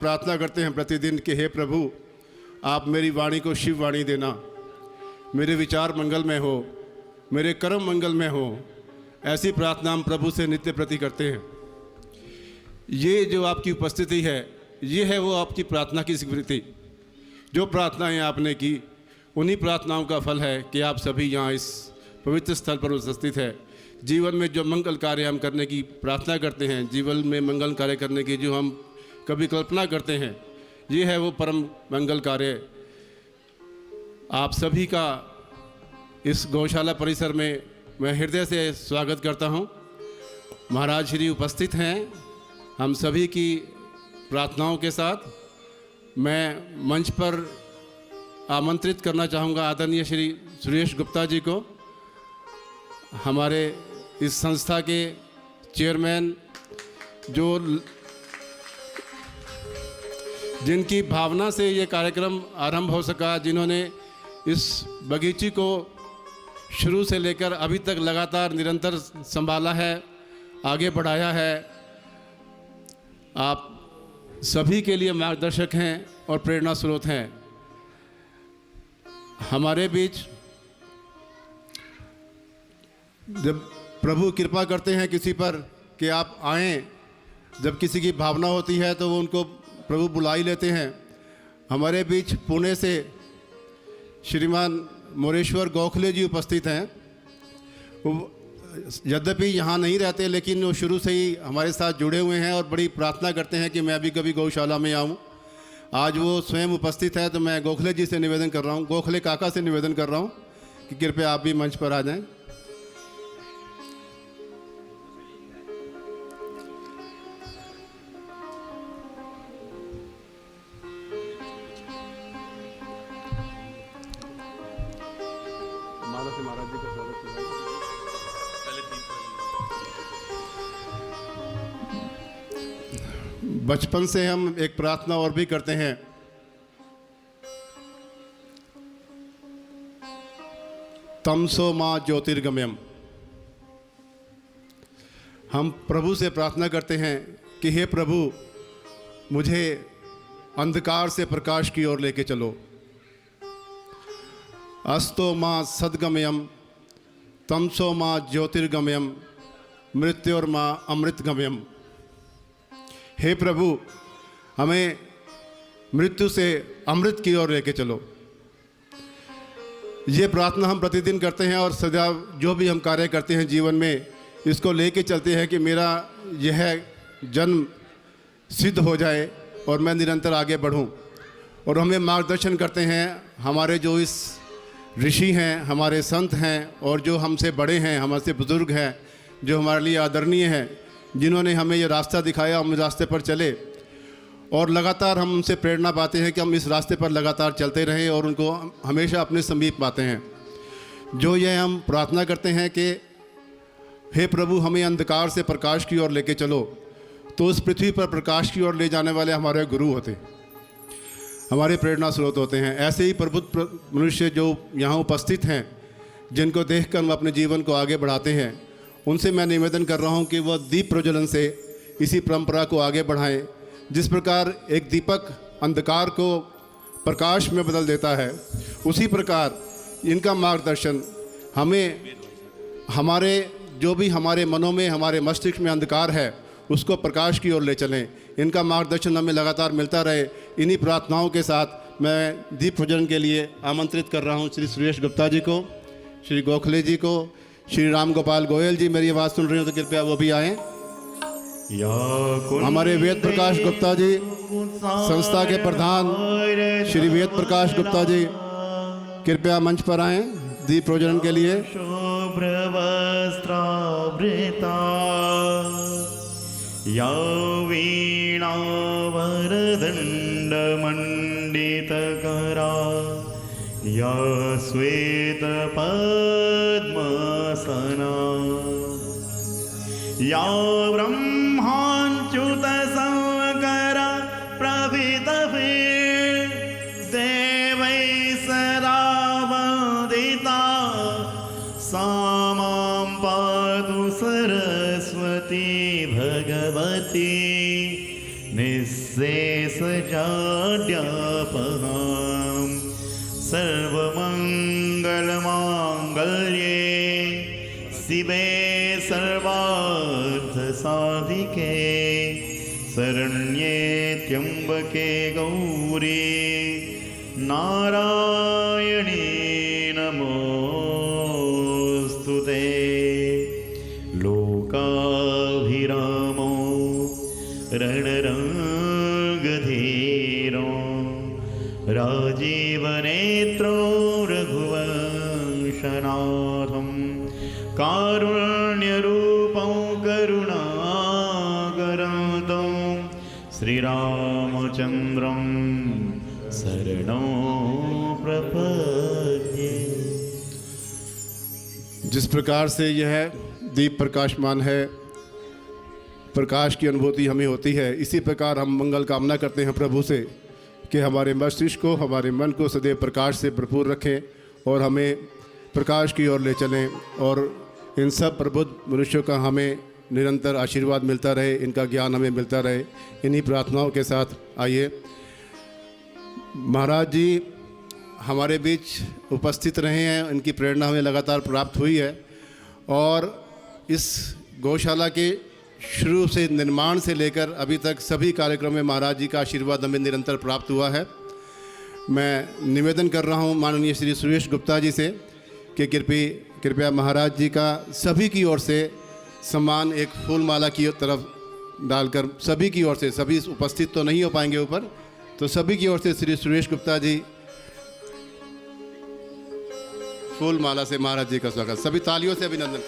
प्रार्थना करते हैं प्रतिदिन कि हे प्रभु, आप मेरी वाणी को शिव वाणी देना, मेरे विचार मंगलमय हो, मेरे कर्म मंगलमय हो। ऐसी प्रार्थना हम प्रभु से नित्य प्रति करते हैं। ये जो आपकी उपस्थिति है, ये है वो आपकी प्रार्थना की स्वीकृति। जो प्रार्थनाएं आपने की, उन्हीं प्रार्थनाओं का फल है कि आप सभी यहाँ इस पवित्र स्थल पर उपस्थित है। जीवन में जो मंगल कार्य हम करने की प्रार्थना करते हैं, जीवन में मंगल कार्य करने की जो हम कभी कल्पना करते हैं, ये है वो परम मंगल कार्य। आप सभी का इस गौशाला परिसर में मैं हृदय से स्वागत करता हूँ। महाराज श्री उपस्थित हैं। हम सभी की प्रार्थनाओं के साथ मैं मंच पर आमंत्रित करना चाहूँगा आदरणीय श्री सुरेश गुप्ता जी को, हमारे इस संस्था के चेयरमैन, जो जिनकी भावना से ये कार्यक्रम आरंभ हो सका, जिन्होंने इस बगीचे को शुरू से लेकर अभी तक लगातार निरंतर संभाला है, आगे बढ़ाया है। आप सभी के लिए मार्गदर्शक हैं और प्रेरणा स्रोत हैं। हमारे बीच जब प्रभु कृपा करते हैं किसी पर कि आप आएं, जब किसी की भावना होती है तो वो उनको प्रभु बुला ही लेते हैं। हमारे बीच पुणे से श्रीमान मोरेश्वर गोखले जी उपस्थित हैं। वो यद्यपि यहाँ नहीं रहते, लेकिन वो शुरू से ही हमारे साथ जुड़े हुए हैं और बड़ी प्रार्थना करते हैं कि मैं भी कभी गौशाला में आऊँ। आज वो स्वयं उपस्थित है, तो मैं गोखले जी से निवेदन कर रहा हूँ, गोखले काका से निवेदन कर रहा हूँ कि कृपया आप भी मंच पर आ जाएं। महाराज जी का स्वागत है। बचपन से हम एक प्रार्थना और भी करते हैं, तमसो मां ज्योतिर्गमयम। हम प्रभु से प्रार्थना करते हैं कि हे प्रभु, मुझे अंधकार से प्रकाश की ओर लेके चलो। अस्तो मां सद्गमयम, तमसो मां ज्योतिर्गमयम, मृत्योर्मां अमृतगमयम। हे प्रभु, हमें मृत्यु से अमृत की ओर लेके चलो। ये प्रार्थना हम प्रतिदिन करते हैं और सदा जो भी हम कार्य करते हैं जीवन में, इसको लेके चलते हैं कि मेरा यह जन्म सिद्ध हो जाए और मैं निरंतर आगे बढ़ूं। और हमें मार्गदर्शन करते हैं हमारे जो इस ऋषि हैं, हमारे संत हैं, और जो हमसे बड़े हैं, हमारे बुजुर्ग हैं, जो हमारे लिए आदरणीय हैं, जिन्होंने हमें ये रास्ता दिखाया, हम इस रास्ते पर चले और लगातार हम उनसे प्रेरणा पाते हैं कि हम इस रास्ते पर लगातार चलते रहें और उनको हमेशा अपने समीप पाते हैं। जो ये हम प्रार्थना करते हैं कि हे प्रभु, हमें अंधकार से प्रकाश की ओर लेके चलो, तो उस पृथ्वी पर प्रकाश की ओर ले जाने वाले हमारे गुरु होते, हमारे प्रेरणा स्रोत होते हैं। ऐसे ही प्रबुद्ध मनुष्य जो यहाँ उपस्थित हैं, जिनको देखकर हम अपने जीवन को आगे बढ़ाते हैं, उनसे मैं निवेदन कर रहा हूँ कि वह दीप प्रज्वलन से इसी परंपरा को आगे बढ़ाएं। जिस प्रकार एक दीपक अंधकार को प्रकाश में बदल देता है, उसी प्रकार इनका मार्गदर्शन हमें हमारे जो भी हमारे मनों में, हमारे मस्तिष्क में अंधकार है, उसको प्रकाश की ओर ले चलें। इनका मार्गदर्शन हमें लगातार मिलता रहे। इन्हीं प्रार्थनाओं के साथ मैं दीप प्रज्वलन के लिए आमंत्रित कर रहा हूँ श्री सुरेश गुप्ता जी को, श्री गोखले जी को, श्री राम गोपाल गोयल जी। मेरी आवाज़ सुन रहे हो तो कृपया वो भी आएँ। हमारे वेद प्रकाश गुप्ता जी, संस्था के प्रधान श्री वेद प्रकाश गुप्ता जी, कृपया मंच पर आएँ दीप प्रज्वलन के लिए। शुभ्रवस्त्रावृता या वीणा वरदण्डमण्डितकरा, या श्वेतपद्मासना, या ब्रह्माच्युतशङ्करा प्रभृतिभिर्देवैः सदा वन्दिता, सा मां पातु सरस्वती भगवती निःशेषशून्यवादी। पंकजाड्यापहां सर्वमङ्गलमाङ्गल्ये शिवे सर्वार्थसाधिके शरण्ये त्र्यम्बके गौरी नारायणी नमोऽस्तु ते। लोकाभिरामो रणरङ्गधीरो राजीवनेत्रो रघुवंशनाथं कारुण्यरूपं करुणाकरं श्रीरामचन्द्रं शरणं प्रपद्ये। जिस प्रकार से यह दीप प्रकाशमान है, प्रकाश की अनुभूति हमें होती है, इसी प्रकार हम मंगल कामना करते हैं प्रभु से कि हमारे मस्तिष्क को, हमारे मन को सदैव प्रकाश से भरपूर रखें और हमें प्रकाश की ओर ले चलें और इन सब प्रबुद्ध मनुष्यों का हमें निरंतर आशीर्वाद मिलता रहे, इनका ज्ञान हमें मिलता रहे। इन्हीं प्रार्थनाओं के साथ आइए महाराज जी हमारे बीच उपस्थित रहे हैं, इनकी प्रेरणा हमें लगातार प्राप्त हुई है और इस गौशाला के शुरू से, निर्माण से लेकर अभी तक सभी कार्यक्रम में महाराज जी का आशीर्वाद हमें निरंतर प्राप्त हुआ है। मैं निवेदन कर रहा हूं माननीय श्री सुरेश गुप्ता जी से कि कृपया महाराज जी का सभी की ओर से सम्मान एक फूल माला की तरफ डालकर सभी की ओर से, सभी उपस्थित तो नहीं हो पाएंगे ऊपर, तो सभी की ओर से श्री सुरेश गुप्ता जी फूल माला से महाराज जी का स्वागत, सभी तालियों से अभिनंदन।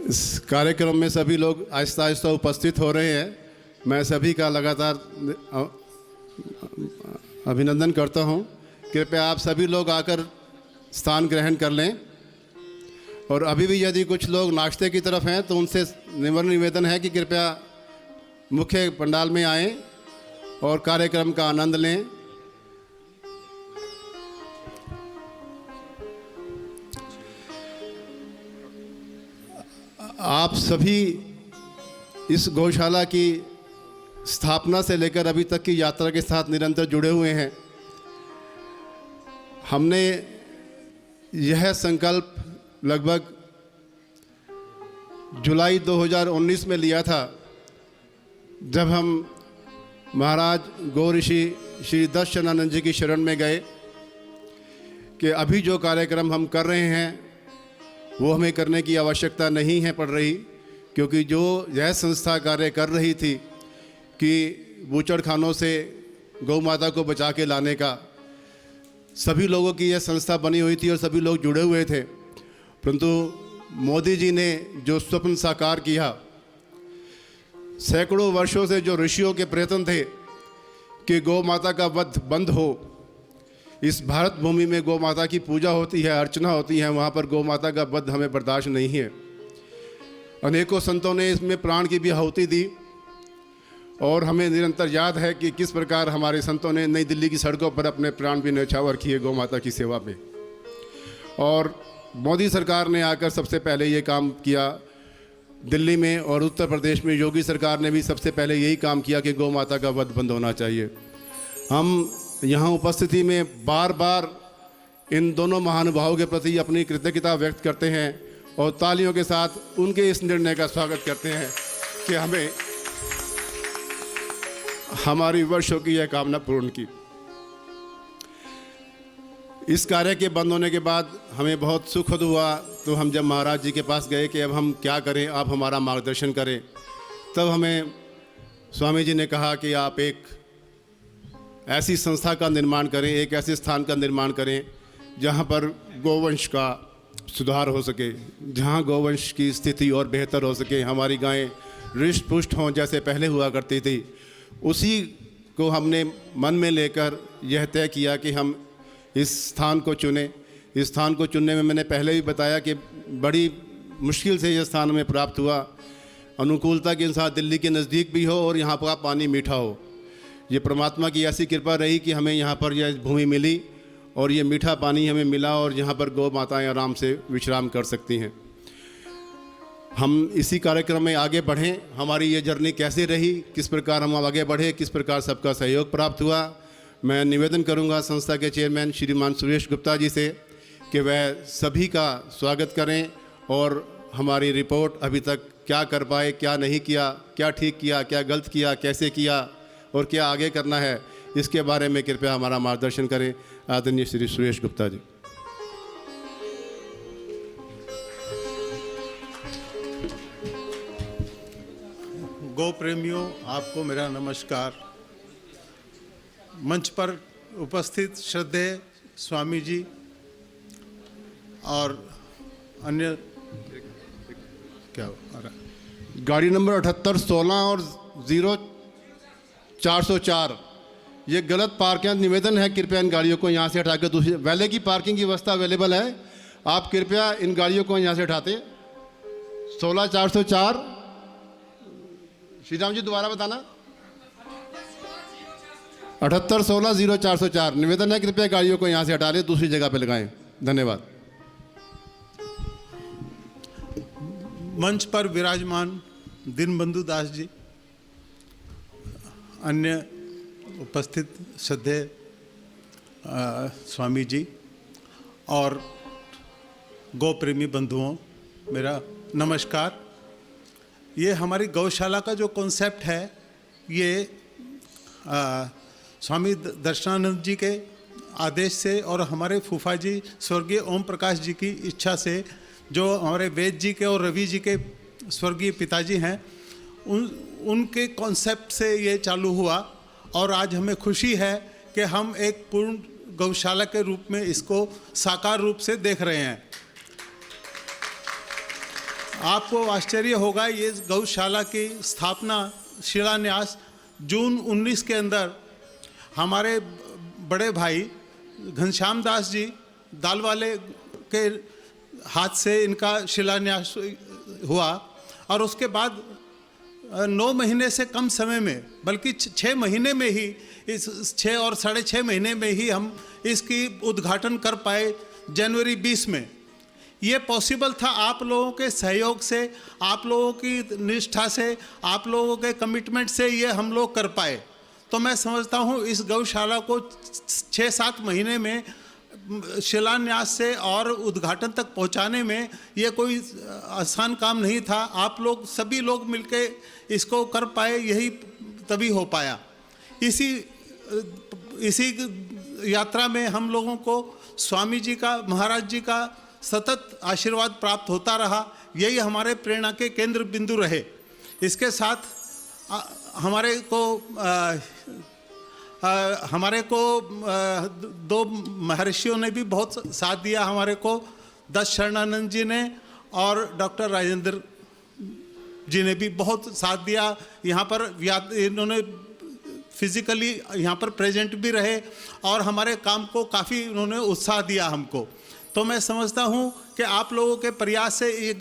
इस कार्यक्रम में सभी लोग आहिस्ता आहिस्ता उपस्थित हो रहे हैं। मैं सभी का लगातार अभिनंदन करता हूं। कृपया आप सभी लोग आकर स्थान ग्रहण कर लें और अभी भी यदि कुछ लोग नाश्ते की तरफ हैं तो उनसे निवेदन है कि कृपया मुख्य पंडाल में आएं और कार्यक्रम का आनंद लें। आप सभी इस गौशाला की स्थापना से लेकर अभी तक की यात्रा के साथ निरंतर जुड़े हुए हैं। हमने यह संकल्प लगभग जुलाई 2019 में लिया था, जब हम महाराज गौ ऋषि श्री दशचंद्रानंद जी की शरण में गए कि अभी जो कार्यक्रम हम कर रहे हैं वो हमें करने की आवश्यकता नहीं है पड़ रही, क्योंकि जो यह संस्था कार्य कर रही थी कि बूचड़खानों से गौ माता को बचा के लाने का, सभी लोगों की यह संस्था बनी हुई थी और सभी लोग जुड़े हुए थे। परंतु मोदी जी ने जो स्वप्न साकार किया, सैकड़ों वर्षों से जो ऋषियों के प्रयत्न थे कि गौ माता का वध बंद हो, इस भारत भूमि में गौ माता की पूजा होती है, अर्चना होती है, वहाँ पर गौ माता का वध हमें बर्दाश्त नहीं है। अनेकों संतों ने इसमें प्राण की भी आहुति दी और हमें निरंतर याद है कि किस प्रकार हमारे संतों ने नई दिल्ली की सड़कों पर अपने प्राण भी न्यौछावर किए गौ माता की सेवा में। और मोदी सरकार ने आकर सबसे पहले ये काम किया दिल्ली में, और उत्तर प्रदेश में योगी सरकार ने भी सबसे पहले यही काम किया कि गौ माता का वध बंद होना चाहिए। हम यहाँ उपस्थिति में बार बार इन दोनों महानुभावों के प्रति अपनी कृतज्ञता व्यक्त करते हैं और तालियों के साथ उनके इस निर्णय का स्वागत करते हैं कि हमें हमारी वर्षों की यह कामना पूर्ण की। इस कार्य के बंद होने के बाद हमें बहुत सुखद हुआ, तो हम जब महाराज जी के पास गए कि अब हम क्या करें, आप हमारा मार्गदर्शन करें, तब हमें स्वामी जी ने कहा कि आप एक ऐसी संस्था का निर्माण करें, एक ऐसे स्थान का निर्माण करें जहाँ पर गौवंश का सुधार हो सके, जहाँ गौवंश की स्थिति और बेहतर हो सके, हमारी गायें हृष्ट पुष्ट हों जैसे पहले हुआ करती थी। उसी को हमने मन में लेकर यह तय किया कि हम इस स्थान को चुनें। इस स्थान को चुनने में मैंने पहले भी बताया कि बड़ी मुश्किल से यह स्थान हमें प्राप्त हुआ अनुकूलता के साथ दिल्ली के नज़दीक भी हो और यहाँ पर पानी मीठा हो। ये परमात्मा की ऐसी कृपा रही कि हमें यहाँ पर यह भूमि मिली और ये मीठा पानी हमें मिला और यहाँ पर गौ माताएँ आराम से विश्राम कर सकती हैं। हम इसी कार्यक्रम में आगे बढ़ें। हमारी ये जर्नी कैसे रही, किस प्रकार हम आगे बढ़े, किस प्रकार सबका सहयोग प्राप्त हुआ। मैं निवेदन करूंगा संस्था के चेयरमैन श्रीमान सुरेश गुप्ता जी से कि वह सभी का स्वागत करें और हमारी रिपोर्ट अभी तक क्या कर पाए, क्या नहीं किया, क्या ठीक किया, क्या गलत किया, कैसे किया और क्या आगे करना है, इसके बारे में कृपया हमारा मार्गदर्शन करें। आदरणीय श्री सुरेश गुप्ता जी। गौ प्रेमियों, आपको मेरा नमस्कार। मंच पर उपस्थित श्रद्धेय स्वामी जी और अन्य क्या आ रहा है? गाड़ी नंबर 7816 और 0404 ये गलत पार्किंग। निवेदन है कृपया इन गाड़ियों को यहाँ से हटा कर दूसरी वैले की पार्किंग की व्यवस्था अवेलेबल है। आप कृपया इन गाड़ियों को यहाँ से हटाते। 16404 श्रीराम जी दोबारा बताना। 7816 निवेदन है कृपया गाड़ियों को यहाँ से हटा लें, दूसरी जगह पे लगाएं। धन्यवाद। मंच पर विराजमान दीनबंधु दास जी, अन्य उपस्थित श्रद्धेय स्वामी जी और गौ प्रेमी बंधुओं, मेरा नमस्कार। ये हमारी गौशाला का जो कॉन्सेप्ट है, ये स्वामी दर्शनानंद जी के आदेश से और हमारे फूफा जी स्वर्गीय ओम प्रकाश जी की इच्छा से, जो हमारे वेद जी के और रवि जी के स्वर्गीय पिताजी हैं, उनके कॉन्सेप्ट से ये चालू हुआ और आज हमें खुशी है कि हम एक पूर्ण गौशाला के रूप में इसको साकार रूप से देख रहे हैं। आपको आश्चर्य होगा, ये गौशाला की स्थापना शिलान्यास जून 19 के अंदर हमारे बड़े भाई घनश्याम दास जी दालवाले के हाथ से इनका शिलान्यास हुआ और उसके बाद 9 महीने से कम समय में, बल्कि 6 महीने में ही, इस 6 और 6.5 महीने में ही हम इसकी उद्घाटन कर पाए जनवरी 20 में। ये पॉसिबल था आप लोगों के सहयोग से, आप लोगों की निष्ठा से, आप लोगों के कमिटमेंट से ये हम लोग कर पाए। तो मैं समझता हूँ इस गौशाला को 6-7 महीने में शिलान्यास से और उद्घाटन तक पहुँचाने में ये कोई आसान काम नहीं था। आप लोग सभी लोग मिलके इसको कर पाए, यही तभी हो पाया। इसी यात्रा में हम लोगों को स्वामी जी का, महाराज जी का सतत आशीर्वाद प्राप्त होता रहा। यही हमारे प्रेरणा के केंद्र बिंदु रहे। इसके साथ हमारे को 2 महर्षियों ने भी बहुत साथ दिया। हमारे को दत्त शरणानंद जी ने और डॉक्टर राजेंद्र जी ने भी बहुत साथ दिया। यहाँ पर इन्होंने फिजिकली यहाँ पर प्रेजेंट भी रहे और हमारे काम को काफ़ी उन्होंने उत्साह दिया हमको। तो मैं समझता हूँ कि आप लोगों के प्रयास से ये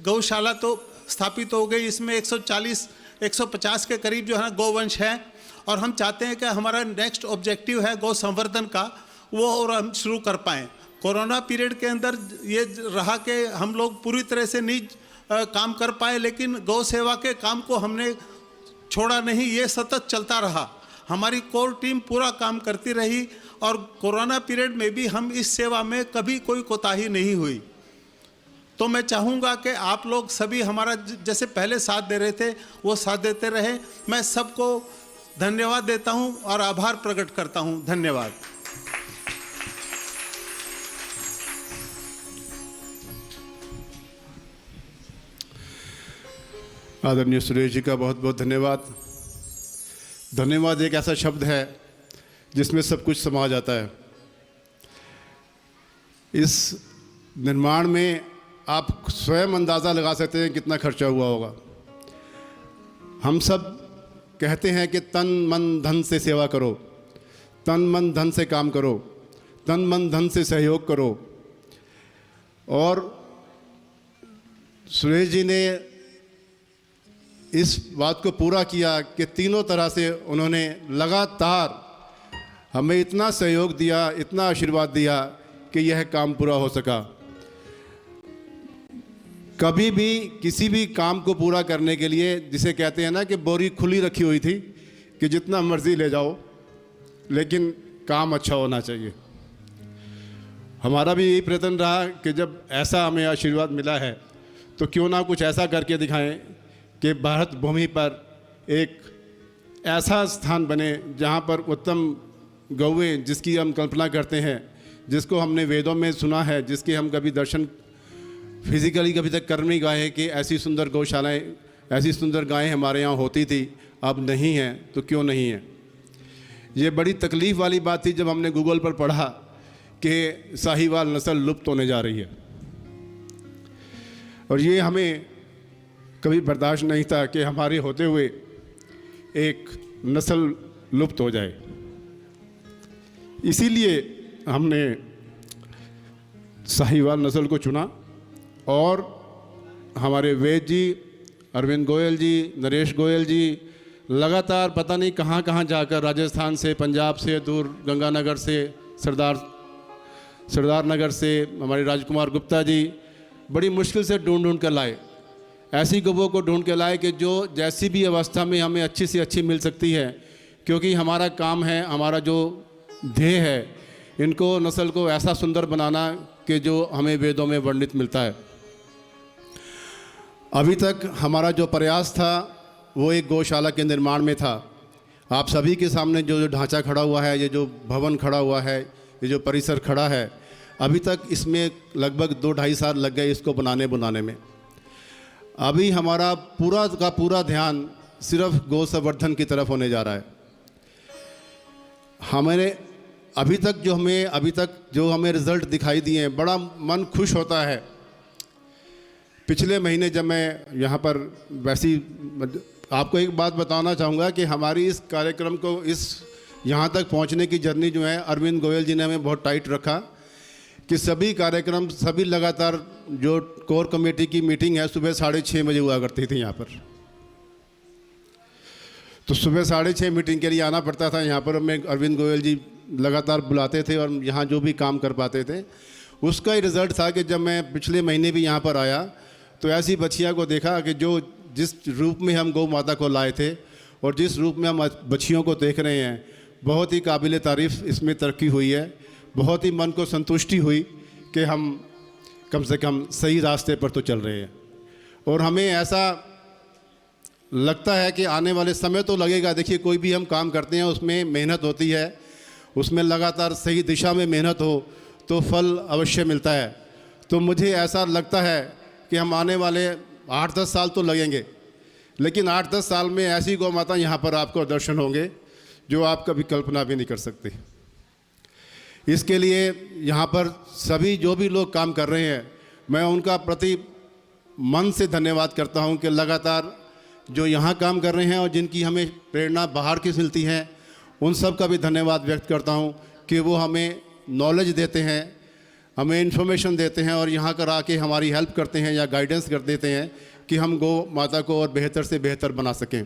गौशाला तो स्थापित हो गई। इसमें 140-150 के करीब जो है गौवंश हैं और हम चाहते हैं कि हमारा नेक्स्ट ऑब्जेक्टिव है गौ संवर्धन का, वो और हम शुरू कर पाएँ। कोरोना पीरियड के अंदर ये रहा कि हम लोग पूरी तरह से नहीं काम कर पाए, लेकिन गौ सेवा के काम को हमने छोड़ा नहीं, ये सतत चलता रहा। हमारी कोर टीम पूरा काम करती रही और कोरोना पीरियड में भी हम इस सेवा में कभी कोई कोताही नहीं हुई। तो मैं चाहूँगा कि आप लोग सभी हमारा जैसे पहले साथ दे रहे थे वो साथ देते रहे। मैं सबको धन्यवाद देता हूँ और आभार प्रकट करता हूँ। धन्यवाद। आदरणीय सुरेश जी का बहुत बहुत धन्यवाद। धन्यवाद एक ऐसा शब्द है जिसमें सब कुछ समा जाता है। इस निर्माण में आप स्वयं अंदाज़ा लगा सकते हैं कितना खर्चा हुआ होगा। हम सब कहते हैं कि तन मन धन से सेवा करो, तन मन धन से काम करो, तन मन धन से सहयोग करो। और सुरेश जी ने इस बात को पूरा किया कि तीनों तरह से उन्होंने लगातार हमें इतना सहयोग दिया, इतना आशीर्वाद दिया कि यह काम पूरा हो सका। कभी भी किसी भी काम को पूरा करने के लिए, जिसे कहते हैं ना कि बोरी खुली रखी हुई थी कि जितना मर्जी ले जाओ, लेकिन काम अच्छा होना चाहिए। हमारा भी यही प्रयत्न रहा कि जब ऐसा हमें आशीर्वाद मिला है तो क्यों ना कुछ ऐसा करके दिखाएं कि भारत भूमि पर एक ऐसा स्थान बने जहां पर उत्तम गौएं, जिसकी हम कल्पना करते हैं, जिसको हमने वेदों में सुना है, जिसके हम कभी दर्शन फिजिकली कभी तक कर नहीं गए कि ऐसी सुंदर गौशालाएं, ऐसी सुंदर गायें हमारे यहाँ होती थी, अब नहीं हैं तो क्यों नहीं है। ये बड़ी तकलीफ़ वाली बात थी जब हमने गूगल पर पढ़ा कि साहिवाल नस्ल लुप्त होने जा रही है, और ये हमें कभी बर्दाश्त नहीं था कि हमारे होते हुए एक नस्ल लुप्त हो जाए। इसीलिए हमने साहिवाल नस्ल को चुना और हमारे वेद जी, अरविंद गोयल जी, नरेश गोयल जी लगातार पता नहीं कहाँ कहाँ जाकर, राजस्थान से, पंजाब से, दूर गंगानगर से, सरदार नगर से हमारे राजकुमार गुप्ता जी बड़ी मुश्किल से ढूंढ कर लाए। ऐसी गौओं को ढूंढ के लाए कि जो जैसी भी अवस्था में हमें अच्छी से अच्छी मिल सकती है, क्योंकि हमारा काम है, हमारा जो ध्येय है, इनको नस्ल को ऐसा सुंदर बनाना कि जो हमें वेदों में वर्णित मिलता है। अभी तक हमारा जो प्रयास था वो एक गौशाला के निर्माण में था। आप सभी के सामने जो ढांचा खड़ा हुआ है, ये जो भवन खड़ा हुआ है, ये जो परिसर खड़ा है, अभी तक इसमें लगभग 2-2.5 साल लग गए इसको बनाने में। अभी हमारा पूरा का पूरा ध्यान सिर्फ गौ संवर्धन की तरफ होने जा रहा है। हमारे अभी तक जो हमें रिज़ल्ट दिखाई दिए हैं, बड़ा मन खुश होता है। पिछले महीने जब मैं यहाँ पर वैसी, आपको एक बात बताना चाहूँगा कि हमारी इस कार्यक्रम को, इस यहाँ तक पहुँचने की जर्नी जो है, अरविंद गोयल जी ने हमें बहुत टाइट रखा कि सभी कार्यक्रम, सभी लगातार जो कोर कमेटी की मीटिंग है सुबह 6:30 बजे हुआ करती थी यहाँ पर। तो सुबह 6:30 मीटिंग के लिए आना पड़ता था यहाँ पर। हमें अरविंद गोयल जी लगातार बुलाते थे और यहाँ जो भी काम कर पाते थे, उसका ही रिज़ल्ट था कि जब मैं पिछले महीने भी यहाँ पर आया तो ऐसी बछिया को देखा कि जो जिस रूप में हम गौ माता को लाए थे और जिस रूप में हम बछियों को देख रहे हैं, बहुत ही काबिल तारीफ़ इसमें तरक्की हुई है। बहुत ही मन को संतुष्टि हुई कि हम कम से कम सही रास्ते पर तो चल रहे हैं। और हमें ऐसा लगता है कि आने वाले समय तो लगेगा। देखिए, कोई भी हम काम करते हैं उसमें मेहनत होती है, उसमें लगातार सही दिशा में मेहनत हो तो फल अवश्य मिलता है। तो मुझे ऐसा लगता है कि हम आने वाले 8-10 साल तो लगेंगे, लेकिन 8-10 साल में ऐसी गौ माता यहाँ पर आपको दर्शन होंगे जो आप कभी कल्पना भी नहीं कर सकते। इसके लिए यहाँ पर सभी जो भी लोग काम कर रहे हैं, मैं उनका प्रति मन से धन्यवाद करता हूँ कि लगातार जो यहाँ काम कर रहे हैं और जिनकी हमें प्रेरणा बाहर की मिलती है, उन सब का भी धन्यवाद व्यक्त करता हूँ कि वो हमें नॉलेज देते हैं, हमें इन्फॉर्मेशन देते हैं और यहाँ कर आके हमारी हेल्प करते हैं या गाइडेंस कर देते हैं कि हम गौ माता को और बेहतर से बेहतर बना सकें।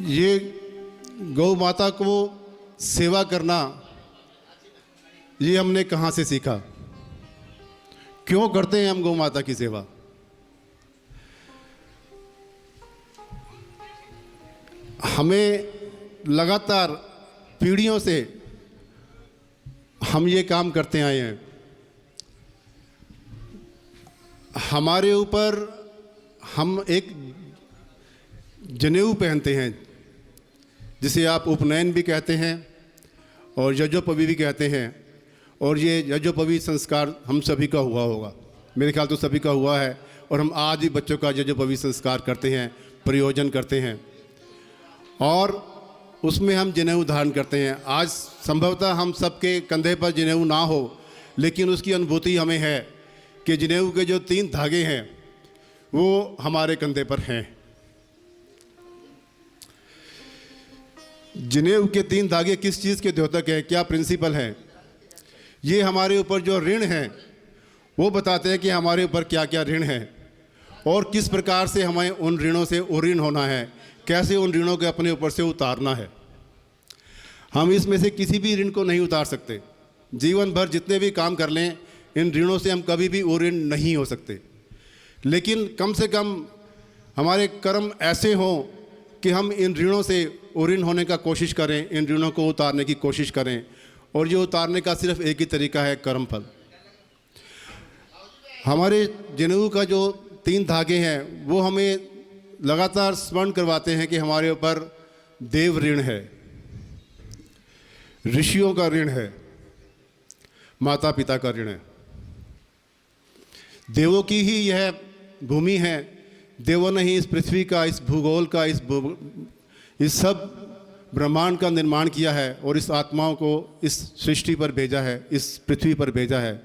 ये गौ माता को सेवा करना, ये हमने कहाँ से सीखा? क्यों करते हैं हम गौ माता की सेवा? हमें लगातार पीढ़ियों से हम ये काम करते आए हैं। हमारे ऊपर हम एक जनेऊ पहनते हैं, जिसे आप उपनयन भी कहते हैं और यज्ञोपवी भी कहते हैं। और ये यज्ञोपवी संस्कार हम सभी का हुआ होगा, मेरे ख्याल तो सभी का हुआ है। और हम आज भी बच्चों का यज्ञोपवी संस्कार करते हैं, प्रयोजन करते हैं और उसमें हम जनेऊ धारण करते हैं। आज संभवतः हम सबके कंधे पर जनेऊ ना हो, लेकिन उसकी अनुभूति हमें है कि जनेऊ के जो 3 धागे हैं वो हमारे कंधे पर हैं। जनेऊ के 3 धागे किस चीज़ के द्योतक है, क्या प्रिंसिपल है? ये हमारे ऊपर जो ऋण है वो बताते हैं कि हमारे ऊपर क्या क्या ऋण है और किस प्रकार से हमें उन ऋणों से उऋण होना है, कैसे उन ऋणों को अपने ऊपर से उतारना है। हम इसमें से किसी भी ऋण को नहीं उतार सकते। जीवन भर जितने भी काम कर लें, इन ऋणों से हम कभी भी उऋण नहीं हो सकते। लेकिन कम से कम हमारे कर्म ऐसे हों कि हम इन ऋणों से उऋण होने का कोशिश करें, इन ऋणों को उतारने की कोशिश करें। और ये उतारने का सिर्फ एक ही तरीका है, कर्म फल। हमारे जनेऊ का जो 3 धागे हैं वो हमें लगातार स्मरण करवाते हैं कि हमारे ऊपर देव ऋण है, ऋषियों का ऋण है, माता पिता का ऋण है। देवों की ही यह भूमि है, देवों ने ही इस पृथ्वी का, इस भूगोल का, इस सब ब्रह्मांड का निर्माण किया है और इस आत्माओं को इस सृष्टि पर भेजा है, इस पृथ्वी पर भेजा है।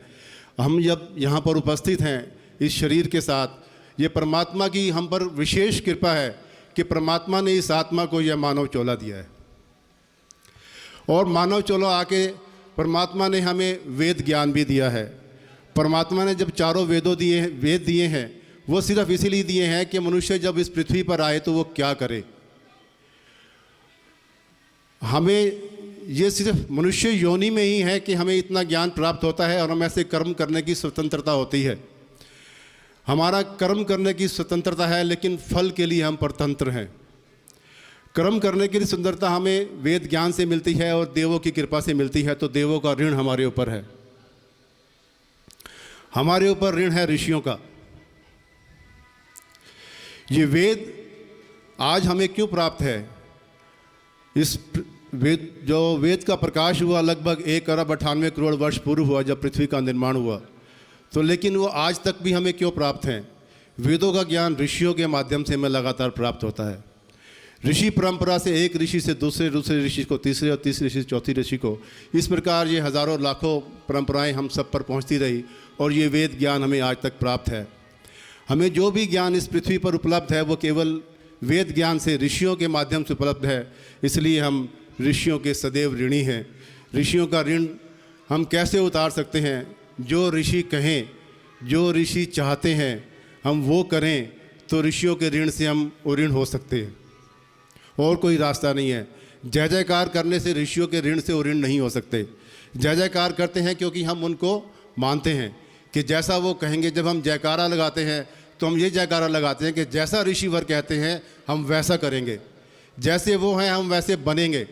हम जब यहाँ पर उपस्थित हैं इस शरीर के साथ, ये परमात्मा की हम पर विशेष कृपा है कि परमात्मा ने इस आत्मा को यह मानव चोला दिया है। और मानव चोला आके परमात्मा ने हमें वेद ज्ञान भी दिया है। परमात्मा ने जब चारों वेद दिए हैं, वो सिर्फ इसीलिए दिए हैं कि मनुष्य जब इस पृथ्वी पर आए तो वो क्या करे। हमें ये सिर्फ मनुष्य योनि में ही है कि हमें इतना ज्ञान प्राप्त होता है और हम ऐसे कर्म करने की स्वतंत्रता होती है। हमारा कर्म करने की स्वतंत्रता है, लेकिन फल के लिए हम परतंत्र हैं। कर्म करने की स्वतंत्रता हमें वेद ज्ञान से मिलती है और देवों की कृपा से मिलती है, तो देवों का ऋण हमारे ऊपर है। हमारे ऊपर ऋण है ऋषियों का। ये वेद आज हमें क्यों प्राप्त है? इस वेद का प्रकाश हुआ लगभग 1 अरब 98 करोड़ वर्ष पूर्व हुआ, जब पृथ्वी का निर्माण हुआ। तो लेकिन वो आज तक भी हमें क्यों प्राप्त हैं? वेदों का ज्ञान ऋषियों के माध्यम से हमें लगातार प्राप्त होता है। ऋषि परंपरा से एक ऋषि से दूसरे ऋषि को, तीसरे और तीसरे ऋषि से चौथी ऋषि को, इस प्रकार ये हज़ारों लाखों परंपराएं हम सब पर पहुंचती रही और ये वेद ज्ञान हमें आज तक प्राप्त है। हमें जो भी ज्ञान इस पृथ्वी पर उपलब्ध है वो केवल वेद ज्ञान से, ऋषियों के माध्यम से उपलब्ध है। इसलिए हम ऋषियों के सदैव ऋणी हैं। ऋषियों का ऋण हम कैसे उतार सकते हैं? जो ऋषि कहें, जो ऋषि चाहते हैं हम वो करें, तो ऋषियों के ऋण से हम उऋण हो सकते हैं। और कोई रास्ता नहीं है। जय जयकार करने से ऋषियों के ऋण से उऋण नहीं हो सकते। जय जयकार करते हैं क्योंकि हम उनको मानते हैं कि जैसा वो कहेंगे। जब हम जयकारा लगाते हैं तो हम ये जयकारा लगाते हैं कि जैसा ऋषिवर कहते हैं हम वैसा करेंगे, जैसे वो हैं हम वैसे बनेंगे।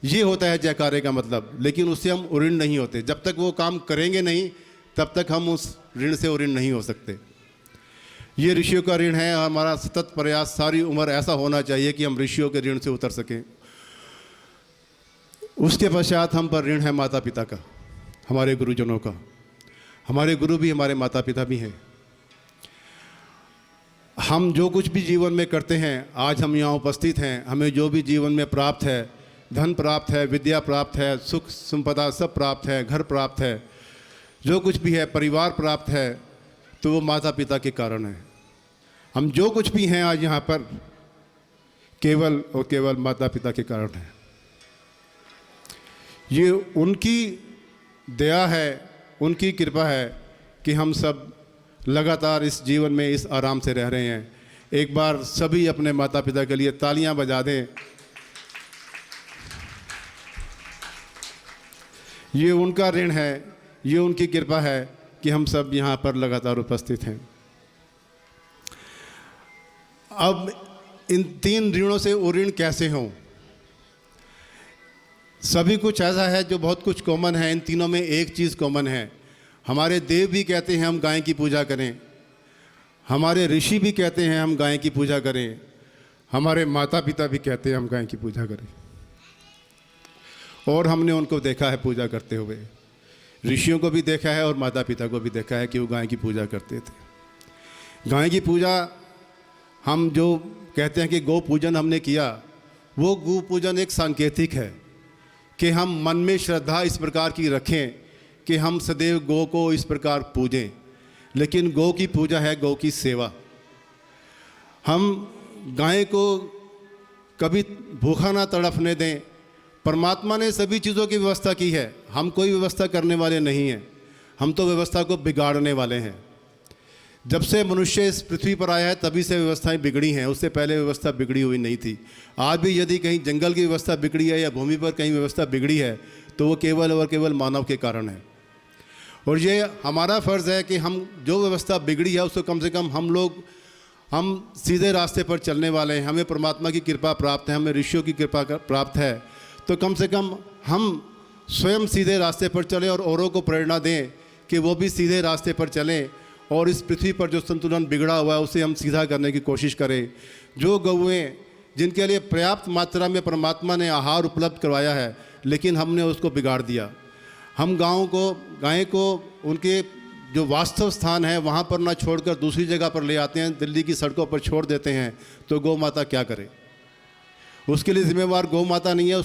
ये होता है जयकारे का मतलब। लेकिन उससे हम उऋण नहीं होते। जब तक वो काम करेंगे नहीं, तब तक हम उस ऋण से उऋण नहीं हो सकते। ये ऋषियों का ऋण है और हमारा सतत प्रयास सारी उम्र ऐसा होना चाहिए कि हम ऋषियों के ऋण से उतर सकें। उसके पश्चात हम पर ऋण है माता पिता का, हमारे गुरुजनों का। हमारे गुरु भी हमारे माता पिता भी हैं। हम जो कुछ भी जीवन में करते हैं, आज हम यहाँ उपस्थित हैं, हमें जो भी जीवन में प्राप्त है, धन प्राप्त है, विद्या प्राप्त है, सुख संपदा सब प्राप्त है, घर प्राप्त है, जो कुछ भी है, परिवार प्राप्त है, तो वो माता पिता के कारण है। हम जो कुछ भी हैं आज यहाँ पर, केवल और केवल माता पिता के कारण है। ये उनकी दया है, उनकी कृपा है कि हम सब लगातार इस जीवन में इस आराम से रह रहे हैं। एक बार सभी अपने माता पिता के लिए तालियां बजा दें। ये उनका ऋण है, ये उनकी कृपा है कि हम सब यहाँ पर लगातार उपस्थित हैं। अब इन 3 ऋणों से उऋण कैसे हों? सभी कुछ ऐसा है जो बहुत कुछ कॉमन है। इन तीनों में एक चीज़ कॉमन है। हमारे देव भी कहते हैं हम गाय की पूजा करें, हमारे ऋषि भी कहते हैं हम गाय की पूजा करें, हमारे माता पिता भी कहते हैं हम गाय की पूजा करें। और हमने उनको देखा है पूजा करते हुए। ऋषियों को भी देखा है और माता पिता को भी देखा है कि वो गाय की पूजा करते थे। गाय की पूजा हम जो कहते हैं कि गौ पूजन हमने किया, वो गौ पूजन एक सांकेतिक है कि हम मन में श्रद्धा इस प्रकार की रखें कि हम सदैव गौ को इस प्रकार पूजें। लेकिन गौ की पूजा है गौ की सेवा। हम गाय को कभी भूखा ना तड़पने दें। परमात्मा ने सभी चीज़ों की व्यवस्था की है, हम कोई व्यवस्था करने वाले नहीं हैं। हम तो व्यवस्था को बिगाड़ने वाले हैं। जब से मनुष्य इस पृथ्वी पर आया है तभी से व्यवस्थाएं बिगड़ी हैं, उससे पहले व्यवस्था बिगड़ी हुई नहीं थी। आज भी यदि कहीं जंगल की व्यवस्था बिगड़ी है या भूमि पर कहीं व्यवस्था बिगड़ी है तो वो केवल और केवल मानव के कारण है। और ये हमारा फ़र्ज़ है कि हम जो व्यवस्था बिगड़ी है उसको कम से कम हम सीधे रास्ते पर चलने वाले हैं, हमें परमात्मा की कृपा प्राप्त है, हमें ऋषियों की कृपा प्राप्त है, तो कम से कम हम स्वयं सीधे रास्ते पर चलें और औरों को प्रेरणा दें कि वो भी सीधे रास्ते पर चलें और इस पृथ्वी पर जो संतुलन बिगड़ा हुआ है उसे हम सीधा करने की कोशिश करें। जो गौएँ जिनके लिए पर्याप्त मात्रा में परमात्मा ने आहार उपलब्ध करवाया है लेकिन हमने उसको बिगाड़ दिया। हम गाय को उनके जो वास्तव स्थान है वहाँ पर ना छोड़कर दूसरी जगह पर ले आते हैं, दिल्ली की सड़कों पर छोड़ देते हैं, तो गौ माता क्या करे? उसके लिए जिम्मेवार गौ माता नहीं है,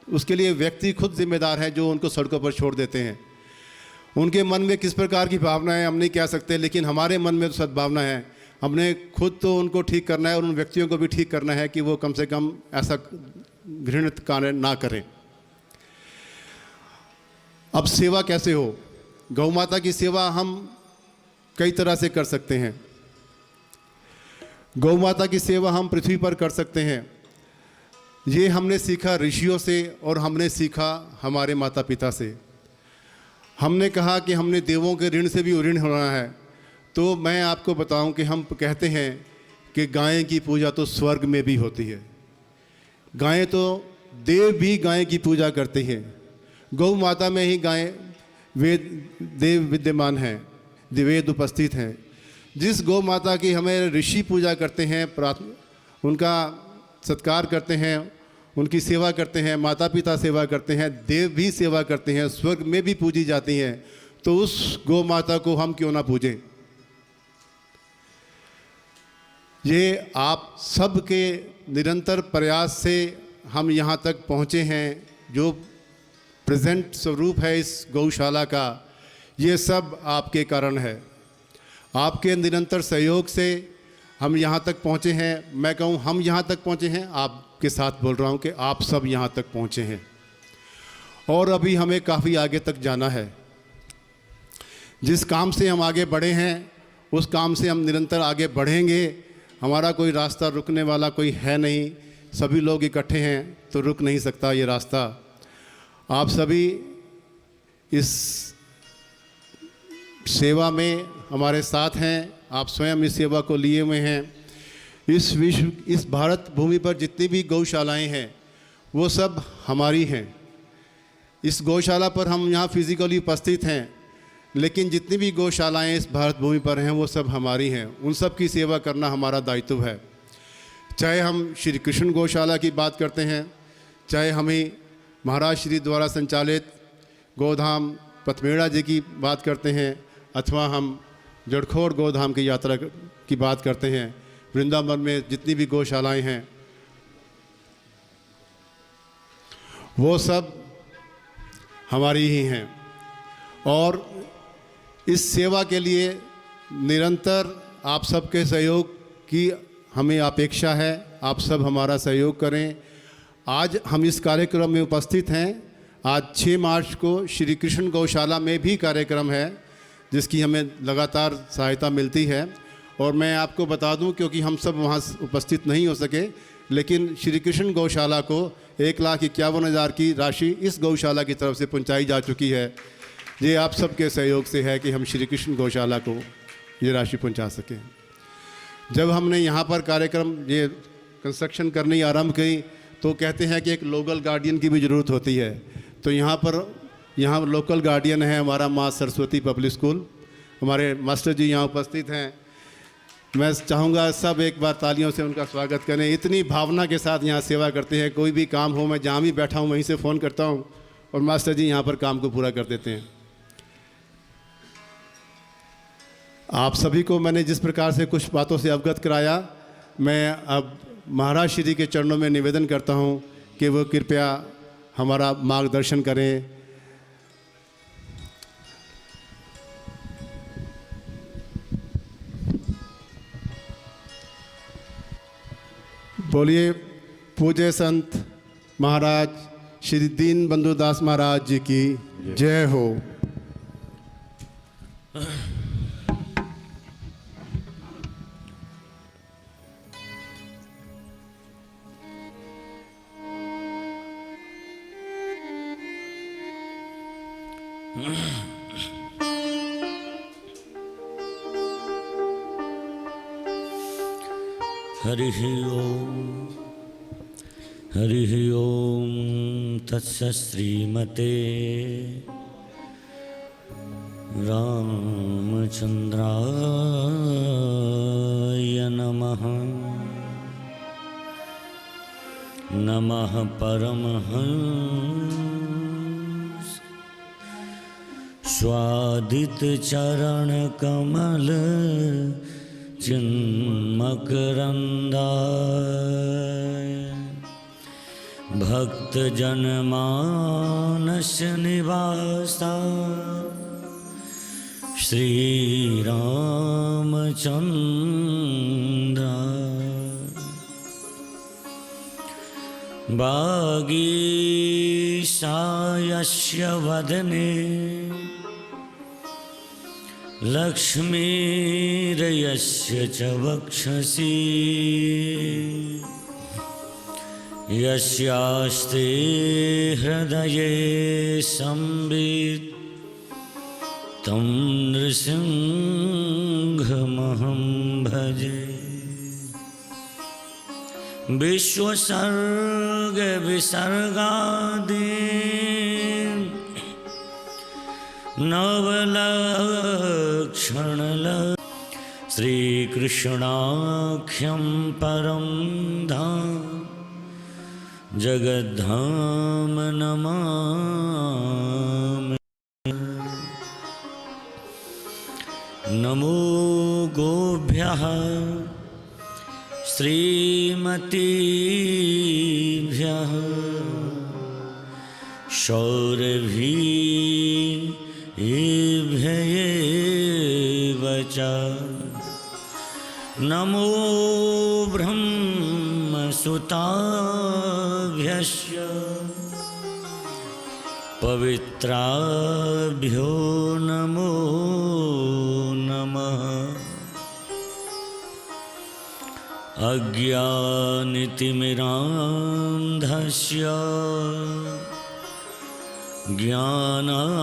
उसके लिए व्यक्ति खुद जिम्मेदार है जो उनको सड़कों पर छोड़ देते हैं। उनके मन में किस प्रकार की भावना है हम नहीं कह सकते, लेकिन हमारे मन में तो सद्भावना है। हमने खुद तो उनको ठीक करना है और उन व्यक्तियों को भी ठीक करना है कि वो कम से कम ऐसा घृणित कार्य ना करें। अब सेवा कैसे हो? गौ माता की सेवा हम कई तरह से कर सकते हैं। गौ माता की सेवा हम पृथ्वी पर कर सकते हैं। ये हमने सीखा ऋषियों से और हमने सीखा हमारे माता पिता से। हमने कहा कि हमने देवों के ऋण से भी ऋण होना है, तो मैं आपको बताऊं कि हम कहते हैं कि गाय की पूजा तो स्वर्ग में भी होती है। गाय तो देव भी गाय की पूजा करते हैं। गौ माता में ही गाय देव विद्यमान हैं, वेद उपस्थित हैं। जिस गौ माता की हमें ऋषि पूजा करते हैं, उनका सत्कार करते हैं, उनकी सेवा करते हैं, माता पिता सेवा करते हैं, देव भी सेवा करते हैं, स्वर्ग में भी पूजी जाती हैं, तो उस गौ माता को हम क्यों ना पूजें? ये आप सबके निरंतर प्रयास से हम यहाँ तक पहुँचे हैं। जो प्रेजेंट स्वरूप है इस गौशाला का, ये सब आपके कारण है। आपके निरंतर सहयोग से हम यहाँ तक पहुँचे हैं। मैं कहूँ हम यहाँ तक पहुँचे हैं, आपके साथ बोल रहा हूँ कि आप सब यहाँ तक पहुँचे हैं और अभी हमें काफ़ी आगे तक जाना है। जिस काम से हम आगे बढ़े हैं उस काम से हम निरंतर आगे बढ़ेंगे। हमारा कोई रास्ता रुकने वाला कोई है नहीं, सभी लोग इकट्ठे हैं तो रुक नहीं सकता ये रास्ता। आप सभी इस सेवा में हमारे साथ हैं, आप स्वयं इस सेवा को लिए हुए हैं। इस भारत भूमि पर जितनी भी गौशालाएं हैं वो सब हमारी हैं। इस गौशाला पर हम यहाँ फिजिकली उपस्थित हैं, लेकिन जितनी भी गौशालाएं इस भारत भूमि पर हैं वो सब हमारी हैं। उन सब की सेवा करना हमारा दायित्व है। चाहे हम श्री कृष्ण गौशाला की बात करते हैं, चाहे हमें महाराज श्री द्वारा संचालित गोधाम पथमेड़ा जी की बात करते हैं, अथवा हम जड़खोर गोधाम की यात्रा की बात करते हैं। वृंदावन में जितनी भी गौशालाएं हैं वो सब हमारी ही हैं और इस सेवा के लिए निरंतर आप सबके सहयोग की हमें अपेक्षा है। आप सब हमारा सहयोग करें। आज हम इस कार्यक्रम में उपस्थित हैं। आज 6 मार्च को श्री कृष्ण गौशाला में भी कार्यक्रम है जिसकी हमें लगातार सहायता मिलती है। और मैं आपको बता दूं, क्योंकि हम सब वहां उपस्थित नहीं हो सके, लेकिन श्री कृष्ण गौशाला को 1,51,000 की राशि इस गौशाला की तरफ से पहुंचाई जा चुकी है। ये आप सबके सहयोग से है कि हम श्री कृष्ण गौशाला को ये राशि पहुंचा सकें। जब हमने यहाँ पर कार्यक्रम ये कंस्ट्रक्शन करनी आरंभ की तो कहते हैं कि एक लोकल गार्डियन की भी ज़रूरत होती है। तो यहाँ लोकल गार्डियन है हमारा माँ सरस्वती पब्लिक स्कूल। हमारे मास्टर जी यहाँ उपस्थित हैं। मैं चाहूँगा सब एक बार तालियों से उनका स्वागत करें। इतनी भावना के साथ यहाँ सेवा करते हैं। कोई भी काम हो, मैं जहाँ भी बैठा हूँ वहीं से फ़ोन करता हूँ और मास्टर जी यहाँ पर काम को पूरा कर देते हैं। आप सभी को मैंने जिस प्रकार से कुछ बातों से अवगत कराया, मैं अब महाराज श्री के चरणों में निवेदन करता हूँ कि वो कृपया हमारा मार्गदर्शन करें। बोलिए पूज्य संत महाराज श्री दीन बंधु दास महाराज जी की जय हो। हरिः ओम तत्सत् श्रीमते रामचंद्राय नमः। नमः परमहंस स्वादित चरण कमल चिन्मकरंदाय भक्त जनमानस निवासा श्री रामचंद्र वागीशायस्य वदने लक्ष्मीर्यस्य च वक्षसि यस्यास्ते हृदये संवित् तं नृसिंहमहं भजे। विश्वसर्ग विसर्गादीन् नवलक्षण श्रीकृष्णाख्यं परं धाम जगद्धाम नमामि। नमो गोभ्यः श्रीमतीभ्यः शौरभीभ्येव च नमो ब्रह्मसुताभ्यश्च पवित्राभ्यो नमो नमः। अज्ञानतिमिरान्धस्य ज्ञानाञ्जनशलाकया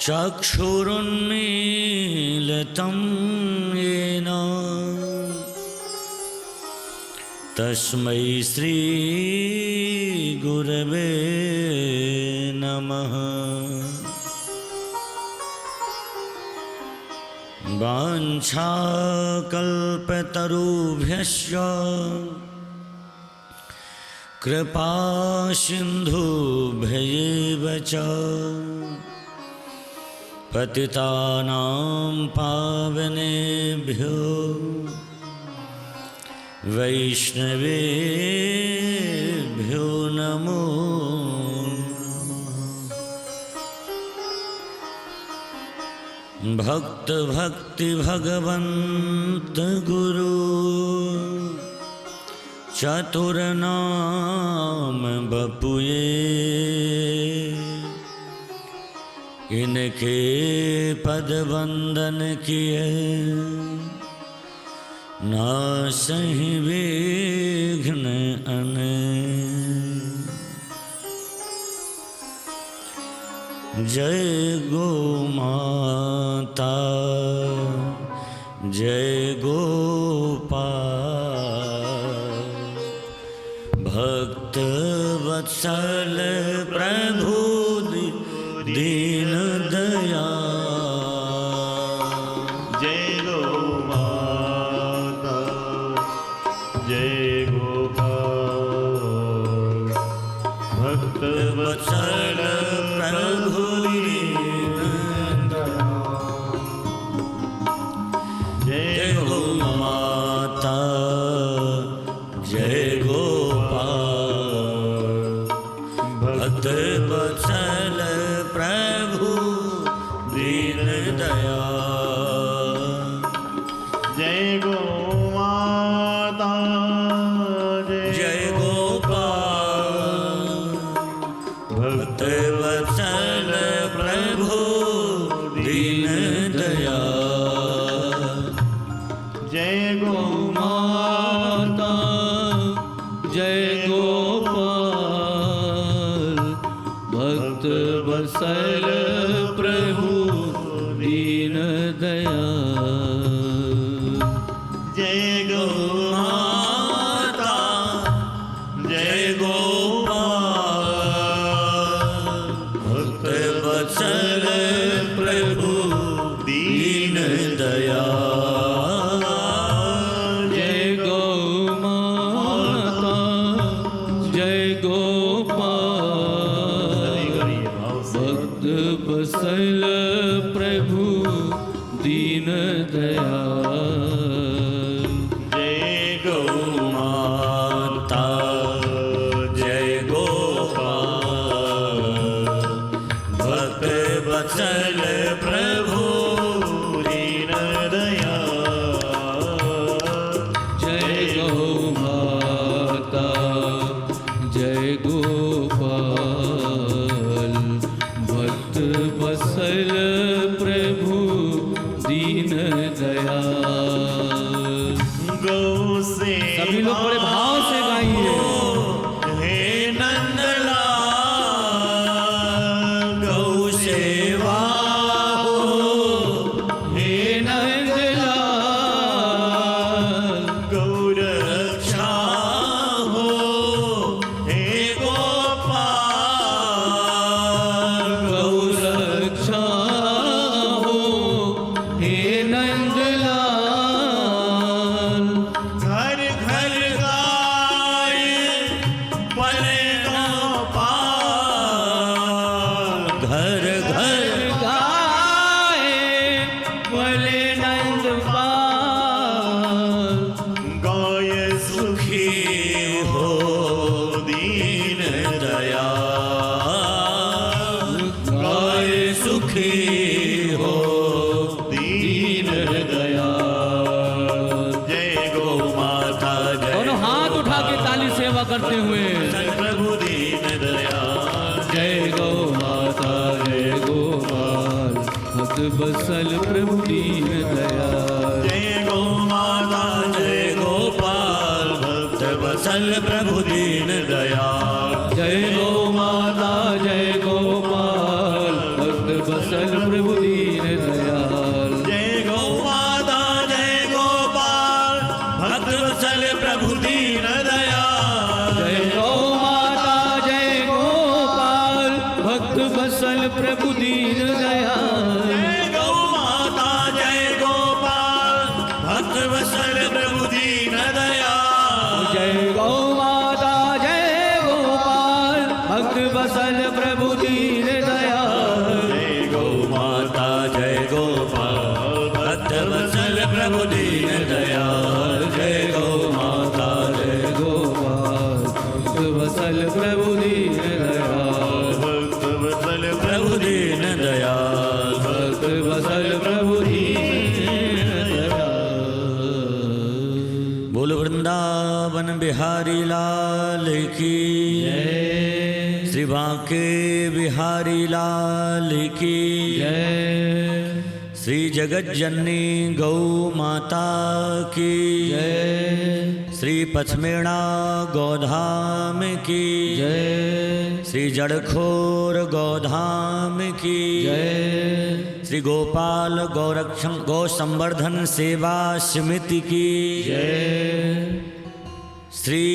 चक्षुरुन्मीलितं येन तस्मै श्रीगुरवे नमः। वाञ्छाकल्पतरुभ्यश्च कृपासिन्धुभ्येव च पतितानां पावनेभ्यो वैष्णवेभ्यो नमो भक्त भक्ति भगवंत गुरु चतुरनाम बपुए इनके पद वंदन किए नासहि विघ्न अने। जय गो माता जय गोपाल भक्त वत्सल प्रभु दीन दयाल। जय गो माता जय गोपाल भक्त वत्सल प्रभु दीन दयाल। जय गो माता जय गोपाल भक्त वत्सल प्रभु दीन प्रभु दीन दयाल। जय गौ माता जय गोपाल, भक्त वत्सल प्रभु दीन दयाल। जय गौ माता जय गोपाल, भक्त वत्सल प्रभु दीन दयाल। गौ से सभी लोग बड़े भाव से गाइए। हे नंदलाल गौ सेवा हो हे नंदलाल, गौरक्षा हो हे गोपाल। गौ रक्षा हो हे नंदलाल। घर घर गाय पले गोपाल। घर घर गाए बोले नंदपाल, गाय सुखी हो दीन दयाल। गाय सुखी हो दीन दयाल। जय गौ माता जय। दोनों हाथ उठा के ताली सेवा करते हुए प्रभु दीन दयाल। जय गौ माता जय गोपाल, भक्त बसल प्रभु दीन दयाल। जय गौ माता जय गोपाल, भक्त बसल प्रभु दीन दयाल। जय गौ माता जय गोपाल, भक्त बसल प्रभु दीन दयाल। जय गौ माता जय गोपाल। भक्त वत्सल प्रभु दीन दयाल। जय गौ माता जय गोपाल, भक्त बसल प्रभु दीन दयाल। जय गौ माता जय गोपाल। भक्त वत्सल प्रभु दीन दयाल। जय गौ माता जय गोपाल, भक्त बसल प्रभु दीन दयाल। जय गौ माता जय गोपाल, भक्त बसल प्रभु दीन दयाल। जय गौ माता जय गोपाल, भक्त बसल प्रभु दीन दयाल। भक्त वत्सल प्रभु दीन दयाल, भक्त बसल प्रभु दीन दयाल। बोल वृंदावन बिहारी लाल की जय, श्री बांके बिहारी लाल की जय, श्री जगत जननी गौ माता की जय, श्री पचमेड़ा गौधाम की जय, श्री जड़खोर गौधाम की जय, श्री गोपाल गौरक्षण गौ संवर्धन सेवा समिति की जय, श्री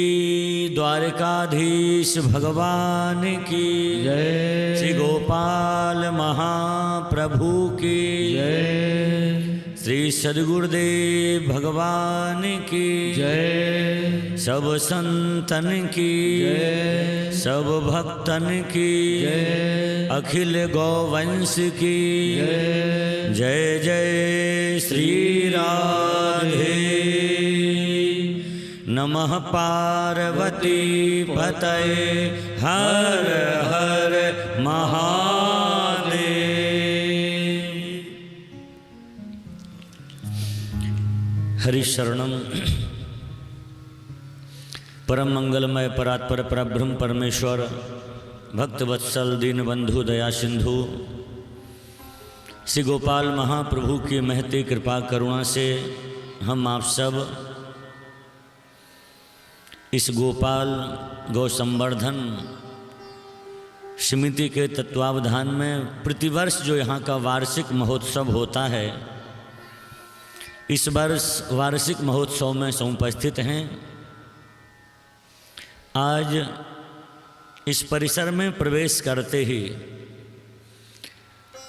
द्वारकाधीश भगवान की जय, श्री गोपाल महाप्रभु की जय, श्री सद्गुरुदेव भगवान की जय, सब संतन की जय, सब भक्तन की जय, अखिल गौवंश की जय, जय जय श्री राधे। नमः पार्वती पतये हर हर महादेव। हरिशरणम परम मंगलमय परात्पर परब्रह्म परमेश्वर भक्तवत्सल दीनबंधु दया सिंधु श्री गोपाल महाप्रभु की महती कृपा करुणा से हम आप सब इस गोपाल गौ संवर्धन समिति के तत्वावधान में प्रतिवर्ष जो यहाँ का वार्षिक महोत्सव होता है, इस वर्ष वार्षिक महोत्सव में उपस्थित हैं। आज इस परिसर में प्रवेश करते ही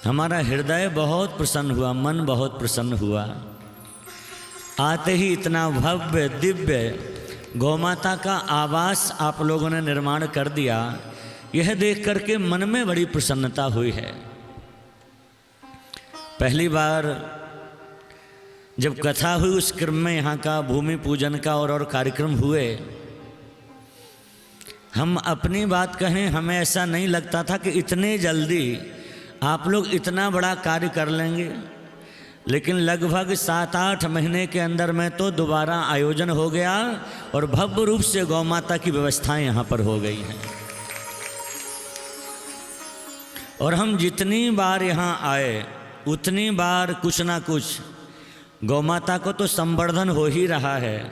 हमारा हृदय बहुत प्रसन्न हुआ, मन बहुत प्रसन्न हुआ। आते ही इतना भव्य दिव्य गौमाता का आवास आप लोगों ने निर्माण कर दिया, यह देख करके मन में बड़ी प्रसन्नता हुई है। पहली बार जब कथा हुई उस क्रम में यहाँ का भूमि पूजन का और कार्यक्रम हुए, हम अपनी बात कहें, हमें ऐसा नहीं लगता था कि इतने जल्दी आप लोग इतना बड़ा कार्य कर लेंगे। लेकिन लगभग 7-8 महीने के अंदर में तो दोबारा आयोजन हो गया और भव्य रूप से गौ माता की व्यवस्थाएं यहाँ पर हो गई हैं। और हम जितनी बार यहाँ आए उतनी बार कुछ ना कुछ गौ माता को तो संवर्धन हो ही रहा है,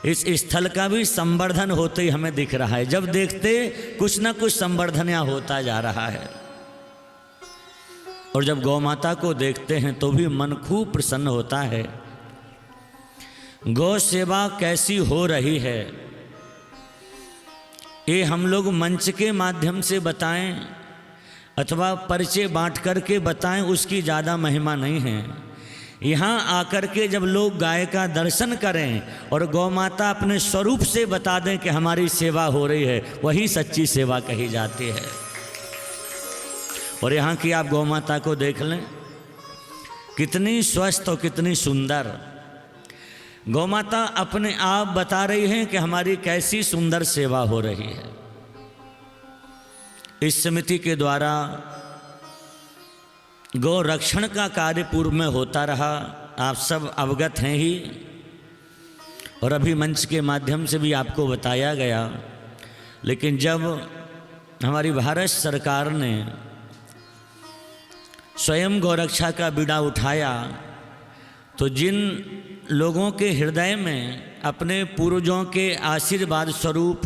इस स्थल का भी संवर्धन होते ही हमें दिख रहा है। जब देखते कुछ ना कुछ संवर्धन यहाँ होता जा रहा है। और जब गौ माता को देखते हैं तो भी मन खूब प्रसन्न होता है। गौ सेवा कैसी हो रही है ये हम लोग मंच के माध्यम से बताएं अथवा परिचय बांट करके बताएं, उसकी ज़्यादा महिमा नहीं है। यहाँ आकर के जब लोग गाय का दर्शन करें और गौ माता अपने स्वरूप से बता दें कि हमारी सेवा हो रही है, वही सच्ची सेवा कही जाती है। और यहाँ की आप गौ माता को देख लें, कितनी स्वस्थ और कितनी सुंदर। गौ माता अपने आप बता रही हैं कि हमारी कैसी सुंदर सेवा हो रही है। इस समिति के द्वारा गौ रक्षण का कार्य पूर्व में होता रहा, आप सब अवगत हैं ही, और अभी मंच के माध्यम से भी आपको बताया गया। लेकिन जब हमारी भारत सरकार ने स्वयं गौरक्षा का बीड़ा उठाया तो जिन लोगों के हृदय में अपने पूर्वजों के आशीर्वाद स्वरूप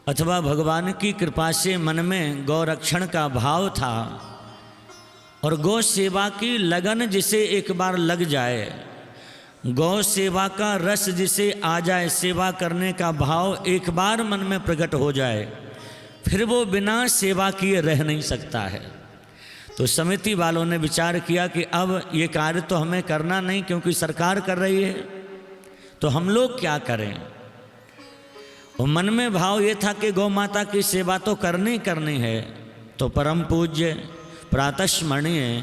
अथवा भगवान की कृपा से मन में गौरक्षण का भाव था और गौ सेवा की लगन जिसे एक बार लग जाए, गौ सेवा का रस जिसे आ जाए, सेवा करने का भाव एक बार मन में प्रकट हो जाए, फिर वो बिना सेवा किए रह नहीं सकता है। तो समिति वालों ने विचार किया कि अब ये कार्य तो हमें करना नहीं, क्योंकि सरकार कर रही है, तो हम लोग क्या करें। और मन में भाव ये था कि गौ माता की सेवा तो करनी है। तो परम पूज्य प्रातस्मरणीय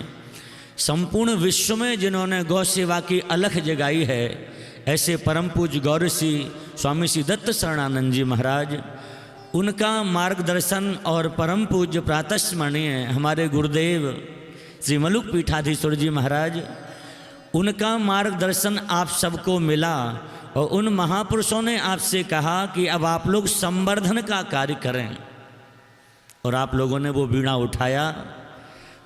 संपूर्ण विश्व में जिन्होंने गौ सेवा की अलख जगाई है, ऐसे परम पूज्य गौरसी स्वामी श्री दत्त शरणानंद जी महाराज, उनका मार्गदर्शन और परम पूज्य प्रातस्मरणीय हमारे गुरुदेव श्री मलुक पीठाधीश्वर जी महाराज, उनका मार्गदर्शन आप सबको मिला और उन महापुरुषों ने आपसे कहा कि अब आप लोग संवर्धन का कार्य करें। और आप लोगों ने वो बीड़ा उठाया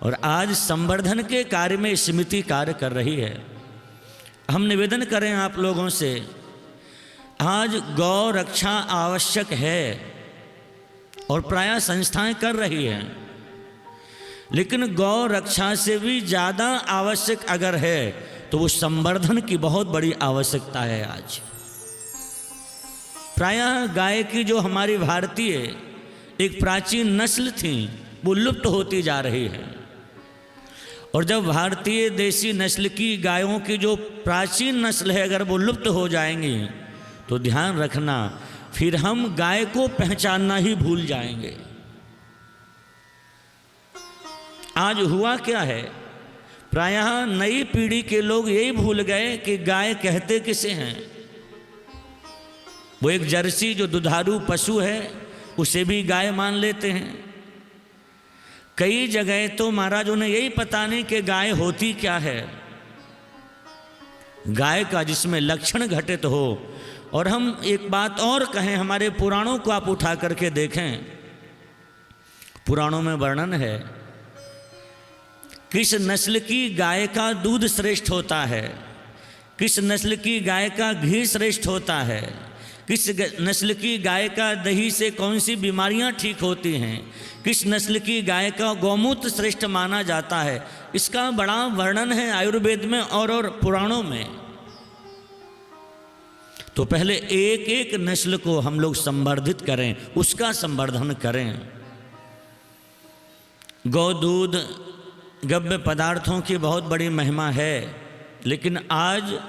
और आज संवर्धन के कार्य में समिति कार्य कर रही है। हम निवेदन करें आप लोगों से, आज गौ रक्षा आवश्यक है और प्रायः संस्थाएं कर रही हैं, लेकिन गौ रक्षा से भी ज़्यादा आवश्यक अगर है तो वो संवर्धन की बहुत बड़ी आवश्यकता है। आज प्रायः गाय की जो हमारी भारतीय एक प्राचीन नस्ल थी वो लुप्त होती जा रही है। और जब भारतीय देसी नस्ल की गायों की जो प्राचीन नस्ल है अगर वो लुप्त हो जाएंगी तो ध्यान रखना फिर हम गाय को पहचानना ही भूल जाएंगे। आज हुआ क्या है, प्रायः नई पीढ़ी के लोग यही भूल गए कि गाय कहते किसे हैं। वो एक जर्सी जो दुधारू पशु है उसे भी गाय मान लेते हैं। कई जगह तो महाराज उन्हें यही पता नहीं कि गाय होती क्या है। गाय का जिसमें लक्षण घटित हो। और हम एक बात और कहें, हमारे पुराणों को आप उठा करके देखें, पुराणों में वर्णन है किस नस्ल की गाय का दूध श्रेष्ठ होता है, किस नस्ल की गाय का घी श्रेष्ठ होता है, किस नस्ल की गाय का दही से कौन सी बीमारियां ठीक होती हैं, किस नस्ल की गाय का गौमूत्र श्रेष्ठ माना जाता है। इसका बड़ा वर्णन है आयुर्वेद में और पुराणों में। तो पहले एक एक नस्ल को हम लोग संवर्धित करें, उसका संवर्धन करें। गौ दूध गव्य पदार्थों की बहुत बड़ी महिमा है, लेकिन आज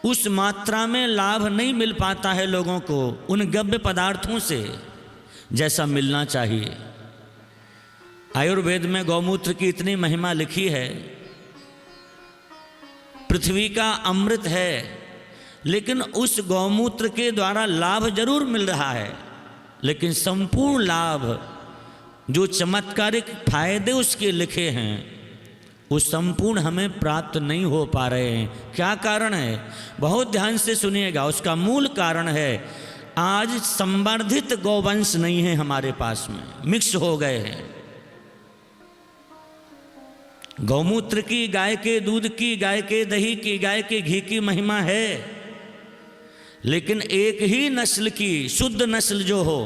उस मात्रा में लाभ नहीं मिल पाता है लोगों को उन गव्य पदार्थों से जैसा मिलना चाहिए। आयुर्वेद में गौमूत्र की इतनी महिमा लिखी है पृथ्वी का अमृत है, लेकिन उस गौमूत्र के द्वारा लाभ जरूर मिल रहा है, लेकिन संपूर्ण लाभ जो चमत्कारिक फायदे उसके लिखे हैं वो संपूर्ण हमें प्राप्त नहीं हो पा रहे हैं। क्या कारण है? बहुत ध्यान से सुनिएगा। उसका मूल कारण है आज संवर्धित गौवंश नहीं है हमारे पास में, मिक्स हो गए हैं। गौमूत्र की, गाय के दूध की, गाय के दही की, गाय के घी की महिमा है, लेकिन एक ही नस्ल की शुद्ध नस्ल जो हो,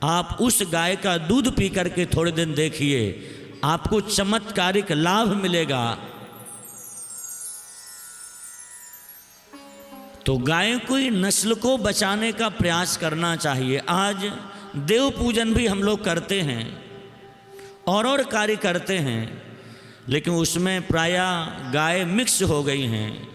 आप उस गाय का दूध पी करके थोड़े दिन देखिए, आपको चमत्कारिक लाभ मिलेगा। तो गाय की नस्ल को बचाने का प्रयास करना चाहिए। आज देव पूजन भी हम लोग करते हैं और कार्य करते हैं, लेकिन उसमें प्रायः गाय मिक्स हो गई हैं।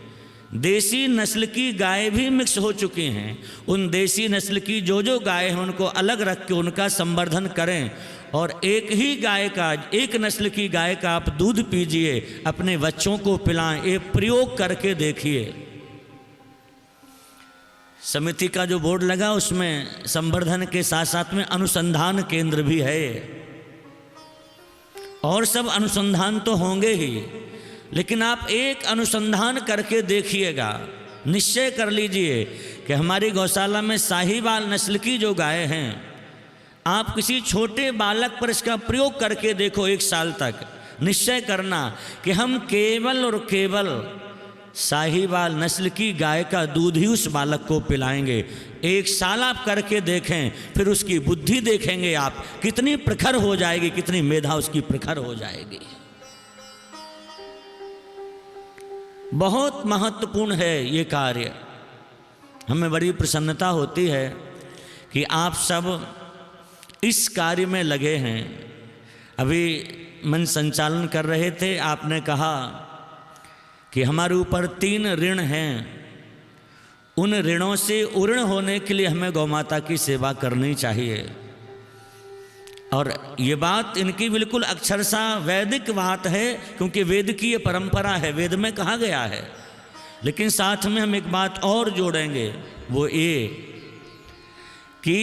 देसी नस्ल की गाय भी मिक्स हो चुकी हैं। उन देसी नस्ल की जो गाय हैं उनको अलग रख के उनका संवर्धन करें और एक ही गाय का, एक नस्ल की गाय का आप दूध पीजिए, अपने बच्चों को पिलाएं। ये प्रयोग करके देखिए। समिति का जो बोर्ड लगा उसमें संवर्धन के साथ साथ में अनुसंधान केंद्र भी है, और सब अनुसंधान तो होंगे ही, लेकिन आप एक अनुसंधान करके देखिएगा। निश्चय कर लीजिए कि हमारी गौशाला में साहिवाल नस्ल की जो गाय हैं, आप किसी छोटे बालक पर इसका प्रयोग करके देखो 1 साल तक। निश्चय करना कि हम केवल और केवल साहिवाल नस्ल की गाय का दूध ही उस बालक को पिलाएंगे। 1 साल आप करके देखें, फिर उसकी बुद्धि देखेंगे आप कितनी प्रखर हो जाएगी, कितनी मेधा उसकी प्रखर हो जाएगी। बहुत महत्वपूर्ण है ये कार्य। हमें बड़ी प्रसन्नता होती है कि आप सब इस कार्य में लगे हैं। अभी मन संचालन कर रहे थे, आपने कहा कि हमारे ऊपर 3 ऋण हैं, उन ऋणों से उऋण होने के लिए हमें गौ माता की सेवा करनी चाहिए। और ये बात इनकी बिल्कुल अक्षरशः वैदिक बात है, क्योंकि वेद की ये परंपरा है, वेद में कहा गया है। लेकिन साथ में हम एक बात और जोड़ेंगे, वो ये कि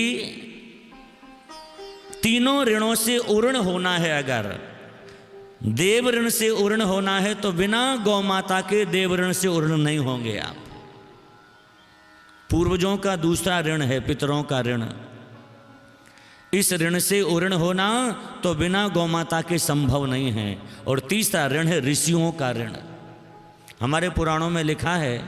तीनों ऋणों से उऋण होना है। अगर देव ऋण से उऋण होना है तो बिना गौ माता के देव ऋण से उऋण नहीं होंगे आप। पूर्वजों का दूसरा ऋण है पितरों का ऋण। इस ऋण से उऋण होना तो बिना गौ माता के संभव नहीं है। और तीसरा ऋण है ऋषियों का ऋण। हमारे पुराणों में लिखा है,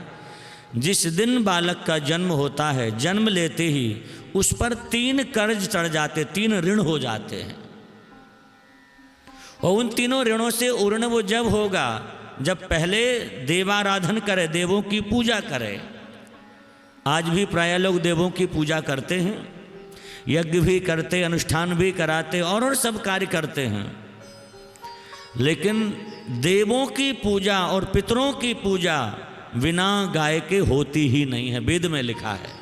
जिस दिन बालक का जन्म होता है, जन्म लेते ही उस पर 3 कर्ज चढ़ जाते, 3 ऋण हो जाते हैं। और उन तीनों ऋणों से उऋण वो जब होगा जब पहले देवाराधन करे, देवों की पूजा करे। आज भी प्राय लोग देवों की पूजा करते हैं, यज्ञ भी करते, अनुष्ठान भी कराते और सब कार्य करते हैं, लेकिन देवों की पूजा और पितरों की पूजा बिना गाय के होती ही नहीं है। वेद में लिखा है।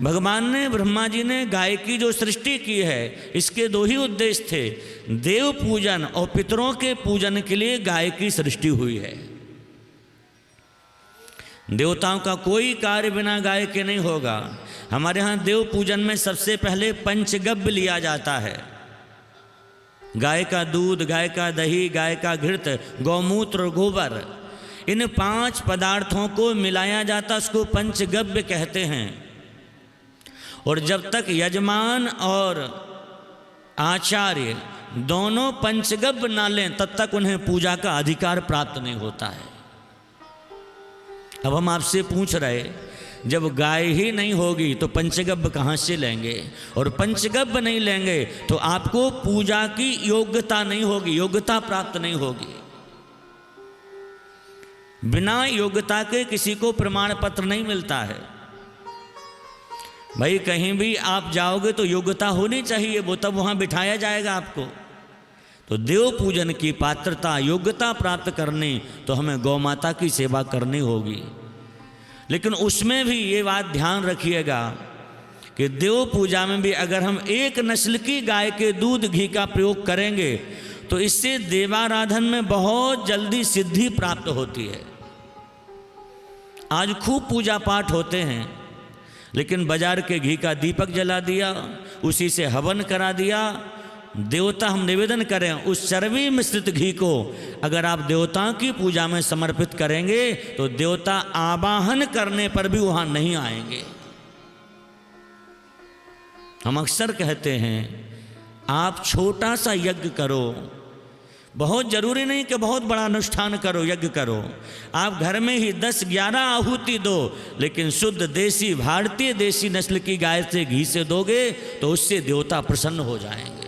भगवान ने, ब्रह्मा जी ने गाय की जो सृष्टि की है, इसके 2 ही उद्देश्य थे, देव पूजन और पितरों के पूजन के लिए गाय की सृष्टि हुई है। देवताओं का कोई कार्य बिना गाय के नहीं होगा। हमारे यहाँ देव पूजन में सबसे पहले पंचगव्य लिया जाता है। गाय का दूध, गाय का दही, गाय का घृत, गौमूत्र, गोबर, इन 5 पदार्थों को मिलाया जाता, उसको पंचगव्य कहते हैं। और जब तक यजमान और आचार्य दोनों पंचगव्य ना लें तब तक उन्हें पूजा का अधिकार प्राप्त नहीं होता है। अब हम आपसे पूछ रहे, जब गाय ही नहीं होगी तो पंचगव्य कहाँ से लेंगे? और पंचगव्य नहीं लेंगे तो आपको पूजा की योग्यता नहीं होगी, योग्यता प्राप्त नहीं होगी। बिना योग्यता के किसी को प्रमाण पत्र नहीं मिलता है। भाई कहीं भी आप जाओगे तो योग्यता होनी चाहिए, वो तब वहाँ बिठाया जाएगा आपको। तो देव पूजन की पात्रता, योग्यता प्राप्त करनी तो हमें गौ माता की सेवा करनी होगी। लेकिन उसमें भी ये बात ध्यान रखिएगा कि देव पूजा में भी अगर हम एक नस्ल की गाय के दूध घी का प्रयोग करेंगे तो इससे देवाराधन में बहुत जल्दी सिद्धि प्राप्त होती है। आज खूब पूजा पाठ होते हैं, लेकिन बाजार के घी का दीपक जला दिया, उसी से हवन करा दिया। देवता हम निवेदन करें, उस चर्वी मिश्रित घी को अगर आप देवताओं की पूजा में समर्पित करेंगे तो देवता आवाहन करने पर भी वहां नहीं आएंगे। हम अक्सर कहते हैं आप छोटा सा यज्ञ करो, बहुत जरूरी नहीं कि बहुत बड़ा अनुष्ठान करो, यज्ञ करो। आप घर में ही 10-11 आहुति दो, लेकिन शुद्ध देसी भारतीय देसी नस्ल की गाय से घी से दोगे तो उससे देवता प्रसन्न हो जाएंगे।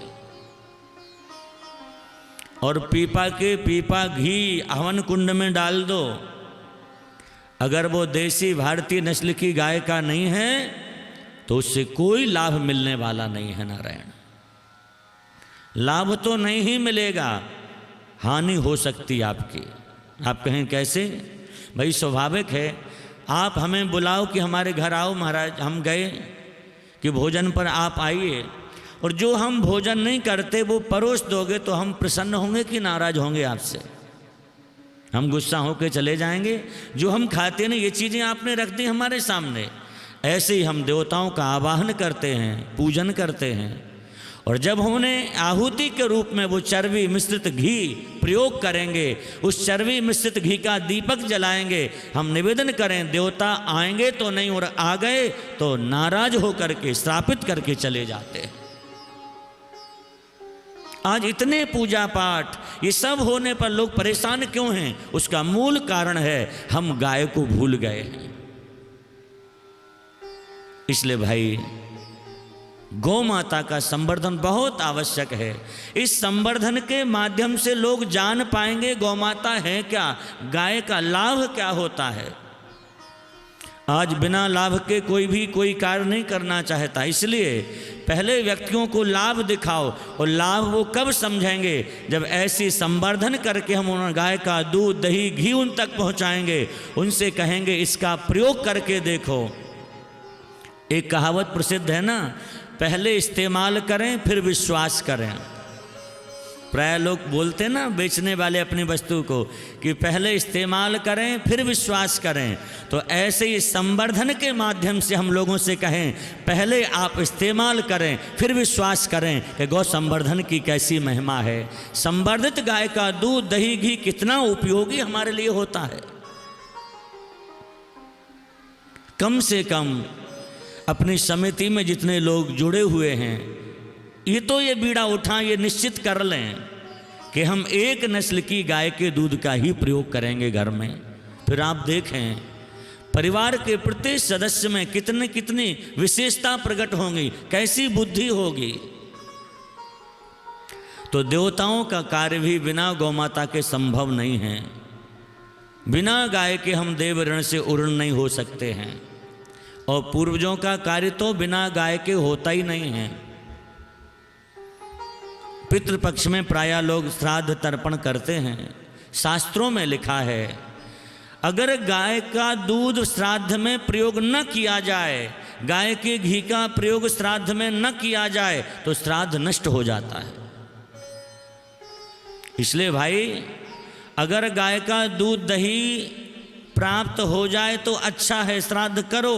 और पीपा घी हवन कुंड में डाल दो, अगर वो देसी भारतीय नस्ल की गाय का नहीं है तो उससे कोई लाभ मिलने वाला नहीं है। नारायण, लाभ तो नहीं ही मिलेगा, हानि हो सकती है आपकी। आप कहें कैसे? भाई स्वाभाविक है, आप हमें बुलाओ कि हमारे घर आओ महाराज, हम गए कि भोजन पर आप आइए, और जो हम भोजन नहीं करते वो परोस दोगे तो हम प्रसन्न होंगे कि नाराज होंगे आपसे? हम गुस्सा होकर चले जाएंगे। जो हम खाते नहीं, ये चीज़ें आपने रख दी हमारे सामने। ऐसे ही हम देवताओं का आवाहन करते हैं, पूजन करते हैं, और जब उन्हें आहुति के रूप में वो चर्वी मिश्रित घी प्रयोग करेंगे, उस चर्वी मिश्रित घी का दीपक जलाएंगे, हम निवेदन करें देवता आएंगे तो नहीं, और आ गए तो नाराज होकर के श्रापित करके चले जाते हैं। आज इतने पूजा पाठ ये सब होने पर लोग परेशान क्यों हैं? उसका मूल कारण है हम गाय को भूल गए हैं। इसलिए भाई गौ माता का संवर्धन बहुत आवश्यक है। इस संवर्धन के माध्यम से लोग जान पाएंगे गौ माता है क्या, गाय का लाभ क्या होता है। आज बिना लाभ के कोई भी कोई कार्य नहीं करना चाहता, इसलिए पहले व्यक्तियों को लाभ दिखाओ, और लाभ वो कब समझेंगे जब ऐसी संवर्धन करके हम उन गाय का दूध दही घी उन तक पहुंचाएंगे, उनसे कहेंगे इसका प्रयोग करके देखो। एक कहावत प्रसिद्ध है ना, पहले इस्तेमाल करें फिर विश्वास करें। प्राय लोग बोलते हैं ना बेचने वाले अपनी वस्तु को कि पहले इस्तेमाल करें फिर विश्वास करें, तो ऐसे ही संवर्धन के माध्यम से हम लोगों से कहें पहले आप इस्तेमाल करें फिर विश्वास करें कि गौ संवर्धन की कैसी महिमा है। संवर्धित गाय का दूध दही घी कितना उपयोगी हमारे लिए होता है। कम से कम अपनी समिति में जितने लोग जुड़े हुए हैं, ये बीड़ा उठाएं, ये निश्चित कर लें कि हम एक नस्ल की गाय के दूध का ही प्रयोग करेंगे घर में। फिर आप देखें परिवार के प्रत्येक सदस्य में कितनी कितनी विशेषता प्रकट होंगी, कैसी बुद्धि होगी। तो देवताओं का कार्य भी बिना गौ माता के संभव नहीं है। बिना गाय के हम देव ऋण से उर्ण नहीं हो सकते हैं, और पूर्वजों का कार्य तो बिना गाय के होता ही नहीं है। पितृपक्ष में प्रायः लोग श्राद्ध तर्पण करते हैं। शास्त्रों में लिखा है अगर गाय का दूध श्राद्ध में प्रयोग न किया जाए, गाय के घी का प्रयोग श्राद्ध में न किया जाए तो श्राद्ध नष्ट हो जाता है। इसलिए भाई अगर गाय का दूध दही प्राप्त हो जाए तो अच्छा है, श्राद्ध करो,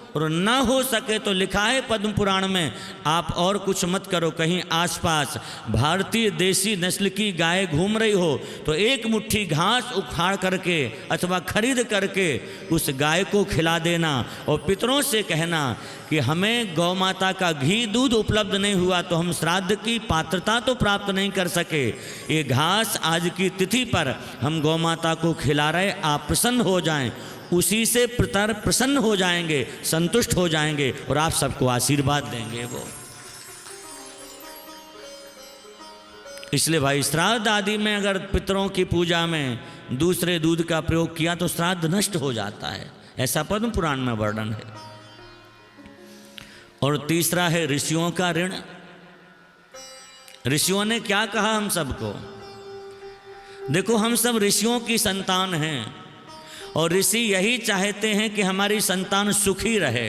और ना हो सके तो लिखा है पद्म पुराण में आप और कुछ मत करो। कहीं आसपास भारतीय देसी नस्ल की गाय घूम रही हो तो एक मुट्ठी घास उखाड़ करके अथवा खरीद करके उस गाय को खिला देना, और पितरों से कहना कि हमें गौ माता का घी दूध उपलब्ध नहीं हुआ तो हम श्राद्ध की पात्रता तो प्राप्त नहीं कर सके, ये घास आज की तिथि पर हम गौ माता को खिला रहे, आप प्रसन्न हो जाएं, उसी से पितर प्रसन्न हो जाएंगे, संतुष्ट हो जाएंगे और आप सबको आशीर्वाद देंगे वो। इसलिए भाई श्राद्ध आदि में अगर पितरों की पूजा में दूसरे दूध का प्रयोग किया तो श्राद्ध नष्ट हो जाता है, ऐसा पद्म पुराण में वर्णन है। और तीसरा है ऋषियों का ऋण। ऋषियों ने क्या कहा हम सबको? देखो हम सब ऋषियों की संतान हैं, और ऋषि यही चाहते हैं कि हमारी संतान सुखी रहे।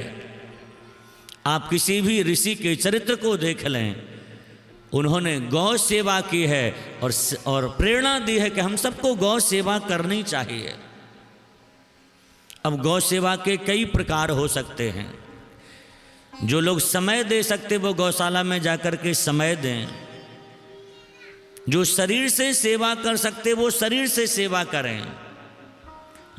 आप किसी भी ऋषि के चरित्र को देख लें, उन्होंने गौ सेवा की है और प्रेरणा दी है कि हम सबको गौ सेवा करनी चाहिए। अब गौ सेवा के कई प्रकार हो सकते हैं। जो लोग समय दे सकते वो गौशाला में जाकर के समय दें। जो शरीर से सेवा कर सकते वो शरीर से सेवा करें।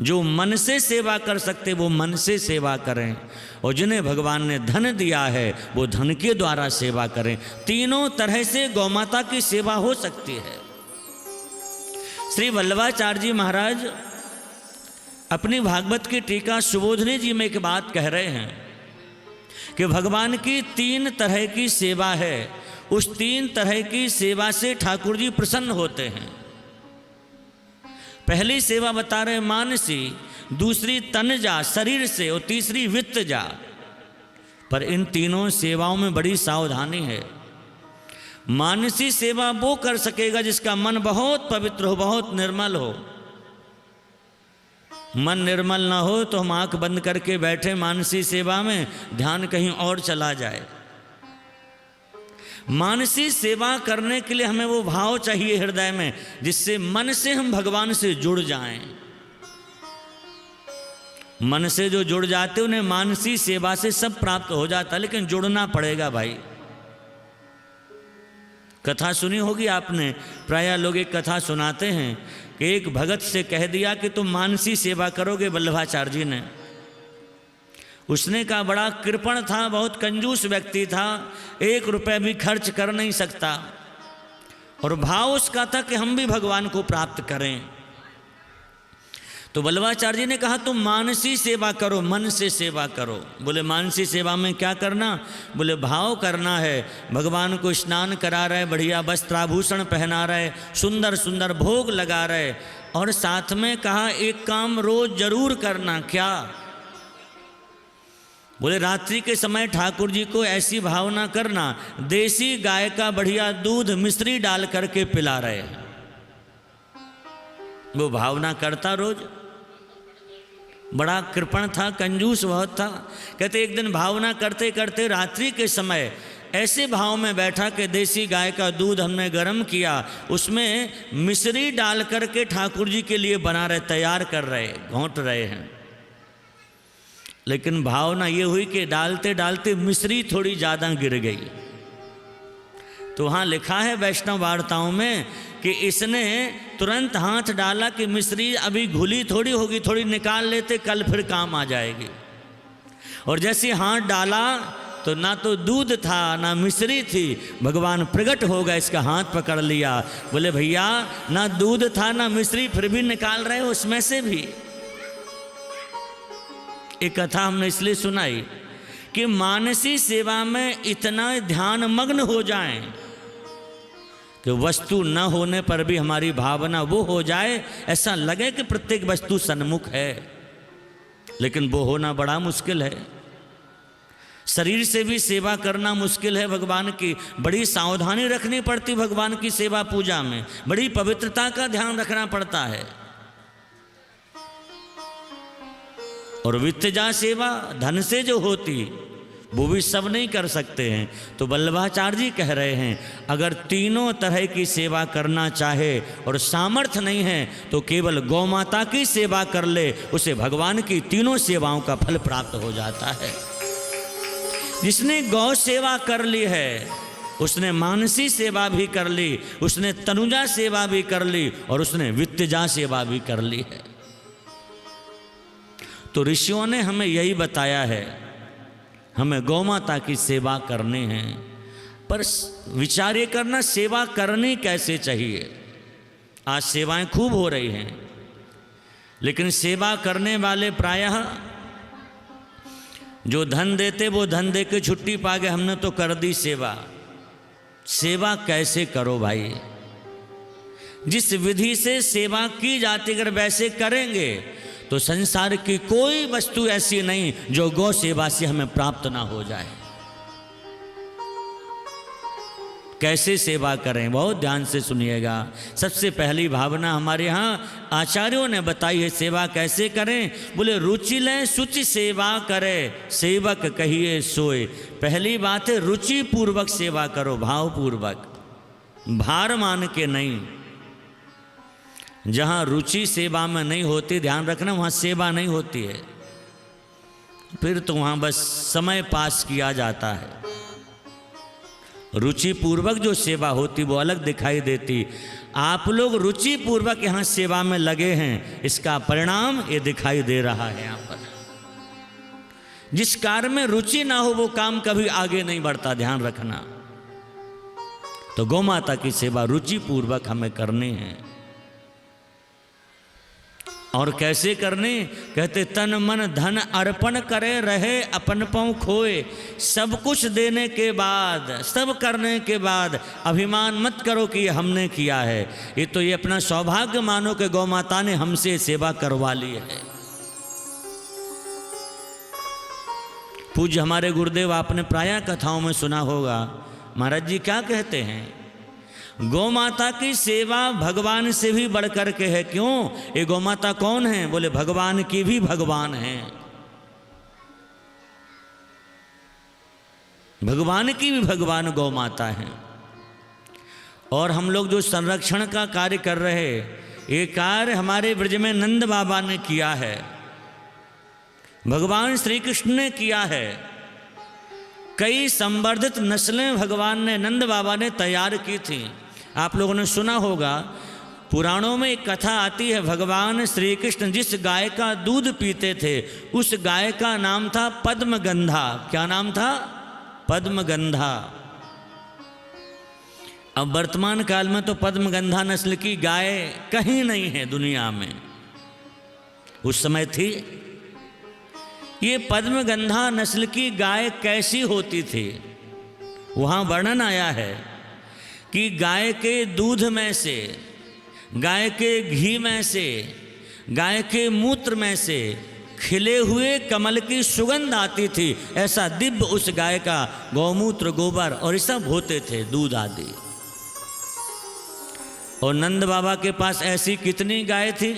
जो मन से सेवा कर सकते वो मन से सेवा करें। और जिन्हें भगवान ने धन दिया है वो धन के द्वारा सेवा करें। तीनों तरह से गौ माता की सेवा हो सकती है। श्री वल्लभाचार्य जी महाराज अपनी भागवत की टीका सुबोधनी जी में एक बात कह रहे हैं कि भगवान की 3 तरह की सेवा है। उस 3 तरह की सेवा से ठाकुर जी प्रसन्न होते हैं। पहली सेवा बता रहे मानसी, दूसरी तनजा शरीर से और तीसरी वित्तजा। पर इन तीनों सेवाओं में बड़ी सावधानी है। मानसी सेवा वो कर सकेगा जिसका मन बहुत पवित्र हो, बहुत निर्मल हो। मन निर्मल ना हो तो हम आंख बंद करके बैठे मानसी सेवा में, ध्यान कहीं और चला जाए। मानसी सेवा करने के लिए हमें वो भाव चाहिए हृदय में जिससे मन से हम भगवान से जुड़ जाएं। मन से जो जुड़ जाते उन्हें मानसी सेवा से सब प्राप्त हो जाता, लेकिन जुड़ना पड़ेगा भाई। कथा सुनी होगी आपने, प्रायः लोग एक कथा सुनाते हैं कि एक भगत से कह दिया कि तुम मानसी सेवा करोगे वल्लभाचार्य जी ने। उसने कहा, बड़ा कृपण था, बहुत कंजूस व्यक्ति था, 1 रुपये भी खर्च कर नहीं सकता और भाव उसका था कि हम भी भगवान को प्राप्त करें। तो वल्लभाचार्य जी ने कहा तुम मानसी सेवा करो, मन से सेवा करो। बोले मानसी सेवा में क्या करना? बोले भाव करना है। भगवान को स्नान करा रहे, बढ़िया वस्त्राभूषण पहना रहे, सुंदर सुंदर भोग लगा रहे, और साथ में कहा एक काम रोज जरूर करना। क्या? बोले रात्रि के समय ठाकुर जी को ऐसी भावना करना, देसी गाय का बढ़िया दूध मिश्री डाल करके पिला रहे हैं। वो भावना करता रोज। बड़ा कृपण था, कंजूस बहुत था। कहते एक दिन भावना करते करते रात्रि के समय ऐसे भाव में बैठा कि देसी गाय का दूध हमने गर्म किया, उसमें मिश्री डाल करके ठाकुर जी के लिए बना रहे, तैयार कर रहे, घोंट रहे हैं। लेकिन भावना ये हुई कि डालते डालते मिश्री थोड़ी ज़्यादा गिर गई। तो वहाँ लिखा है वैष्णव वार्ताओं में कि इसने तुरंत हाथ डाला कि मिश्री अभी घुली थोड़ी होगी, थोड़ी निकाल लेते, कल फिर काम आ जाएगी। और जैसे हाथ डाला तो ना तो दूध था ना मिश्री थी। भगवान प्रकट हो गए, इसका हाथ पकड़ लिया। बोले भैया ना दूध था ना मिश्री, फिर भी निकाल रहे हो उसमें से भी। एक कथा हमने इसलिए सुनाई कि मानसी सेवा में इतना ध्यान मग्न हो जाएं कि वस्तु न होने पर भी हमारी भावना वो हो जाए, ऐसा लगे कि प्रत्येक वस्तु सन्मुख है, लेकिन वो होना बड़ा मुश्किल है। शरीर से भी सेवा करना मुश्किल है भगवान की। बड़ी सावधानी रखनी पड़ती भगवान की सेवा पूजा में, बड़ी पवित्रता का ध्यान रखना पड़ता है। और वित्तजा सेवा धन से जो होती वो भी सब नहीं कर सकते हैं। तो वल्लभाचार्य जी कह रहे हैं अगर तीनों तरह की सेवा करना चाहे और सामर्थ्य नहीं है तो केवल गौ माता की सेवा कर ले, उसे भगवान की तीनों सेवाओं का फल प्राप्त हो जाता है। जिसने गौ सेवा कर ली है उसने मानसी सेवा भी कर ली, उसने तनुजा सेवा भी कर ली और उसने वित्तजा सेवा भी कर ली है। तो ऋषियों ने हमें यही बताया है, हमें गौ माता की सेवा करनी है। पर विचार ये करना सेवा करनी कैसे चाहिए। आज सेवाएं खूब हो रही हैं, लेकिन सेवा करने वाले प्रायः जो धन देते वो धन दे के छुट्टी पा गए, हमने तो कर दी सेवा। सेवा कैसे करो भाई? जिस विधि से सेवा की जाती अगर वैसे करेंगे तो संसार की कोई वस्तु ऐसी नहीं जो गौ सेवा से हमें प्राप्त ना हो जाए। कैसे सेवा करें, बहुत ध्यान से सुनिएगा। सबसे पहली भावना हमारे यहाँ आचार्यों ने बताई है सेवा कैसे करें। बोले रुचि लें शुचि सेवा करे, सेवक कहिए सोए। पहली बात है रुचि पूर्वक सेवा करो, भाव पूर्वक। भार मान के नहीं। जहाँ रुचि सेवा में नहीं होती, ध्यान रखना, वहाँ सेवा नहीं होती है, फिर तो वहाँ बस समय पास किया जाता है। रुचि पूर्वक जो सेवा होती वो अलग दिखाई देती। आप लोग रुचि पूर्वक यहाँ सेवा में लगे हैं, इसका परिणाम ये दिखाई दे रहा है। यहाँ पर जिस कार्य में रुचि ना हो वो काम कभी आगे नहीं बढ़ता, ध्यान रखना। तो गौ माता की सेवा रुचि पूर्वक हमें करनी है। और कैसे करनी? कहते तन मन धन अर्पण करे, रहे अपन पाँव खोए। सब कुछ देने के बाद, सब करने के बाद अभिमान मत करो कि ये हमने किया है। ये तो ये अपना सौभाग्य मानो कि गौ माता ने हमसे सेवा करवा ली है। पूज्य हमारे गुरुदेव, आपने प्रायः कथाओं में सुना होगा, महाराज जी क्या कहते हैं, गौ माता की सेवा भगवान से भी बढ़कर के है। क्यों? ये गौ माता कौन है? बोले भगवान की भी भगवान है। भगवान की भी भगवान गौ माता है। और हम लोग जो संरक्षण का कार्य कर रहे, ये कार्य हमारे ब्रज में नंद बाबा ने किया है, भगवान श्री कृष्ण ने किया है। कई संवर्धित नस्लें भगवान ने, नंद बाबा ने तैयार की थी। आप लोगों ने सुना होगा, पुराणों में एक कथा आती है, भगवान श्री कृष्ण जिस गाय का दूध पीते थे उस गाय का नाम था पद्मगंधा। क्या नाम था? पद्मगंधा। अब वर्तमान काल में तो पद्मगंधा नस्ल की गाय कहीं नहीं है दुनिया में, उस समय थी। ये पद्मगंधा नस्ल की गाय कैसी होती थी? वहाँ वर्णन आया है कि गाय के दूध में से, गाय के घी में से, गाय के मूत्र में से खिले हुए कमल की सुगंध आती थी। ऐसा दिव्य उस गाय का गौमूत्र, गोबर और ये सब होते थे, दूध आदि। और नंद बाबा के पास ऐसी कितनी गाय थी?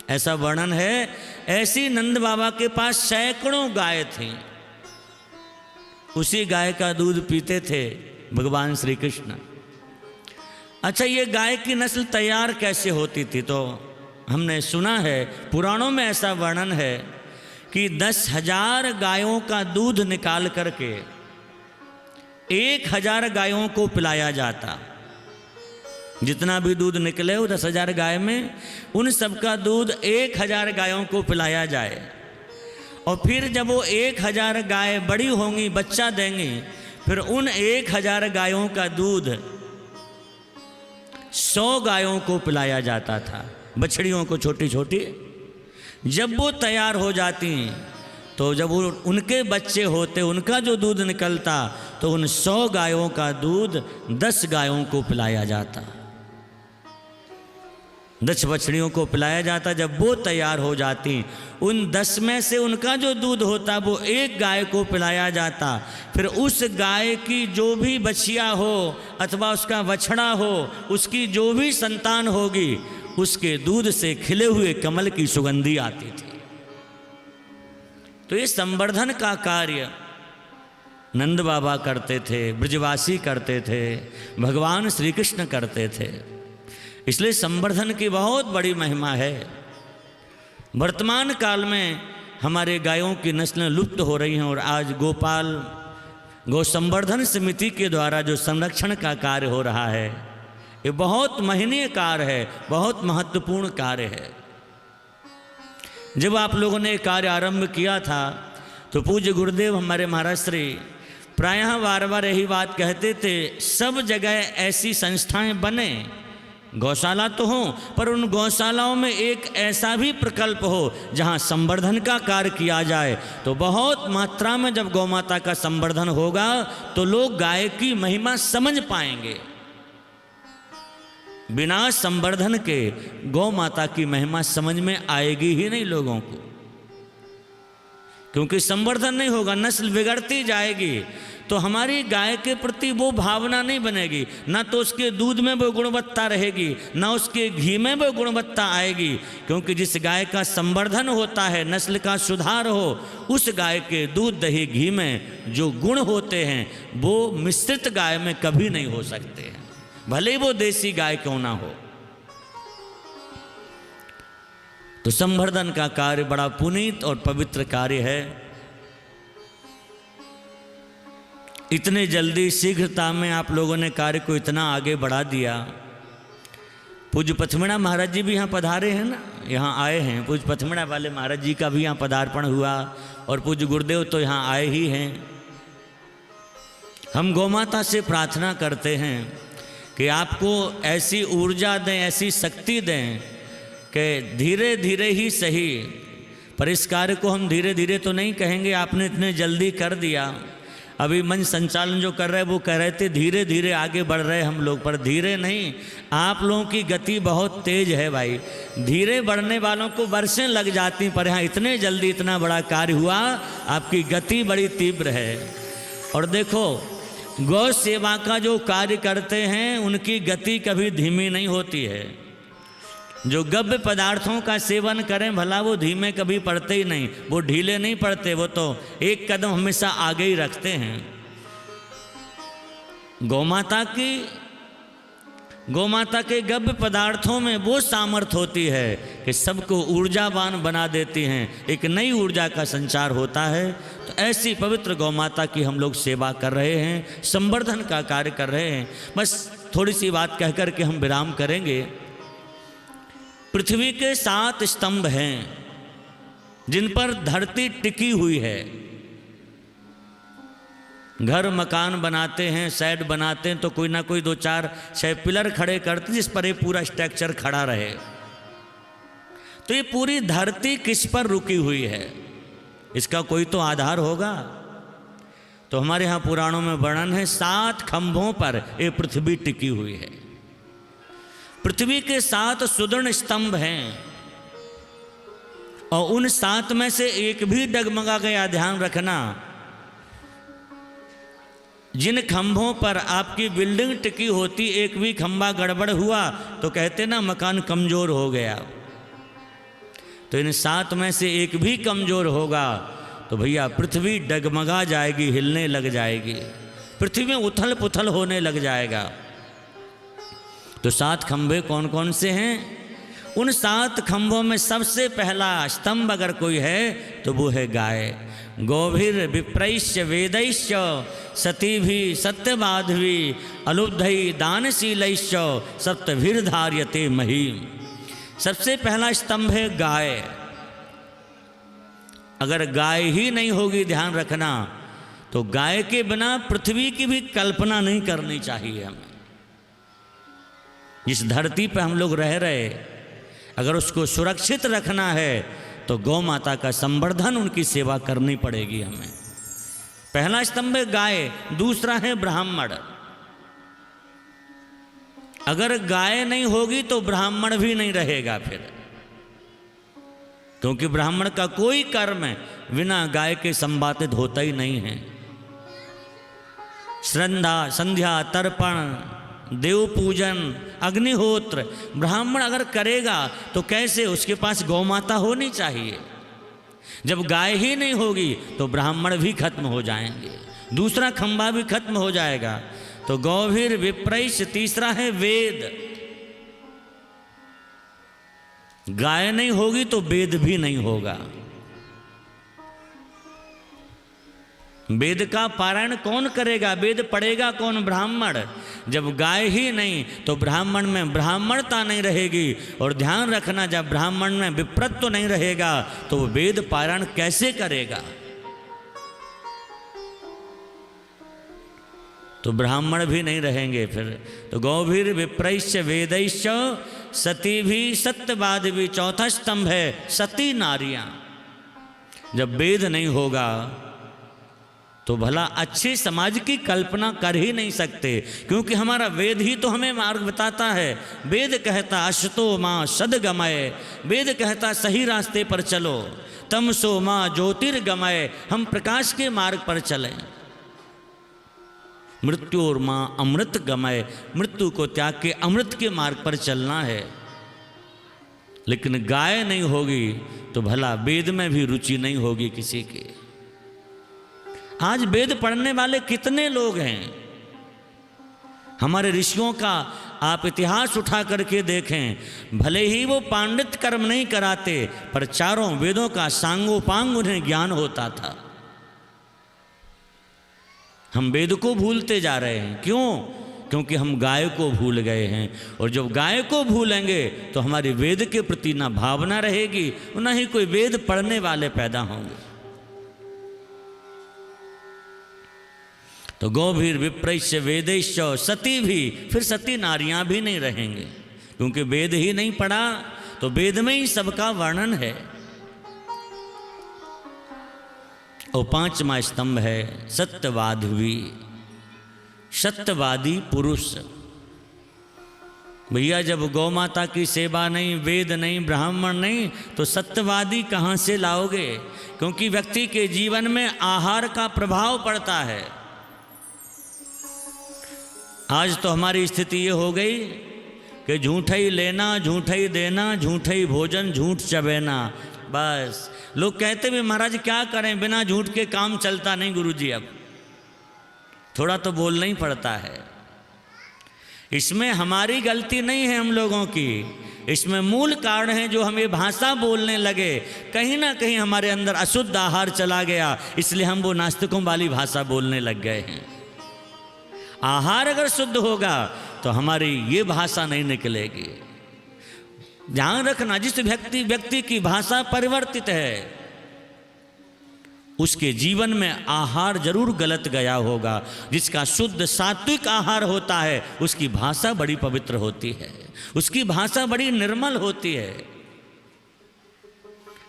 ऐसा वर्णन है, ऐसी नंद बाबा के पास सैकड़ों गाय थी। उसी गाय का दूध पीते थे भगवान श्री कृष्ण। अच्छा, ये गाय की नस्ल तैयार कैसे होती थी? तो हमने सुना है, पुराणों में ऐसा वर्णन है कि 10,000 गायों का दूध निकाल करके 1,000 गायों को पिलाया जाता। जितना भी दूध निकले वो 10,000 गाय में, उन सबका दूध 1,000 गायों को पिलाया जाए। और फिर जब वो 1,000 गाय बड़ी होंगी, बच्चा देंगी, फिर उन 1,000 गायों का दूध 100 गायों को पिलाया जाता था, बछड़ियों को छोटी छोटी। जब वो तैयार हो जाती, तो जब वो उनके बच्चे होते, उनका जो दूध निकलता, तो उन 100 गायों का दूध 10 गायों को पिलाया जाता, 10 बछड़ियों को पिलाया जाता। जब वो तैयार हो जाती, उन 10 में से उनका जो दूध होता वो एक गाय को पिलाया जाता। फिर उस गाय की जो भी बछिया हो अथवा उसका बछड़ा हो, उसकी जो भी संतान होगी, उसके दूध से खिले हुए कमल की सुगंधी आती थी। तो ये संवर्धन का कार्य नंद बाबा करते थे, ब्रजवासी करते थे, भगवान श्री कृष्ण करते थे। इसलिए संवर्धन की बहुत बड़ी महिमा है। वर्तमान काल में हमारे गायों की नस्लें लुप्त हो रही हैं, और आज गोपाल गौ संवर्धन समिति के द्वारा जो संरक्षण का कार्य हो रहा है, ये बहुत महनीय कार्य है, बहुत महत्वपूर्ण कार्य है। जब आप लोगों ने कार्य आरंभ किया था, तो पूज्य गुरुदेव हमारे महाराज श्री प्रायः बार बार यही बात कहते थे, सब जगह ऐसी संस्थाएं बने, गौशाला तो हो, पर उन गौशालाओं में एक ऐसा भी प्रकल्प हो जहां संवर्धन का कार्य किया जाए। तो बहुत मात्रा में जब गौ माता का संवर्धन होगा तो लोग गाय की महिमा समझ पाएंगे। बिना संवर्धन के गौ माता की महिमा समझ में आएगी ही नहीं लोगों को, क्योंकि संवर्धन नहीं होगा, नस्ल बिगड़ती जाएगी, तो हमारी गाय के प्रति वो भावना नहीं बनेगी, ना तो उसके दूध में वो गुणवत्ता रहेगी, ना उसके घी में वो गुणवत्ता आएगी। क्योंकि जिस गाय का संवर्धन होता है, नस्ल का सुधार हो, उस गाय के दूध, दही, घी में जो गुण होते हैं वो मिश्रित गाय में कभी नहीं हो सकते हैं। भले वो देसी गाय क्यों ना हो। तो संवर्धन का कार्य बड़ा पुनीत और पवित्र कार्य है। इतने जल्दी शीघ्रता में आप लोगों ने कार्य को इतना आगे बढ़ा दिया। पूज्य पथमेड़ा महाराज जी भी यहाँ पधारे हैं ना, यहाँ आए हैं। पूज्य पथमेड़ा वाले महाराज जी का भी यहाँ पदार्पण हुआ और पूज्य गुरुदेव तो यहाँ आए ही हैं। हम गौमाता से प्रार्थना करते हैं कि आपको ऐसी ऊर्जा दें, ऐसी शक्ति दें कि धीरे धीरे ही सही, पर इस कार्य को हम धीरे धीरे तो नहीं कहेंगे, आपने इतने जल्दी कर दिया। अभी मंच संचालन जो कर रहे हैं वो कह रहे थे धीरे धीरे आगे बढ़ रहे हम लोग, पर धीरे नहीं, आप लोगों की गति बहुत तेज है भाई। धीरे बढ़ने वालों को वर्षें लग जाती, पर यहाँ इतने जल्दी इतना बड़ा कार्य हुआ, आपकी गति बड़ी तीव्र है। और देखो, गौ सेवा का जो कार्य करते हैं उनकी गति कभी धीमी नहीं होती है। जो गव्य पदार्थों का सेवन करें भला वो धीमे कभी पड़ते ही नहीं, वो ढीले नहीं पड़ते, वो तो एक कदम हमेशा आगे ही रखते हैं। गौमाता के गव्य पदार्थों में वो सामर्थ्य होती है कि सबको ऊर्जावान बना देती हैं, एक नई ऊर्जा का संचार होता है। तो ऐसी पवित्र गौमाता की हम लोग सेवा कर रहे हैं, संवर्धन का कार्य कर रहे हैं। बस थोड़ी सी बात कह कर के हम विराम करेंगे। पृथ्वी के 7 स्तंभ हैं जिन पर धरती टिकी हुई है। घर मकान बनाते हैं, शेड बनाते हैं तो कोई ना कोई 2-4 6 पिलर खड़े करते जिस पर ये पूरा स्ट्रक्चर खड़ा रहे। तो ये पूरी धरती किस पर रुकी हुई है, इसका कोई तो आधार होगा। तो हमारे यहाँ पुराणों में वर्णन है 7 खंभों पर ये पृथ्वी टिकी हुई है। पृथ्वी के 7 सुदृढ़ स्तंभ हैं और उन 7 में से एक भी डगमगा गया, ध्यान रखना। जिन खंभों पर आपकी बिल्डिंग टिकी होती, एक भी खंभा गड़बड़ हुआ तो कहते ना मकान कमजोर हो गया। तो इन 7 में से एक भी कमजोर होगा तो भैया पृथ्वी डगमगा जाएगी, हिलने लग जाएगी, पृथ्वी में उथल पुथल होने लग जाएगा। तो 7 खंभे कौन कौन से हैं? उन 7 खंभों में सबसे पहला स्तंभ अगर कोई है तो वो है गाय। गोभिर विप्रैश्य वेदैश्य सतीभि सत्यबाधवी अलुब्धई दानशीलैश्य सप्तभिर धार्यते महीम। सबसे पहला स्तंभ है गाय। अगर गाय ही नहीं होगी, ध्यान रखना, तो गाय के बिना पृथ्वी की भी कल्पना नहीं करनी चाहिए हमें। जिस धरती पर हम लोग रह रहे, अगर उसको सुरक्षित रखना है तो गौ माता का संवर्धन, उनकी सेवा करनी पड़ेगी हमें। पहला स्तंभ है गाय, दूसरा है ब्राह्मण। अगर गाय नहीं होगी तो ब्राह्मण भी नहीं रहेगा फिर, क्योंकि ब्राह्मण का कोई कर्म बिना गाय के संपादित होता ही नहीं है। श्रद्धा, संध्या, तर्पण, देव पूजन, अग्निहोत्र ब्राह्मण अगर करेगा तो कैसे? उसके पास गौमाता होनी चाहिए। जब गाय ही नहीं होगी तो ब्राह्मण भी खत्म हो जाएंगे, दूसरा खंभा भी खत्म हो जाएगा। तो गौभीर विप्रैश, तीसरा है वेद। गाय नहीं होगी तो वेद भी नहीं होगा। वेद का पारायण कौन करेगा? वेद पढ़ेगा कौन? ब्राह्मण। जब गाय ही नहीं तो ब्राह्मण में ब्राह्मणता नहीं रहेगी। और ध्यान रखना, जब ब्राह्मण में विप्रत्व नहीं रहेगा तो वो वेद पारायण कैसे करेगा? तो ब्राह्मण भी नहीं रहेंगे फिर। तो गौभीर विप्रैश्य वेदैश्य सती भी सत्यवाद भी। चौथा स्तंभ है सती नारियां। जब वेद नहीं होगा तो भला अच्छे समाज की कल्पना कर ही नहीं सकते, क्योंकि हमारा वेद ही तो हमें मार्ग बताता है। वेद कहता अशतो माँ सदगमय, वेद कहता सही रास्ते पर चलो। तमसो माँ ज्योतिर्गमय, हम प्रकाश के मार्ग पर चलें। मृत्योर माँ अमृत गमय, मृत्यु को त्याग के अमृत के मार्ग पर चलना है। लेकिन गाय नहीं होगी तो भला वेद में भी रुचि नहीं होगी किसी की। आज वेद पढ़ने वाले कितने लोग हैं? हमारे ऋषियों का आप इतिहास उठा करके देखें, भले ही वो पांडित कर्म नहीं कराते, पर चारों वेदों का सांगोपांग उन्हें ज्ञान होता था। हम वेद को भूलते जा रहे हैं, क्यों? क्योंकि हम गाय को भूल गए हैं, और जब गाय को भूलेंगे तो हमारी वेद के प्रति ना भावना रहेगी, ना ही कोई वेद पढ़ने वाले पैदा होंगे। तो गौभीर विप्रैश्य वेदैश्च सती भी, फिर सती नारियां भी नहीं रहेंगे, क्योंकि वेद ही नहीं पढ़ा तो वेद में ही सबका वर्णन है। और पांचवा स्तंभ है सत्यवादी, सत्यवादी पुरुष। भैया जब गौ माता की सेवा नहीं, वेद नहीं, ब्राह्मण नहीं, तो सत्यवादी कहाँ से लाओगे? क्योंकि व्यक्ति के जीवन में आहार का प्रभाव पड़ता है। आज तो हमारी स्थिति ये हो गई कि झूठा ही लेना, झूठा ही देना, झूठा ही भोजन, झूठ चबेना। बस लोग कहते भी महाराज क्या करें, बिना झूठ के काम चलता नहीं गुरुजी। अब थोड़ा तो बोलना ही पड़ता है। इसमें हमारी गलती नहीं है हम लोगों की, इसमें मूल कारण है जो हम ये भाषा बोलने लगे, कहीं ना कहीं हमारे अंदर अशुद्ध आहार चला गया, इसलिए हम वो नास्तिकों वाली भाषा बोलने लग गए हैं। आहार अगर शुद्ध होगा तो हमारी ये भाषा नहीं निकलेगी। ध्यान रखना, जिस व्यक्ति की भाषा परिवर्तित है उसके जीवन में आहार जरूर गलत गया होगा। जिसका शुद्ध सात्विक आहार होता है उसकी भाषा बड़ी पवित्र होती है, उसकी भाषा बड़ी निर्मल होती है।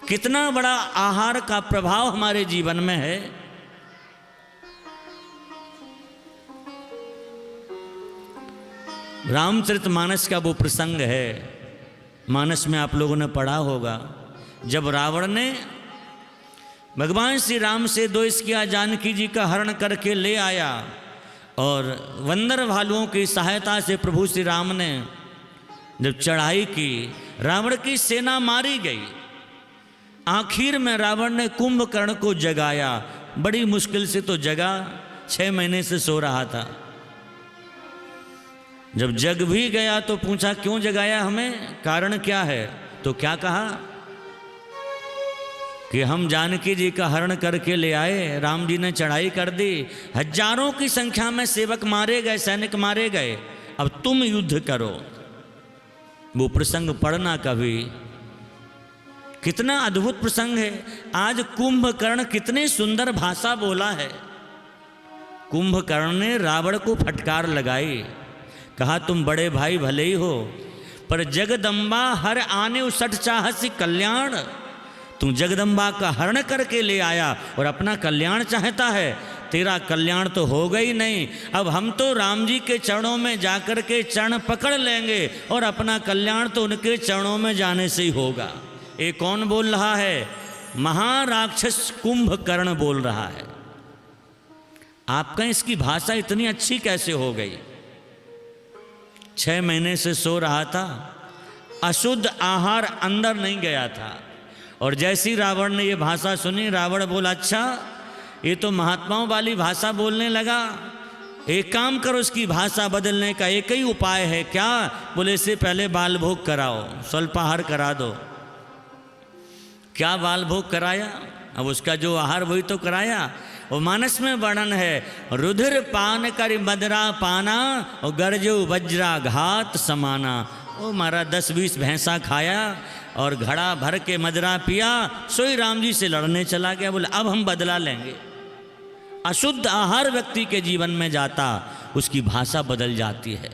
कितना बड़ा आहार का प्रभाव हमारे जीवन में है। रामचरितमानस का वो प्रसंग है, मानस में आप लोगों ने पढ़ा होगा, जब रावण ने भगवान श्री राम से द्वेष किया, जानकी जी का हरण करके ले आया, और वंदर भालुओं की सहायता से प्रभु श्री राम ने जब चढ़ाई की, रावण की सेना मारी गई। आखिर में रावण ने कुंभकर्ण को जगाया, बड़ी मुश्किल से तो जगा, 6 महीने से सो रहा था। जब जग भी गया तो पूछा क्यों जगाया हमें, कारण क्या है? तो क्या कहा कि हम जानकी जी का हरण करके ले आए, राम जी ने चढ़ाई कर दी, हजारों की संख्या में सेवक मारे गए, सैनिक मारे गए, अब तुम युद्ध करो। वो प्रसंग पढ़ना कभी, कितना अद्भुत प्रसंग है। आज कुंभकर्ण कितनी सुंदर भाषा बोला है। कुंभकर्ण ने रावण को फटकार लगाई, कहा तुम बड़े भाई भले ही हो, पर जगदम्बा हर आने उसठ चाहसी कल्याण। तू जगदम्बा का हरण करके ले आया और अपना कल्याण चाहता है, तेरा कल्याण तो होगा ही नहीं। अब हम तो राम जी के चरणों में जाकर के चरण पकड़ लेंगे और अपना कल्याण तो उनके चरणों में जाने से ही होगा। ये कौन बोल रहा है? महाराक्षस कुंभकर्ण बोल रहा है। आपका इसकी भाषा इतनी अच्छी कैसे हो गई? 6 महीने से सो रहा था, अशुद्ध आहार अंदर नहीं गया था, और जैसी रावण ने ये भाषा सुनी, रावण बोला अच्छा ये तो महात्माओं वाली भाषा बोलने लगा, एक काम करो, उसकी भाषा बदलने का एक ही उपाय है। क्या? बोले इससे पहले बाल भोग कराओ, स्वल्पाहार करा दो। क्या बाल भोग कराया? अब उसका जो आहार वही तो कराया। और मानस में वर्णन है, रुधिर पान कर मदरा पाना और गर्जो वज्राघात समाना। ओ मारा 10-20 भैंसा खाया और घड़ा भर के मदरा पिया, सोई राम जी से लड़ने चला गया। बोले अब हम बदला लेंगे। अशुद्ध आहार व्यक्ति के जीवन में जाता, उसकी भाषा बदल जाती है।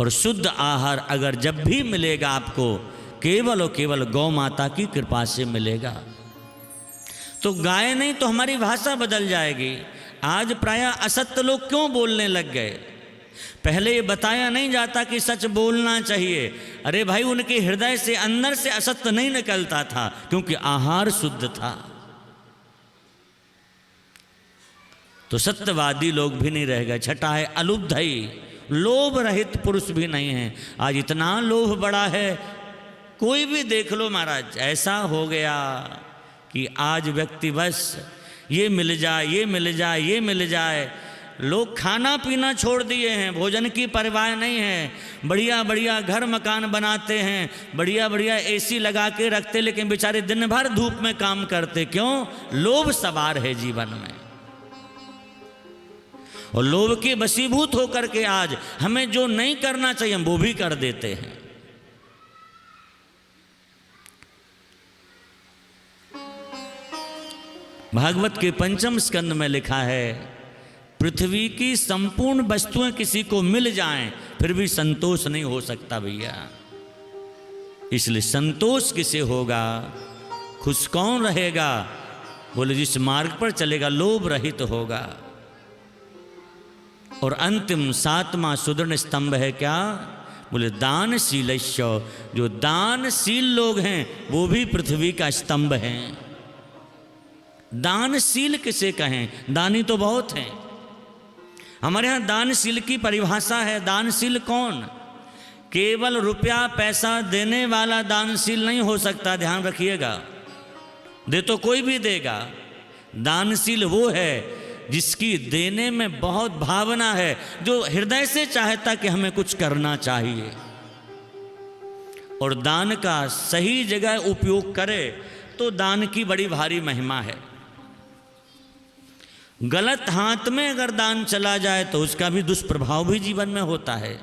और शुद्ध आहार अगर जब भी मिलेगा आपको, केवल और केवल गौ माता की कृपा से मिलेगा। तो गाय नहीं तो हमारी भाषा बदल जाएगी। आज प्रायः असत्य लोग क्यों बोलने लग गए? पहले ये बताया नहीं जाता कि सच बोलना चाहिए। अरे भाई, उनके हृदय से अंदर से असत्य नहीं निकलता था, क्योंकि आहार शुद्ध था। तो सत्यवादी लोग भी नहीं रह गए। छठा है अलुब्धई, लोभ रहित पुरुष भी नहीं है। आज इतना लोभ बड़ा है, कोई भी देख लो महाराज, ऐसा हो गया कि आज व्यक्ति बस ये मिल जाए, ये मिल जाए, ये मिल जाए। लोग खाना पीना छोड़ दिए हैं, भोजन की परवाह नहीं है, बढ़िया बढ़िया घर मकान बनाते हैं, बढ़िया बढ़िया एसी लगा के रखते, लेकिन बेचारे दिन भर धूप में काम करते। क्यों? लोभ सवार है जीवन में, और लोभ के वशीभूत होकर के आज हमें जो नहीं करना चाहिए हम वो भी कर देते हैं। भागवत के 5वें स्कंद में लिखा है, पृथ्वी की संपूर्ण वस्तुएं किसी को मिल जाएं फिर भी संतोष नहीं हो सकता भैया। इसलिए संतोष किसे होगा, खुश कौन रहेगा? बोले जिस मार्ग पर चलेगा लोभ रहित होगा। और अंतिम 7वां सुदृढ़ स्तंभ है क्या? बोले दानशीलस्य, जो दानशील लोग हैं वो भी पृथ्वी का स्तंभ हैं। दानशील किसे कहें? दानी तो बहुत हैं, हमारे यहाँ दानशील की परिभाषा है। दानशील कौन? केवल रुपया पैसा देने वाला दानशील नहीं हो सकता, ध्यान रखिएगा। दे तो कोई भी देगा, दानशील वो है जिसकी देने में बहुत भावना है, जो हृदय से चाहता कि हमें कुछ करना चाहिए और दान का सही जगह उपयोग करे, तो दान की बड़ी भारी महिमा है। गलत हाथ में अगर दान चला जाए तो उसका भी दुष्प्रभाव भी जीवन में होता है।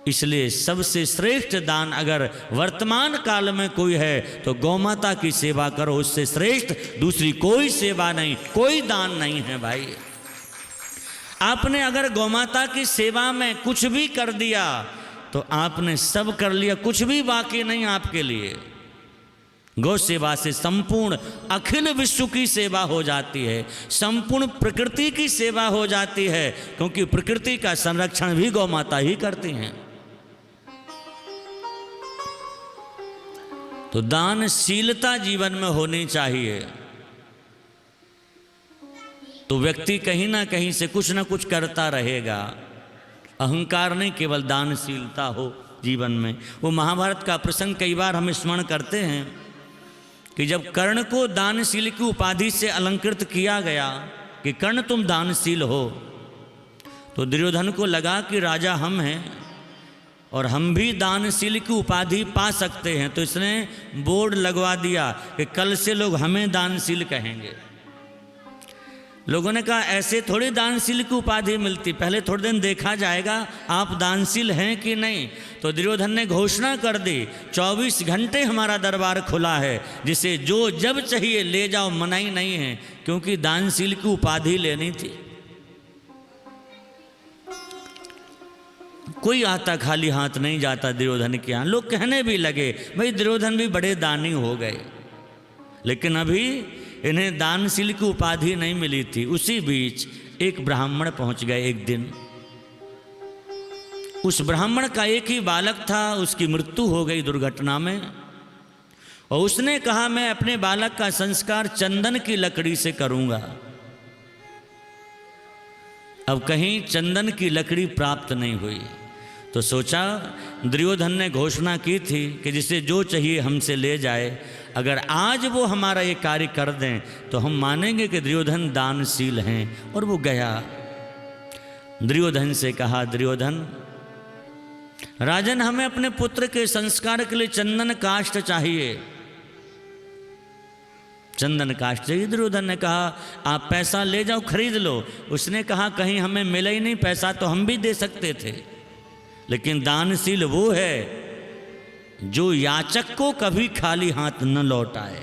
इसलिए सबसे श्रेष्ठ दान अगर वर्तमान काल में कोई है तो गौमाता की सेवा करो, उससे श्रेष्ठ दूसरी कोई सेवा नहीं, कोई दान नहीं है भाई। आपने अगर गौमाता की सेवा में कुछ भी कर दिया तो आपने सब कर लिया, कुछ भी बाकी नहीं आपके लिए। गौ सेवा से संपूर्ण अखिल विश्व की सेवा हो जाती है, संपूर्ण प्रकृति की सेवा हो जाती है, क्योंकि प्रकृति का संरक्षण भी गौ माता ही करती हैं। तो दानशीलता जीवन में होनी चाहिए, तो व्यक्ति कहीं ना कहीं से कुछ ना कुछ करता रहेगा। अहंकार नहीं, केवल दानशीलता हो जीवन में। वो महाभारत का प्रसंग कई बार हम स्मरण करते हैं कि जब कर्ण को दानशील की उपाधि से अलंकृत किया गया कि कर्ण तुम दानशील हो, तो दुर्योधन को लगा कि राजा हम हैं और हम भी दानशील की उपाधि पा सकते हैं, तो इसने बोर्ड लगवा दिया कि कल से लोग हमें दानशील कहेंगे। लोगों ने कहा ऐसे थोड़ी दानशील की उपाधि मिलती, पहले थोड़े दिन देखा जाएगा आप दानशील हैं कि नहीं। तो दुर्योधन ने घोषणा कर दी 24 घंटे हमारा दरबार खुला है, जिसे जो जब चाहिए ले जाओ, मनाही नहीं है, क्योंकि दानशील की उपाधि लेनी थी। कोई आता खाली हाथ नहीं जाता दुर्योधन के यहाँ। लोग कहने भी लगे भाई दुर्योधन भी बड़े दानी हो गए, लेकिन अभी इन्हें दानशील की उपाधि नहीं मिली थी। उसी बीच एक ब्राह्मण पहुंच गए एक दिन। उस ब्राह्मण का एक ही बालक था, उसकी मृत्यु हो गई दुर्घटना में, और उसने कहा मैं अपने बालक का संस्कार चंदन की लकड़ी से करूंगा। अब कहीं चंदन की लकड़ी प्राप्त नहीं हुई, तो सोचा दुर्योधन ने घोषणा की थी कि जिसे जो चाहिए हमसे ले जाए, अगर आज वो हमारा ये कार्य कर दें तो हम मानेंगे कि दुर्योधन दानशील हैं। और वो गया, दुर्योधन से कहा दुर्योधन राजन हमें अपने पुत्र के संस्कार के लिए चंदन काष्ठ चाहिए, चंदन काष्ठ चाहिए। दुर्योधन ने कहा आप पैसा ले जाओ खरीद लो। उसने कहा कहीं हमें मिला ही नहीं, पैसा तो हम भी दे सकते थे, लेकिन दानशील वो है जो याचक को कभी खाली हाथ न लौटाए।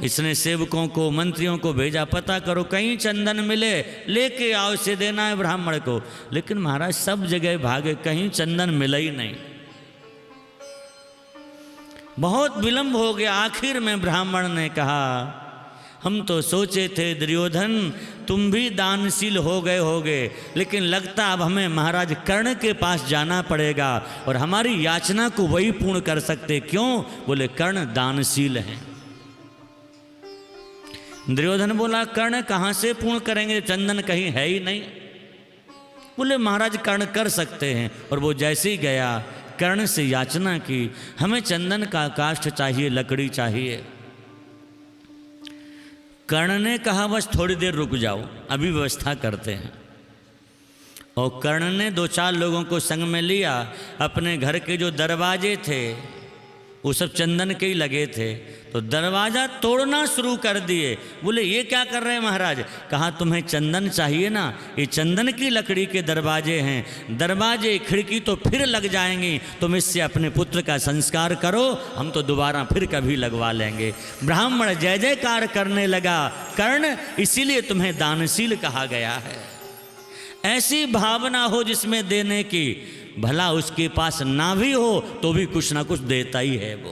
इसने सेवकों को मंत्रियों को भेजा पता करो कहीं चंदन मिले लेके आओ, इसे देना है ब्राह्मण को। लेकिन महाराज सब जगह भागे, कहीं चंदन मिला ही नहीं। बहुत विलंब हो गया। आखिर में ब्राह्मण ने कहा हम तो सोचे थे दुर्योधन तुम भी दानशील हो गए, लेकिन लगता अब हमें महाराज कर्ण के पास जाना पड़ेगा और हमारी याचना को वही पूर्ण कर सकते। क्यों? बोले कर्ण दानशील हैं। दुर्योधन बोला कर्ण कहाँ से पूर्ण करेंगे, चंदन कहीं है ही नहीं। बोले महाराज कर्ण कर सकते हैं। और वो जैसे ही गया कर्ण से याचना की हमें चंदन का काष्ठ चाहिए, लकड़ी चाहिए। कर्ण ने कहा बस थोड़ी देर रुक जाओ, अभी व्यवस्था करते हैं। और कर्ण ने 2-4 लोगों को संग में लिया। अपने घर के जो दरवाजे थे वो सब चंदन के ही लगे थे, तो दरवाज़ा तोड़ना शुरू कर दिए। बोले ये क्या कर रहे हैं महाराज? कहा तुम्हें चंदन चाहिए ना, ये चंदन की लकड़ी के दरवाजे हैं, दरवाजे खिड़की तो फिर लग जाएंगी, तुम इससे अपने पुत्र का संस्कार करो, हम तो दोबारा फिर कभी लगवा लेंगे। ब्राह्मण जय जयकार करने लगा। कर्ण, इसीलिए तुम्हें दानशील कहा गया है। ऐसी भावना हो जिसमें देने की, भला उसके पास ना भी हो तो भी कुछ ना कुछ देता ही है वो।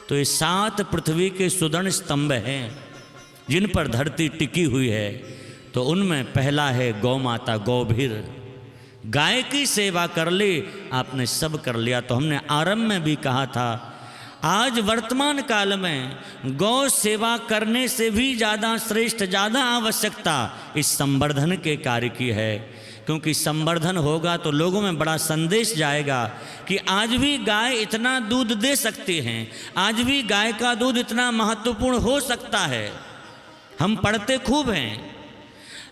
तो ये 7 पृथ्वी के सुदृढ़ स्तंभ हैं जिन पर धरती टिकी हुई है। तो उनमें पहला है गौ माता, गौभीर। गाय की सेवा कर ली आपने, सब कर लिया। तो हमने आरंभ में भी कहा था, आज वर्तमान काल में गौ सेवा करने से भी ज़्यादा श्रेष्ठ, ज़्यादा आवश्यकता इस संवर्धन के कार्य की है। क्योंकि संवर्धन होगा तो लोगों में बड़ा संदेश जाएगा कि आज भी गाय इतना दूध दे सकती हैं, आज भी गाय का दूध इतना महत्वपूर्ण हो सकता है। हम पढ़ते खूब हैं,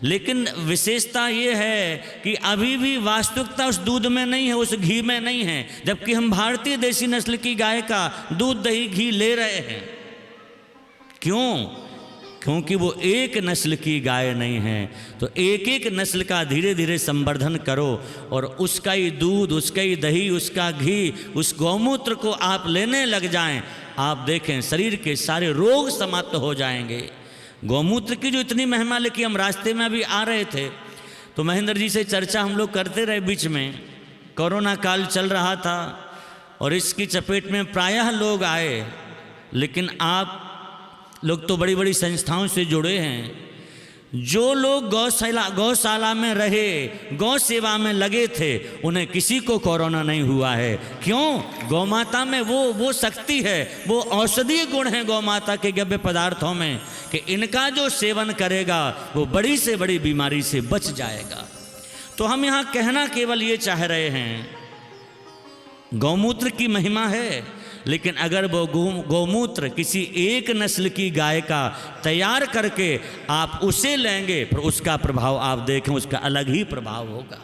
लेकिन विशेषता ये है कि अभी भी वास्तविकता उस दूध में नहीं है, उस घी में नहीं है। जबकि हम भारतीय देसी नस्ल की गाय का दूध, दही, घी ले रहे हैं। क्यों? क्योंकि वो एक नस्ल की गाय नहीं है। तो एक एक नस्ल का धीरे धीरे संवर्धन करो और उसका ही दूध, उसका ही दही, उसका घी, उस गौमूत्र को आप लेने लग जाएं, आप देखें शरीर के सारे रोग समाप्त हो जाएंगे। गौमूत्र की जो इतनी महिमा, लेकिन हम रास्ते में अभी आ रहे थे तो महेंद्र जी से चर्चा हम लोग करते रहे। बीच में कोरोना काल चल रहा था और इसकी चपेट में प्रायः लोग आए, लेकिन आप लोग तो बड़ी बड़ी संस्थाओं से जुड़े हैं। जो लोग गौशाला में रहे, गौ सेवा में लगे थे, उन्हें किसी को कोरोना नहीं हुआ है। क्यों? गौ माता में वो शक्ति है, वो औषधीय गुण है गौ माता के गव्य पदार्थों में, कि इनका जो सेवन करेगा वो बड़ी से बड़ी बीमारी से बच जाएगा। तो हम यहाँ कहना केवल ये चाह रहे हैं, गौमूत्र की महिमा है, लेकिन अगर वो गौमूत्र किसी एक नस्ल की गाय का तैयार करके आप उसे लेंगे, फिर उसका प्रभाव आप देखें, उसका अलग ही प्रभाव होगा।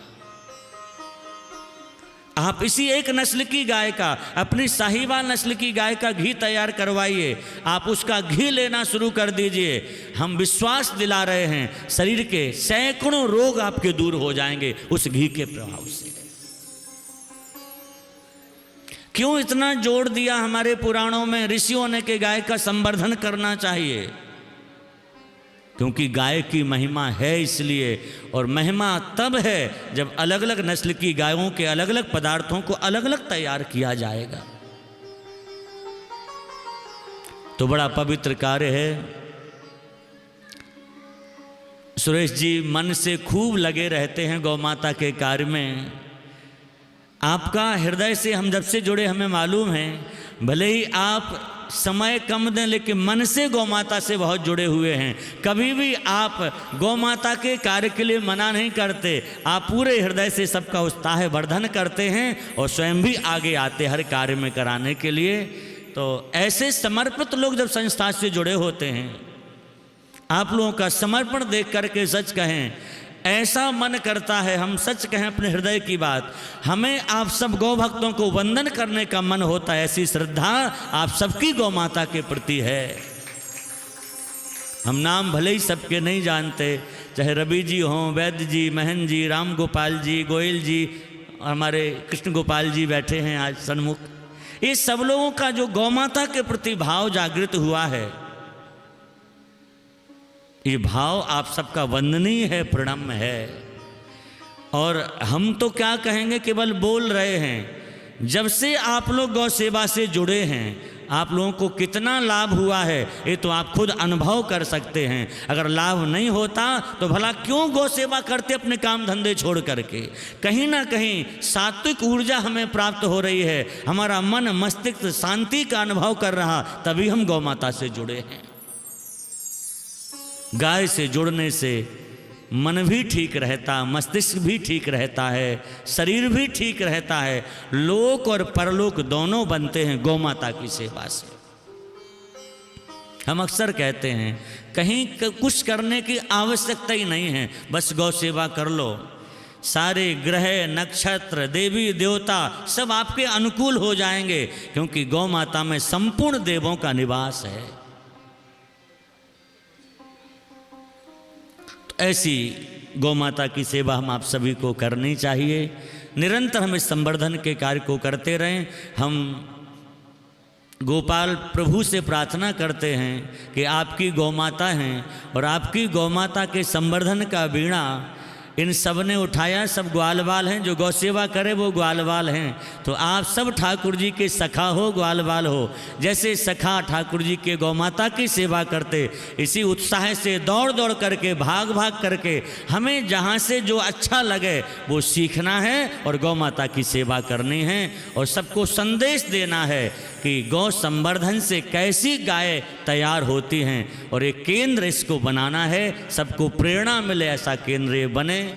आप इसी एक नस्ल की गाय का, अपनी साहिवाल नस्ल की गाय का घी तैयार करवाइए, आप उसका घी लेना शुरू कर दीजिए। हम विश्वास दिला रहे हैं, शरीर के सैकड़ों रोग आपके दूर हो जाएंगे उस घी के प्रभाव से। क्यों इतना जोड़ दिया हमारे पुराणों में, ऋषियों ने, कि गाय का संवर्धन करना चाहिए? क्योंकि गाय की महिमा है इसलिए, और महिमा तब है जब अलग अलग नस्ल की गायों के अलग अलग पदार्थों को अलग अलग तैयार किया जाएगा। तो बड़ा पवित्र कार्य है। सुरेश जी मन से खूब लगे रहते हैं गौ माता के कार्य में। आपका हृदय से हम जब से जुड़े हमें मालूम है, भले ही आप समय कम दें लेकिन मन से गौ माता से बहुत जुड़े हुए हैं। कभी भी आप गौ माता के कार्य के लिए मना नहीं करते, आप पूरे हृदय से सबका उत्साह वर्धन करते हैं और स्वयं भी आगे आते हर कार्य में कराने के लिए। तो ऐसे समर्पित लोग जब संस्था से जुड़े होते हैं, आप लोगों का समर्पण देख करके सच कहें, ऐसा मन करता है, हम सच कहें अपने हृदय की बात, हमें आप सब गौ भक्तों को वंदन करने का मन होता है। ऐसी श्रद्धा आप सबकी गौ माता के प्रति है। हम नाम भले ही सबके नहीं जानते, चाहे रवि जी हों, वैद्य जी, महन जी, राम गोपाल जी, गोयल जी, हमारे कृष्ण गोपाल जी बैठे हैं आज सन्मुख, ये सब लोगों का जो गौ माता के प्रति भाव जागृत हुआ है, ये भाव आप सबका वंदनीय है, प्रणम्य है। और हम तो क्या कहेंगे, केवल बोल रहे हैं। जब से आप लोग गौ सेवा से जुड़े हैं, आप लोगों को कितना लाभ हुआ है ये तो आप खुद अनुभव कर सकते हैं। अगर लाभ नहीं होता तो भला क्यों गौ सेवा करते अपने काम धंधे छोड़ करके? कहीं ना कहीं सात्विक ऊर्जा हमें प्राप्त हो रही है, हमारा मन मस्तिष्क शांति का अनुभव कर रहा, तभी हम गौ माता से जुड़े हैं। गाय से जुड़ने से मन भी ठीक रहता, मस्तिष्क भी ठीक रहता है, शरीर भी ठीक रहता है, लोक और परलोक दोनों बनते हैं गौ माता की सेवा से। हम अक्सर कहते हैं कहीं कुछ करने की आवश्यकता ही नहीं है, बस गौ सेवा कर लो, सारे ग्रह नक्षत्र देवी देवता सब आपके अनुकूल हो जाएंगे, क्योंकि गौ माता में संपूर्ण देवों का निवास है। तो ऐसी गौ माता की सेवा हम आप सभी को करनी चाहिए। निरंतर हम इस संवर्धन के कार्य को करते रहें। हम गोपाल प्रभु से प्रार्थना करते हैं कि आपकी गौ माता हैं और आपकी गौ माता के संवर्धन का बीड़ा इन सब ने उठाया। सब ग्वाल बाल हैं, जो गौ सेवा करे वो ग्वाल बाल हैं। तो आप सब ठाकुर जी के सखा हो, ग्वाल बाल हो। जैसे सखा ठाकुर जी के गौ माता की सेवा करते, इसी उत्साह से दौड़ दौड़ करके, भाग भाग करके हमें जहाँ से जो अच्छा लगे वो सीखना है और गौ माता की सेवा करनी है। और सबको संदेश देना है कि गौ संवर्धन से कैसी गाय तैयार होती हैं, और एक केंद्र इसको बनाना है। सबको प्रेरणा मिले ऐसा केंद्र ये बने।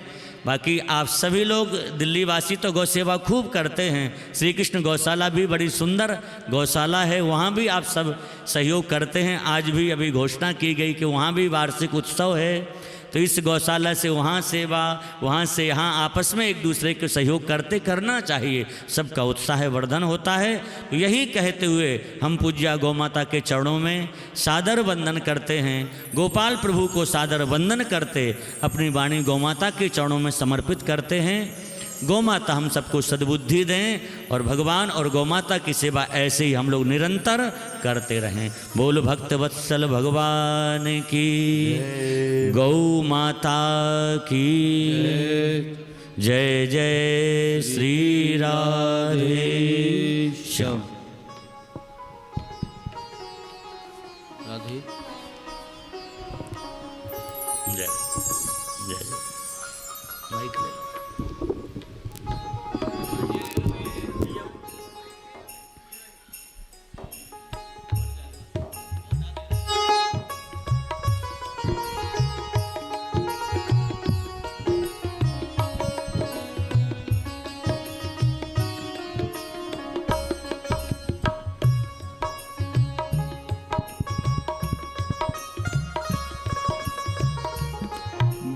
बाकी आप सभी लोग दिल्ली वासी तो गौ सेवा खूब करते हैं। श्री कृष्ण गौशाला भी बड़ी सुंदर गौशाला है, वहाँ भी आप सब सहयोग करते हैं। आज भी अभी घोषणा की गई कि वहाँ भी वार्षिक उत्सव है। तो इस गौशाला से वहाँ सेवा, वहाँ से यहाँ आपस में एक दूसरे के सहयोग करते करना चाहिए, सबका उत्साह वर्धन होता है। तो यही कहते हुए हम पूज्या गौ माता के चरणों में सादर वंदन करते हैं। गोपाल प्रभु को सादर वंदन करते अपनी वाणी गौ माता के चरणों में समर्पित करते हैं। गौ माता हम सबको सद्बुद्धि दें और भगवान और गौ माता की सेवा ऐसे ही हम लोग निरंतर करते रहें। बोल भक्त वत्सल भगवान की, गौ माता की जय जय श्री राधे श्याम। राधे जय जय माइक ले।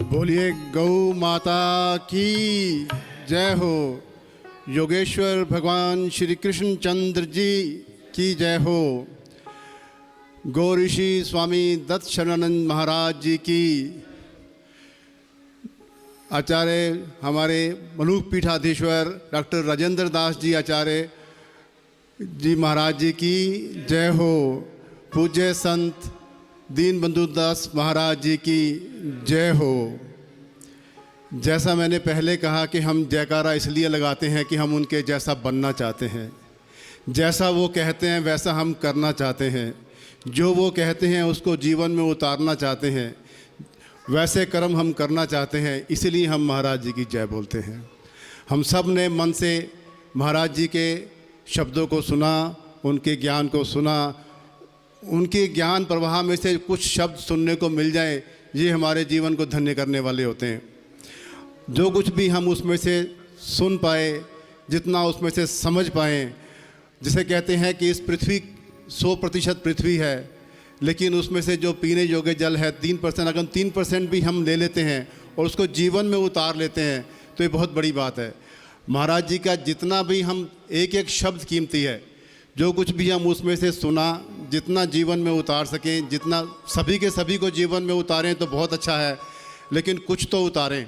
बोलिए गौ माता की जय हो। योगेश्वर भगवान श्री कृष्ण चंद्र जी की जय हो। गौ ऋषि स्वामी दत्त शरणानंद महाराज जी की, आचार्य हमारे मलूक पीठाधीश्वर डॉक्टर राजेंद्र दास जी आचार्य जी महाराज जी की जय हो। पूज्य संत दीन बंधु दास महाराज जी की जय हो। जैसा मैंने पहले कहा कि हम जयकारा इसलिए लगाते हैं कि हम उनके जैसा बनना चाहते हैं। जैसा वो कहते हैं वैसा हम करना चाहते हैं। जो वो कहते हैं उसको जीवन में उतारना चाहते हैं। वैसे कर्म हम करना चाहते हैं, इसलिए हम महाराज जी की जय बोलते हैं। हम सब ने मन से महाराज जी के शब्दों को सुना, उनके ज्ञान को सुना। उनके ज्ञान प्रवाह में से कुछ शब्द सुनने को मिल जाए, ये हमारे जीवन को धन्य करने वाले होते हैं। जो कुछ भी हम उसमें से सुन पाए, जितना उसमें से समझ पाएँ, जिसे कहते हैं कि इस पृथ्वी 100% पृथ्वी है, लेकिन उसमें से जो पीने योग्य जल है 3%, अगर 3% भी हम ले लेते हैं और उसको जीवन में उतार लेते हैं तो ये बहुत बड़ी बात है। महाराज जी का जितना भी हम एक एक शब्द कीमती है। जो कुछ भी हम उसमें से सुना, जितना जीवन में उतार सकें, जितना सभी के सभी को जीवन में उतारें तो बहुत अच्छा है, लेकिन कुछ तो उतारें।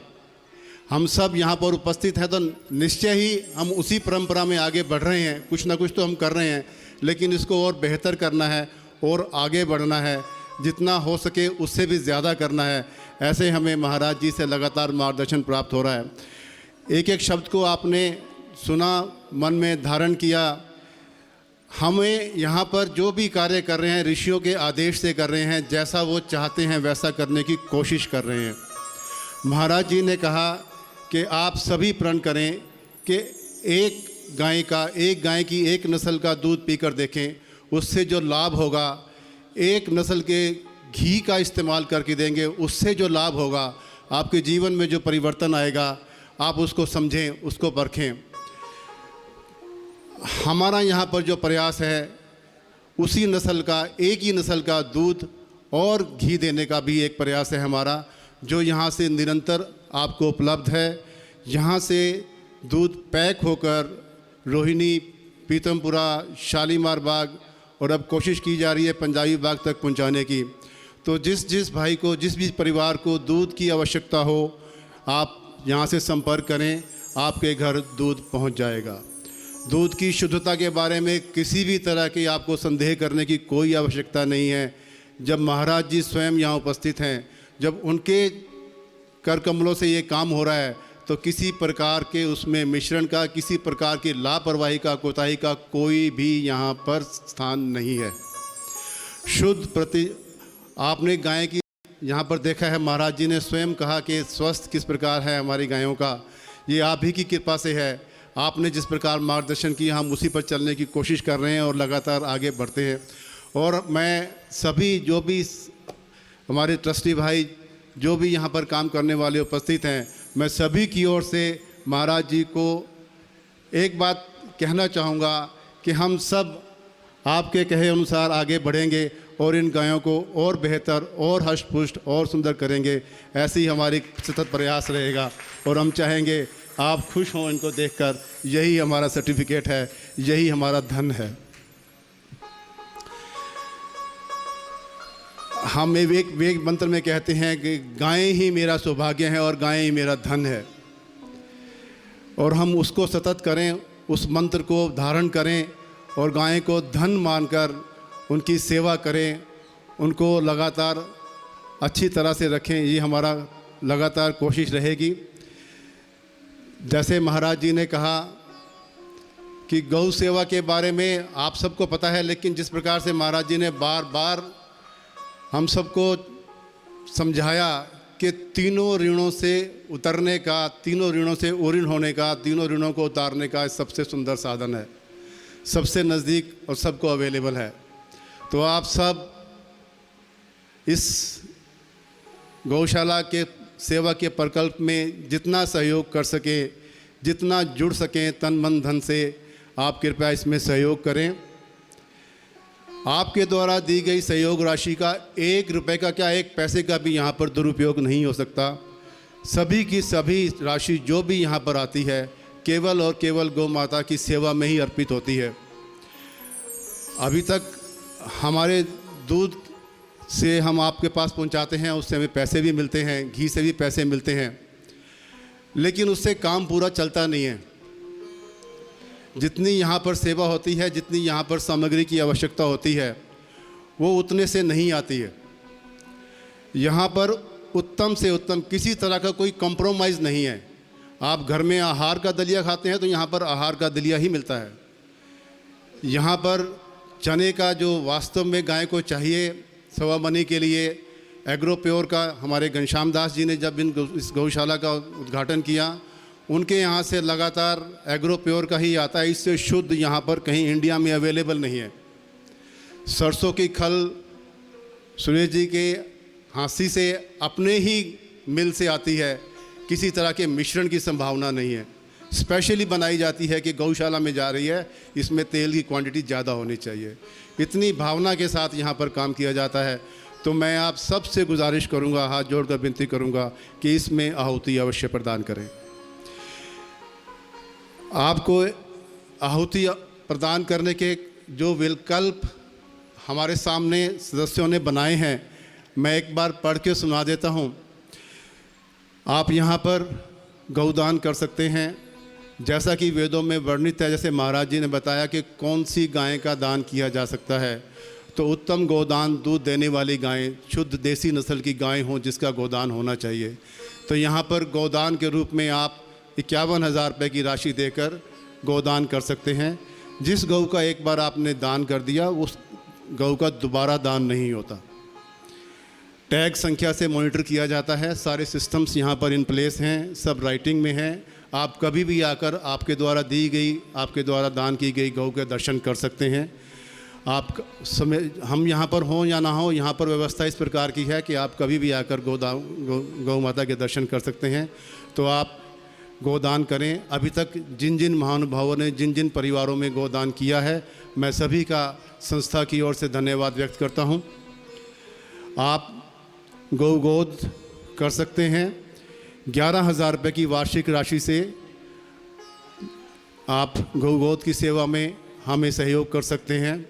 हम सब यहाँ पर उपस्थित हैं तो निश्चय ही हम उसी परंपरा में आगे बढ़ रहे हैं। कुछ ना कुछ तो हम कर रहे हैं, लेकिन इसको और बेहतर करना है और आगे बढ़ना है। जितना हो सके उससे भी ज़्यादा करना है। ऐसे हमें महाराज जी से लगातार मार्गदर्शन प्राप्त हो रहा है। एक एक शब्द को आपने सुना, मन में धारण किया। हमें यहाँ पर जो भी कार्य कर रहे हैं ऋषियों के आदेश से कर रहे हैं। जैसा वो चाहते हैं वैसा करने की कोशिश कर रहे हैं। महाराज जी ने कहा कि आप सभी प्रण करें कि एक गाय की एक नस्ल का दूध पीकर देखें, उससे जो लाभ होगा, एक नस्ल के घी का इस्तेमाल करके देंगे, उससे जो लाभ होगा, आपके जीवन में जो परिवर्तन आएगा, आप उसको समझें, उसको परखें। हमारा यहाँ पर जो प्रयास है उसी नस्ल का, एक ही नस्ल का दूध और घी देने का भी एक प्रयास है हमारा, जो यहाँ से निरंतर आपको उपलब्ध है। यहाँ से दूध पैक होकर रोहिणी, पीतमपुरा, शालीमार बाग और अब कोशिश की जा रही है पंजाबी बाग तक पहुँचाने की। तो जिस भाई को, जिस भी परिवार को दूध की आवश्यकता हो, आप यहाँ से संपर्क करें, आपके घर दूध पहुँच जाएगा। दूध की शुद्धता के बारे में किसी भी तरह की आपको संदेह करने की कोई आवश्यकता नहीं है। जब महाराज जी स्वयं यहाँ उपस्थित हैं, जब उनके कर कमलों से ये काम हो रहा है, तो किसी प्रकार के उसमें मिश्रण का, किसी प्रकार की लापरवाही का, कोताही का कोई भी यहाँ पर स्थान नहीं है। शुद्ध आपने गाय की यहाँ पर देखा है, महाराज जी ने स्वयं कहा कि स्वस्थ किस प्रकार है हमारी गायों का, ये आप ही की कृपा से है। आपने जिस प्रकार मार्गदर्शन किया, हम उसी पर चलने की कोशिश कर रहे हैं और लगातार आगे बढ़ते हैं। और मैं सभी जो भी हमारे ट्रस्टी भाई, जो भी यहाँ पर काम करने वाले उपस्थित हैं, मैं सभी की ओर से महाराज जी को एक बात कहना चाहूँगा कि हम सब आपके कहे अनुसार आगे बढ़ेंगे और इन गायों को और बेहतर और हष्ट-पुष्ट और सुंदर करेंगे। ऐसी हमारी सतत प्रयास रहेगा और हम चाहेंगे आप खुश हों इनको देखकर। यही हमारा सर्टिफिकेट है, यही हमारा धन है। हम एक मंत्र में कहते हैं कि गायें ही मेरा सौभाग्य है और गायें ही मेरा धन है, और हम उसको सतत करें, उस मंत्र को धारण करें और गायें को धन मानकर उनकी सेवा करें, उनको लगातार अच्छी तरह से रखें। ये हमारा लगातार कोशिश रहेगी। जैसे महाराज जी ने कहा कि गौ सेवा के बारे में आप सबको पता है, लेकिन जिस प्रकार से महाराज जी ने बार बार हम सबको समझाया कि तीनों ऋणों से उतरने का, तीनों ऋणों से ओरिन होने का, तीनों ऋणों को उतारने का सबसे सुंदर साधन है, सबसे नज़दीक और सबको अवेलेबल है। तो आप सब इस गौशाला के सेवा के प्रकल्प में जितना सहयोग कर सकें, जितना जुड़ सकें तन मन धन से, आप कृपया इसमें सहयोग करें। आपके द्वारा दी गई सहयोग राशि का 1 रुपये का क्या, 1 पैसे का भी यहाँ पर दुरुपयोग नहीं हो सकता। सभी की सभी राशि जो भी यहाँ पर आती है, केवल और केवल गौ माता की सेवा में ही अर्पित होती है। अभी तक हमारे दूध से हम आपके पास पहुँचाते हैं, उससे हमें पैसे भी मिलते हैं, घी से भी पैसे मिलते हैं, लेकिन उससे काम पूरा चलता नहीं है। जितनी यहाँ पर सेवा होती है, जितनी यहाँ पर सामग्री की आवश्यकता होती है, वो उतने से नहीं आती है। यहाँ पर उत्तम से उत्तम किसी तरह का कोई कॉम्प्रोमाइज़ नहीं है। आप घर में आहार का दलिया खाते हैं तो यहाँ पर आहार का दलिया ही मिलता है। यहाँ पर चने का जो वास्तव में गाय को चाहिए सवा मनी के लिए, एग्रो प्योर का हमारे घनश्याम दास जी ने जब इस गौशाला का उद्घाटन किया, उनके यहाँ से लगातार एग्रो प्योर का ही आता है। इससे शुद्ध यहाँ पर कहीं इंडिया में अवेलेबल नहीं है। सरसों की खल सुरेश जी के हाँसी से अपने ही मिल से आती है, किसी तरह के मिश्रण की संभावना नहीं है। स्पेशली बनाई जाती है कि गौशाला में जा रही है, इसमें तेल की क्वांटिटी ज़्यादा होनी चाहिए। इतनी भावना के साथ यहाँ पर काम किया जाता है। तो मैं आप सबसे गुजारिश करूँगा, हाथ जोड़कर विनती करूँगा कि इसमें आहुति अवश्य प्रदान करें। आपको आहुति प्रदान करने के जो विकल्प हमारे सामने सदस्यों ने बनाए हैं, मैं एक बार पढ़ के सुना देता हूँ। आप यहाँ पर गौदान कर सकते हैं, जैसा कि वेदों में वर्णित है। जैसे महाराज जी ने बताया कि कौन सी गाय का दान किया जा सकता है, तो उत्तम गोदान दूध देने वाली गायें, शुद्ध देसी नस्ल की गायें हों जिसका गोदान होना चाहिए। तो यहाँ पर गोदान के रूप में आप 51,000 रुपये की राशि देकर गोदान कर सकते हैं। जिस गौ का एक बार आपने दान कर दिया, उस गौ का दोबारा दान नहीं होता। टैग संख्या से मॉनिटर किया जाता है। सारे सिस्टम्स यहाँ पर इन प्लेस हैं, सब राइटिंग में हैं। आप कभी भी आकर आपके द्वारा दी गई, आपके द्वारा दान की गई गौ के दर्शन कर सकते हैं। आप समय हम यहाँ पर हों या ना हो, यहाँ पर व्यवस्था इस प्रकार की है कि आप कभी भी आकर गौ माता के दर्शन कर सकते हैं। तो आप गोदान करें। अभी तक जिन जिन महानुभावों ने जिन जिन परिवारों में गोदान किया है, मैं सभी का संस्था की ओर से धन्यवाद व्यक्त करता हूं। आप गौ गोद कर सकते हैं। 11,000 रुपये की वार्षिक राशि से आप गौ गोद की सेवा में हमें सहयोग कर सकते हैं।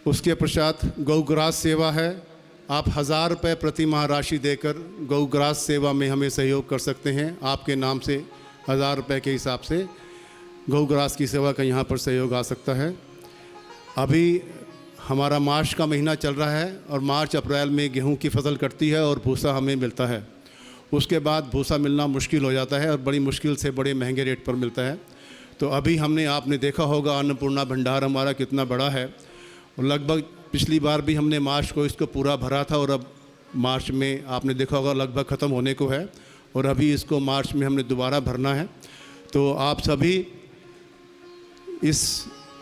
उसके पश्चात गौग्रास सेवा है। आप 1,000 रुपये प्रति माह राशि देकर गौग्रास सेवा में हमें सहयोग कर सकते हैं। आपके नाम से 1,000 रुपये के हिसाब से गौग्रास की सेवा का यहाँ पर सहयोग आ सकता है। अभी हमारा मार्च का महीना चल रहा है और मार्च अप्रैल में गेहूं की फसल कटती है और भूसा हमें मिलता है। उसके बाद भूसा मिलना मुश्किल हो जाता है और बड़ी मुश्किल से बड़े महंगे रेट पर मिलता है। तो अभी आपने देखा होगा अन्नपूर्णा भंडार हमारा कितना बड़ा है, और लगभग पिछली बार भी हमने मार्च को इसको पूरा भरा था और अब मार्च में आपने देखा होगा लगभग ख़त्म होने को है, और अभी इसको मार्च में हमने दोबारा भरना है। तो आप सभी इस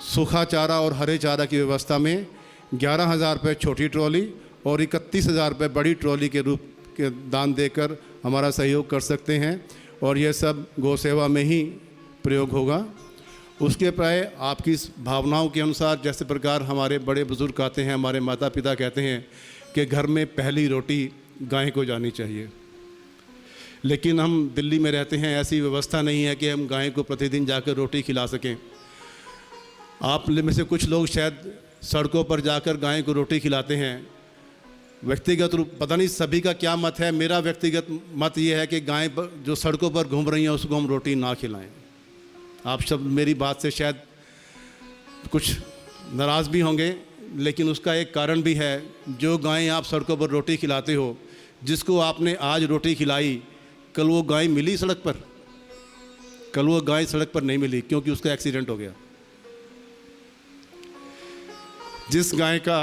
सूखा चारा और हरे चारा की व्यवस्था में 11,000 रुपये छोटी ट्रॉली और 31,000 रुपये बड़ी ट्रॉली के रूप के दान देकर हमारा सहयोग कर सकते हैं, और यह सब गौ सेवा में ही प्रयोग होगा। उसके प्राय आपकी इस भावनाओं के अनुसार, जैसे प्रकार हमारे बड़े बुजुर्ग कहते हैं, हमारे माता पिता कहते हैं कि घर में पहली रोटी गाय को जानी चाहिए, लेकिन हम दिल्ली में रहते हैं, ऐसी व्यवस्था नहीं है कि हम गाय को प्रतिदिन जाकर रोटी खिला सकें। आप में से कुछ लोग शायद सड़कों पर जाकर गाय को रोटी खिलाते हैं। व्यक्तिगत रूप पता नहीं सभी का क्या मत है, मेरा व्यक्तिगत मत ये है कि गाय जो सड़कों पर घूम रही हैं उसको हम रोटी ना खिलाएं। आप सब मेरी बात से शायद कुछ नाराज़ भी होंगे, लेकिन उसका एक कारण भी है। जो गाय आप सड़कों पर रोटी खिलाते हो, जिसको आपने आज रोटी खिलाई, कल वो गाय मिली सड़क पर? कल वो गाय सड़क पर नहीं मिली, क्योंकि उसका एक्सीडेंट हो गया। जिस गाय का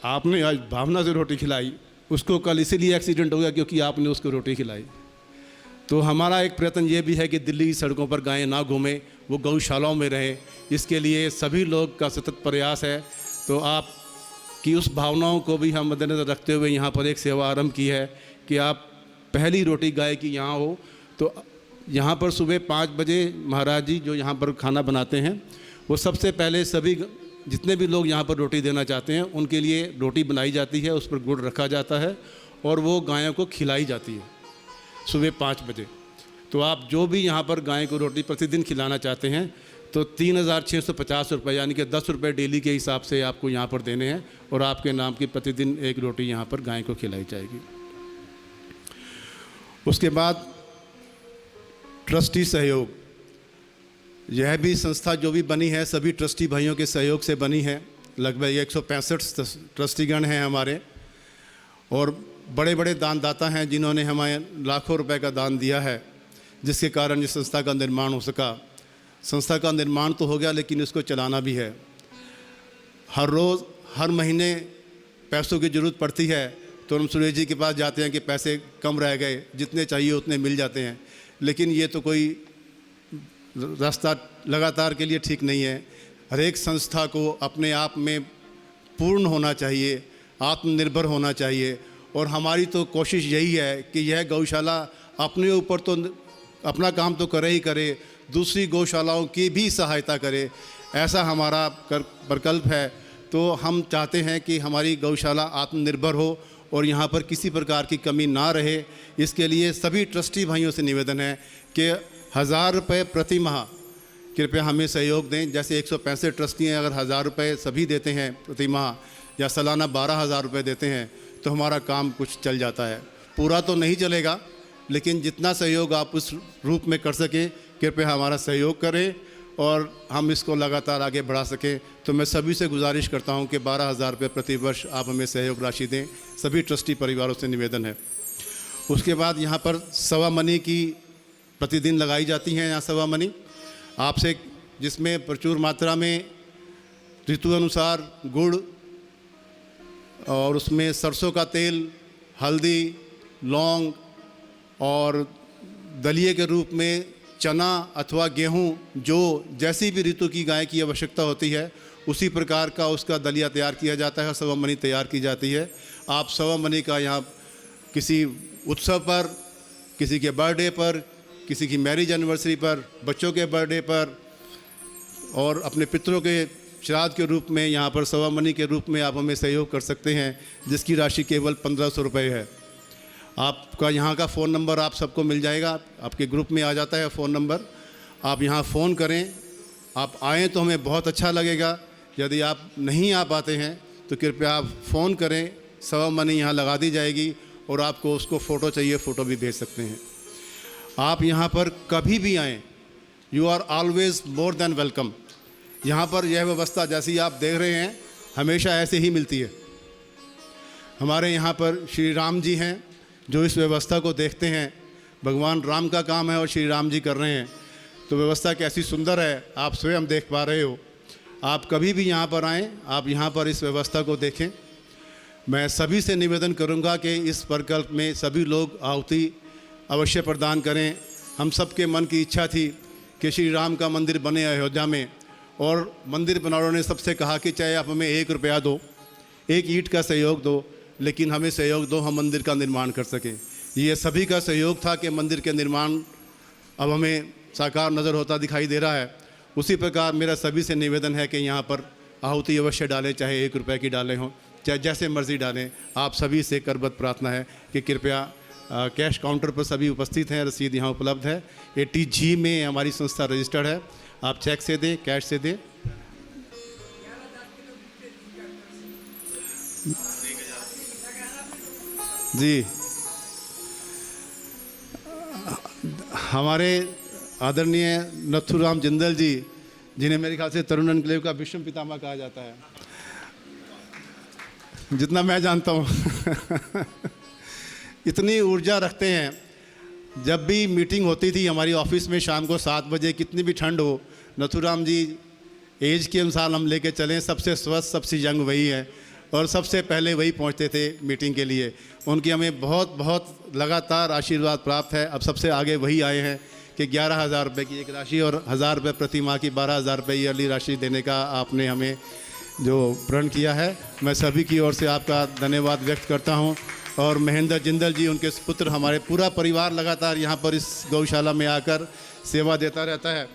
आपने आज भावना से रोटी खिलाई, उसको कल इसीलिए एक्सीडेंट हो गया क्योंकि आपने उसको रोटी खिलाई। तो हमारा एक प्रयत्न ये भी है कि दिल्ली की सड़कों पर गायें ना घूमें, वो गौशालाओं में रहें। इसके लिए सभी लोग का सतत प्रयास है। तो आप की उस भावनाओं को भी हम मद्देनज़र रखते हुए यहाँ पर एक सेवा आरंभ की है कि आप पहली रोटी गाय की यहाँ हो। तो यहाँ पर सुबह 5 बजे महाराज जी जो यहाँ पर खाना बनाते हैं, वो सबसे पहले सभी जितने भी लोग यहाँ पर रोटी देना चाहते हैं उनके लिए रोटी बनाई जाती है, उस पर गुड़ रखा जाता है और वो गायों को खिलाई जाती है सुबह 5 बजे। तो आप जो भी यहाँ पर गाय को रोटी प्रतिदिन खिलाना चाहते हैं तो 3,650 रुपये यानी कि 10 रुपये डेली के हिसाब से आपको यहाँ पर देने हैं, और आपके नाम की प्रतिदिन एक रोटी यहाँ पर गाय को खिलाई जाएगी। उसके बाद ट्रस्टी सहयोग, यह भी संस्था जो भी बनी है सभी ट्रस्टी भाइयों के सहयोग से बनी है। लगभग 165 ट्रस्टीगण हैं हमारे, और बड़े बड़े दानदाता हैं जिन्होंने हमें लाखों रुपए का दान दिया है, जिसके कारण इस संस्था का निर्माण हो सका। संस्था का निर्माण तो हो गया, लेकिन इसको चलाना भी है। हर रोज़ हर महीने पैसों की ज़रूरत पड़ती है तो हम सुरेश जी के पास जाते हैं कि पैसे कम रह गए, जितने चाहिए उतने मिल जाते हैं। लेकिन ये तो कोई रास्ता लगातार के लिए ठीक नहीं है। हर एक संस्था को अपने आप में पूर्ण होना चाहिए, आत्मनिर्भर होना चाहिए, और हमारी तो कोशिश यही है कि यह गौशाला अपने ऊपर तो अपना काम तो करे ही करे, दूसरी गौशालाओं की भी सहायता करे, ऐसा हमारा प्रकल्प है। तो हम चाहते हैं कि हमारी गौशाला आत्मनिर्भर हो और यहाँ पर किसी प्रकार की कमी ना रहे। इसके लिए सभी ट्रस्टी भाइयों से निवेदन है कि 1,000 रुपये प्रति माह कृपया हमें सहयोग दें। जैसे 165 ट्रस्टी हैं, अगर 1,000 रुपये सभी देते हैं प्रति माह या सालाना 12,000 रुपये देते हैं तो हमारा काम कुछ चल जाता है। पूरा तो नहीं चलेगा, लेकिन जितना सहयोग आप उस रूप में कर सकें कृपया हमारा सहयोग करें और हम इसको लगातार आगे बढ़ा सकें। तो मैं सभी से गुजारिश करता हूं कि 12,000 रुपये प्रति वर्ष आप हमें सहयोग राशि दें। सभी ट्रस्टी परिवारों से निवेदन है। उसके बाद यहाँ पर सवा मनी की प्रतिदिन लगाई जाती हैं। यहाँ सवा मनी आपसे, जिसमें प्रचुर मात्रा में ऋतु अनुसार गुड़ और उसमें सरसों का तेल, हल्दी, लौंग और दलिए के रूप में चना अथवा गेहूं, जो जैसी भी ऋतु की गाय की आवश्यकता होती है उसी प्रकार का उसका दलिया तैयार किया जाता है, सवा मनी तैयार की जाती है। आप सवा मनी का यहाँ किसी उत्सव पर, किसी के बर्थडे पर, किसी की मैरिज एनिवर्सरी पर, बच्चों के बर्थडे पर और अपने पितरों के श्राद्ध के रूप में यहाँ पर सेवा मनी के रूप में आप हमें सहयोग कर सकते हैं, जिसकी राशि केवल 1500 रुपये है। आपका यहाँ का फ़ोन नंबर आप सबको मिल जाएगा, आपके ग्रुप में आ जाता है फ़ोन नंबर। आप यहाँ फ़ोन करें, आप आएँ तो हमें बहुत अच्छा लगेगा। यदि आप नहीं आ पाते हैं तो कृपया आप फ़ोन करें, सेवा मनी यहाँ लगा दी जाएगी और आपको उसको फ़ोटो चाहिए, फ़ोटो भी भेज सकते हैं। आप यहाँ पर कभी भी आएँ, you are always more than welcome. यहाँ पर यह व्यवस्था जैसी आप देख रहे हैं हमेशा ऐसे ही मिलती है। हमारे यहाँ पर श्री राम जी हैं जो इस व्यवस्था को देखते हैं। भगवान राम का काम है और श्री राम जी कर रहे हैं, तो व्यवस्था कैसी सुंदर है आप स्वयं देख पा रहे हो। आप कभी भी यहाँ पर आएँ, आप यहाँ पर इस व्यवस्था को देखें। मैं सभी से निवेदन करूँगा कि इस प्रकल्प में सभी लोग आहुति अवश्य प्रदान करें। हम सबके मन की इच्छा थी कि श्री राम का मंदिर बने अयोध्या में, और मंदिर बनाने ने सबसे कहा कि चाहे आप हमें 1 रुपया दो, 1 ईंट का सहयोग दो, लेकिन हमें सहयोग दो, हम मंदिर का निर्माण कर सकें। ये सभी का सहयोग था कि मंदिर के निर्माण अब हमें साकार नज़र होता दिखाई दे रहा है। उसी प्रकार मेरा सभी से निवेदन है कि यहाँ पर आहुति अवश्य डालें, चाहे 1 रुपये की डालें हों, चाहे जैसे मर्ज़ी डालें। आप सभी से करबद्ध प्रार्थना है कि कृपया कैश काउंटर पर सभी उपस्थित हैं, रसीद यहाँ उपलब्ध है। ATG में हमारी संस्था रजिस्टर्ड है। आप चेक से दें, कैश से दें। जी, हमारे आदरणीय नथुराम जिंदल जी, जिन्हें मेरे ख्याल से तरुण एन्क्लेव का विश्व पितामह कहा जाता है, जितना मैं जानता हूँ इतनी ऊर्जा रखते हैं। जब भी मीटिंग होती थी हमारी ऑफिस में शाम को 7 बजे, कितनी भी ठंड हो, नथुराम जी एज के अनुसार हम लेके चलें, सबसे स्वस्थ सबसे यंग वही है और सबसे पहले वही पहुंचते थे मीटिंग के लिए। उनकी हमें बहुत बहुत लगातार आशीर्वाद प्राप्त है। अब सबसे आगे वही आए हैं कि 11,000 रुपये की एक राशि और 1,000 रुपये प्रति माह की 12,000 रुपये ईयरली राशि देने का आपने हमें जो प्रण किया है, मैं सभी की ओर से आपका धन्यवाद व्यक्त करता हूं। और महेंद्र जिंदल जी, उनके पुत्र, हमारे पूरा परिवार लगातार यहाँ पर इस गौशाला में आकर सेवा देता रहता है।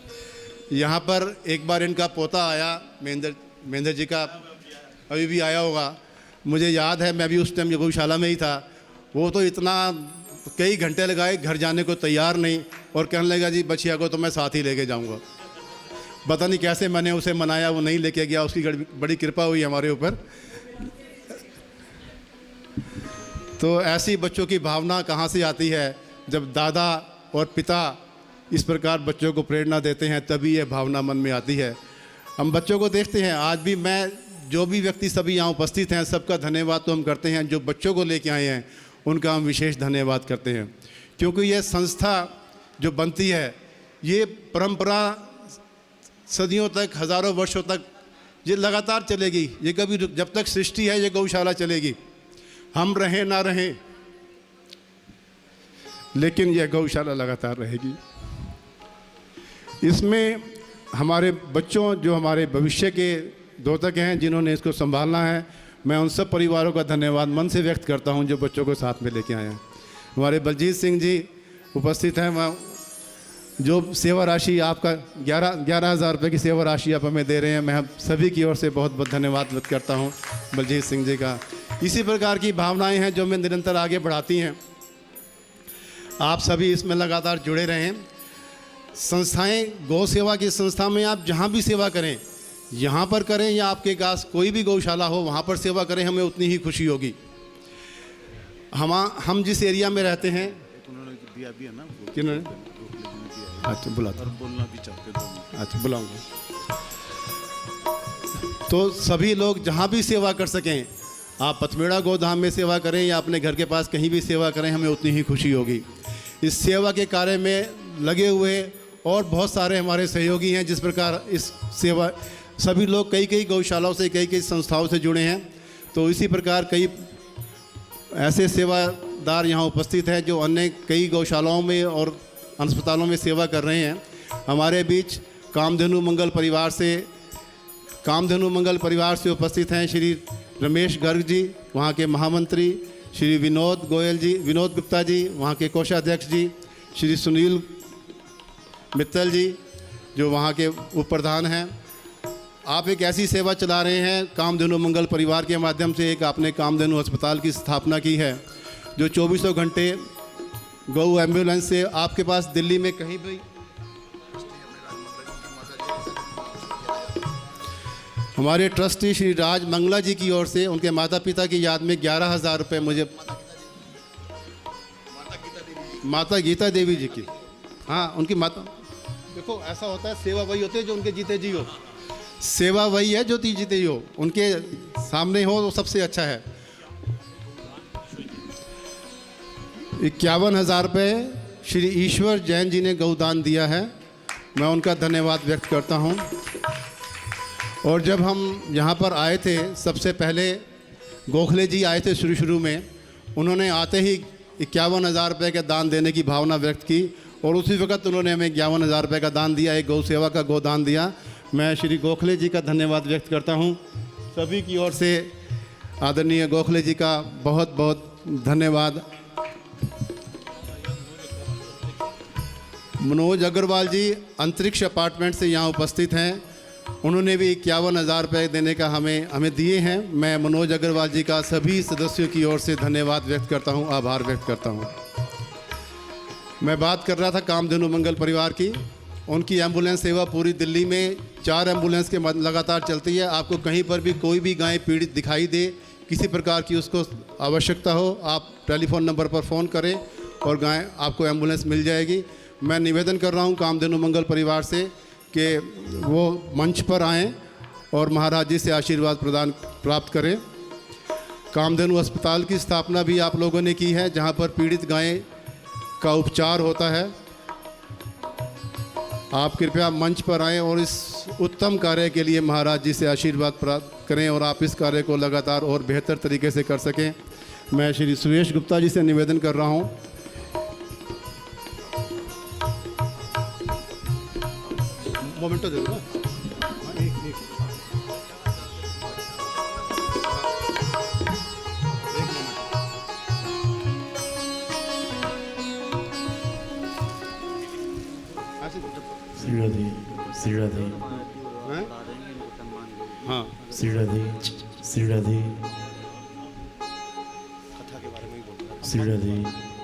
यहाँ पर एक बार इनका पोता आया, महेंद्र जी का अभी भी आया होगा, मुझे याद है, मैं भी उस टाइम गौशाला में ही था। वो तो इतना कई घंटे लगाए, घर जाने को तैयार नहीं, और कहने लगा जी बछिया को तो मैं साथ ही लेके जाऊँगा। पता नहीं कैसे मैंने उसे मनाया, वो नहीं लेके गया, उसकी बड़ी कृपा हुई हमारे ऊपर। तो ऐसी बच्चों की भावना कहाँ से आती है? जब दादा और पिता इस प्रकार बच्चों को प्रेरणा देते हैं, तभी यह भावना मन में आती है। हम बच्चों को देखते हैं, आज भी मैं, जो भी व्यक्ति सभी यहाँ उपस्थित हैं, सबका धन्यवाद तो हम करते हैं। जो बच्चों को लेके आए हैं उनका हम विशेष धन्यवाद करते हैं, क्योंकि यह संस्था जो बनती है, ये परंपरा सदियों तक, हज़ारों वर्षों तक ये लगातार चलेगी। ये कभी, जब तक सृष्टि है ये गौशाला चलेगी, हम रहें ना रहें, लेकिन यह गौशाला लगातार रहेगी। इसमें हमारे बच्चों, जो हमारे भविष्य के द्योतक हैं, जिन्होंने इसको संभालना है, मैं उन सब परिवारों का धन्यवाद मन से व्यक्त करता हूं जो बच्चों को साथ में लेके आए हैं। हमारे बलजीत सिंह जी उपस्थित हैं, मैं जो सेवा राशि आपका 11,000 रुपये की सेवा राशि आप हमें दे रहे हैं, मैं सभी की ओर से बहुत बहुत धन्यवाद व्यक्त करता हूं बलजीत सिंह जी का। इसी प्रकार की भावनाएं हैं जो मैं निरंतर आगे बढ़ाती हैं। आप सभी इसमें लगातार जुड़े रहें। संस्थाएं, गौ सेवा की संस्था में आप जहां भी सेवा करें, यहाँ पर करें या आपके पास कोई भी गौशाला हो, वहाँ पर सेवा करें, हमें उतनी ही खुशी होगी। हम जिस एरिया में रहते हैं, उन्होंने दिया भी है ना, किन्होंने? अच्छा, बुलाता, बोलना भी चाहते थे। अच्छा, बुलाऊंगा। तो सभी लोग जहाँ भी सेवा कर सकें, आप पथमेड़ा गोधाम में सेवा करें या अपने घर के पास कहीं भी सेवा करें, हमें उतनी ही खुशी होगी। इस सेवा के कार्य में लगे हुए और बहुत सारे हमारे सहयोगी हैं। जिस प्रकार इस सेवा, सभी लोग कई गौशालाओं से, कई संस्थाओं से जुड़े हैं, तो इसी प्रकार कई ऐसे सेवादार यहाँ उपस्थित हैं जो अन्य कई गौशालाओं में और अस्पतालों में सेवा कर रहे हैं। हमारे बीच कामधेनु मंगल परिवार से उपस्थित हैं श्री रमेश गर्ग जी, वहाँ के महामंत्री, श्री विनोद गुप्ता जी, वहाँ के कोषाध्यक्ष जी, श्री सुनील मित्तल जी जो वहाँ के उप प्रधान हैं। आप एक ऐसी सेवा चला रहे हैं कामधेनु मंगल परिवार के माध्यम से। एक आपने कामधेनु अस्पताल की स्थापना की है जो 24 घंटे गौ एम्बुलेंस से आपके पास दिल्ली में कहीं भी हमारे ट्रस्टी श्री राज मंगला जी की ओर से उनके माता पिता की याद में 11,000 रुपये मुझे माता गीता देवी जी की, हाँ उनकी माता। देखो ऐसा होता है, सेवा वही होती है जो उनके जीते जी हो, सेवा वही है जो जीते ही हो, उनके सामने हो तो सबसे अच्छा है। 51,000 रुपये श्री ईश्वर जैन जी ने गौदान दिया है, मैं उनका धन्यवाद व्यक्त करता हूँ। और जब हम यहाँ पर आए थे सबसे पहले गोखले जी आए थे शुरू में, उन्होंने आते ही 51,000 रुपये का दान देने की भावना व्यक्त की और उसी वक्त उन्होंने हमें 51,000 रुपये का दान दिया, एक गौ सेवा का गोदान दिया। मैं श्री गोखले जी का धन्यवाद व्यक्त करता हूँ। सभी की ओर से आदरणीय गोखले जी का बहुत बहुत धन्यवाद। मनोज अग्रवाल जी अंतरिक्ष अपार्टमेंट से यहाँ उपस्थित हैं, उन्होंने भी 51,000 रुपये देने का हमें दिए हैं। मैं मनोज अग्रवाल जी का सभी सदस्यों की ओर से धन्यवाद व्यक्त करता हूँ, आभार व्यक्त करता हूँ। मैं बात कर रहा था कामधेनु मंगल परिवार की। उनकी एम्बुलेंस सेवा पूरी दिल्ली में 4 एम्बुलेंस के लगातार चलती है। आपको कहीं पर भी कोई भी गाय पीड़ित दिखाई दे, किसी प्रकार की उसको आवश्यकता हो, आप टेलीफोन नंबर पर फ़ोन करें और गाय आपको एम्बुलेंस मिल जाएगी। मैं निवेदन कर रहा हूँ कामधेनु मंगल परिवार से कि वो मंच पर आएँ और महाराज जी से आशीर्वाद प्राप्त करें। कामधेनु अस्पताल की स्थापना भी आप लोगों ने की है, जहाँ पर पीड़ित गायें का उपचार होता है। आप कृपया मंच पर आएँ और इस उत्तम कार्य के लिए महाराज जी से आशीर्वाद प्राप्त करें और आप इस कार्य को लगातार और बेहतर तरीके से कर सकें। मैं श्री सुरेश गुप्ता जी से निवेदन कर रहा हूँ। मोमेंटो दे दो ना। श्री राधे, श्री राधे, हाँ श्री राधे, श्री राधे, श्री राधे।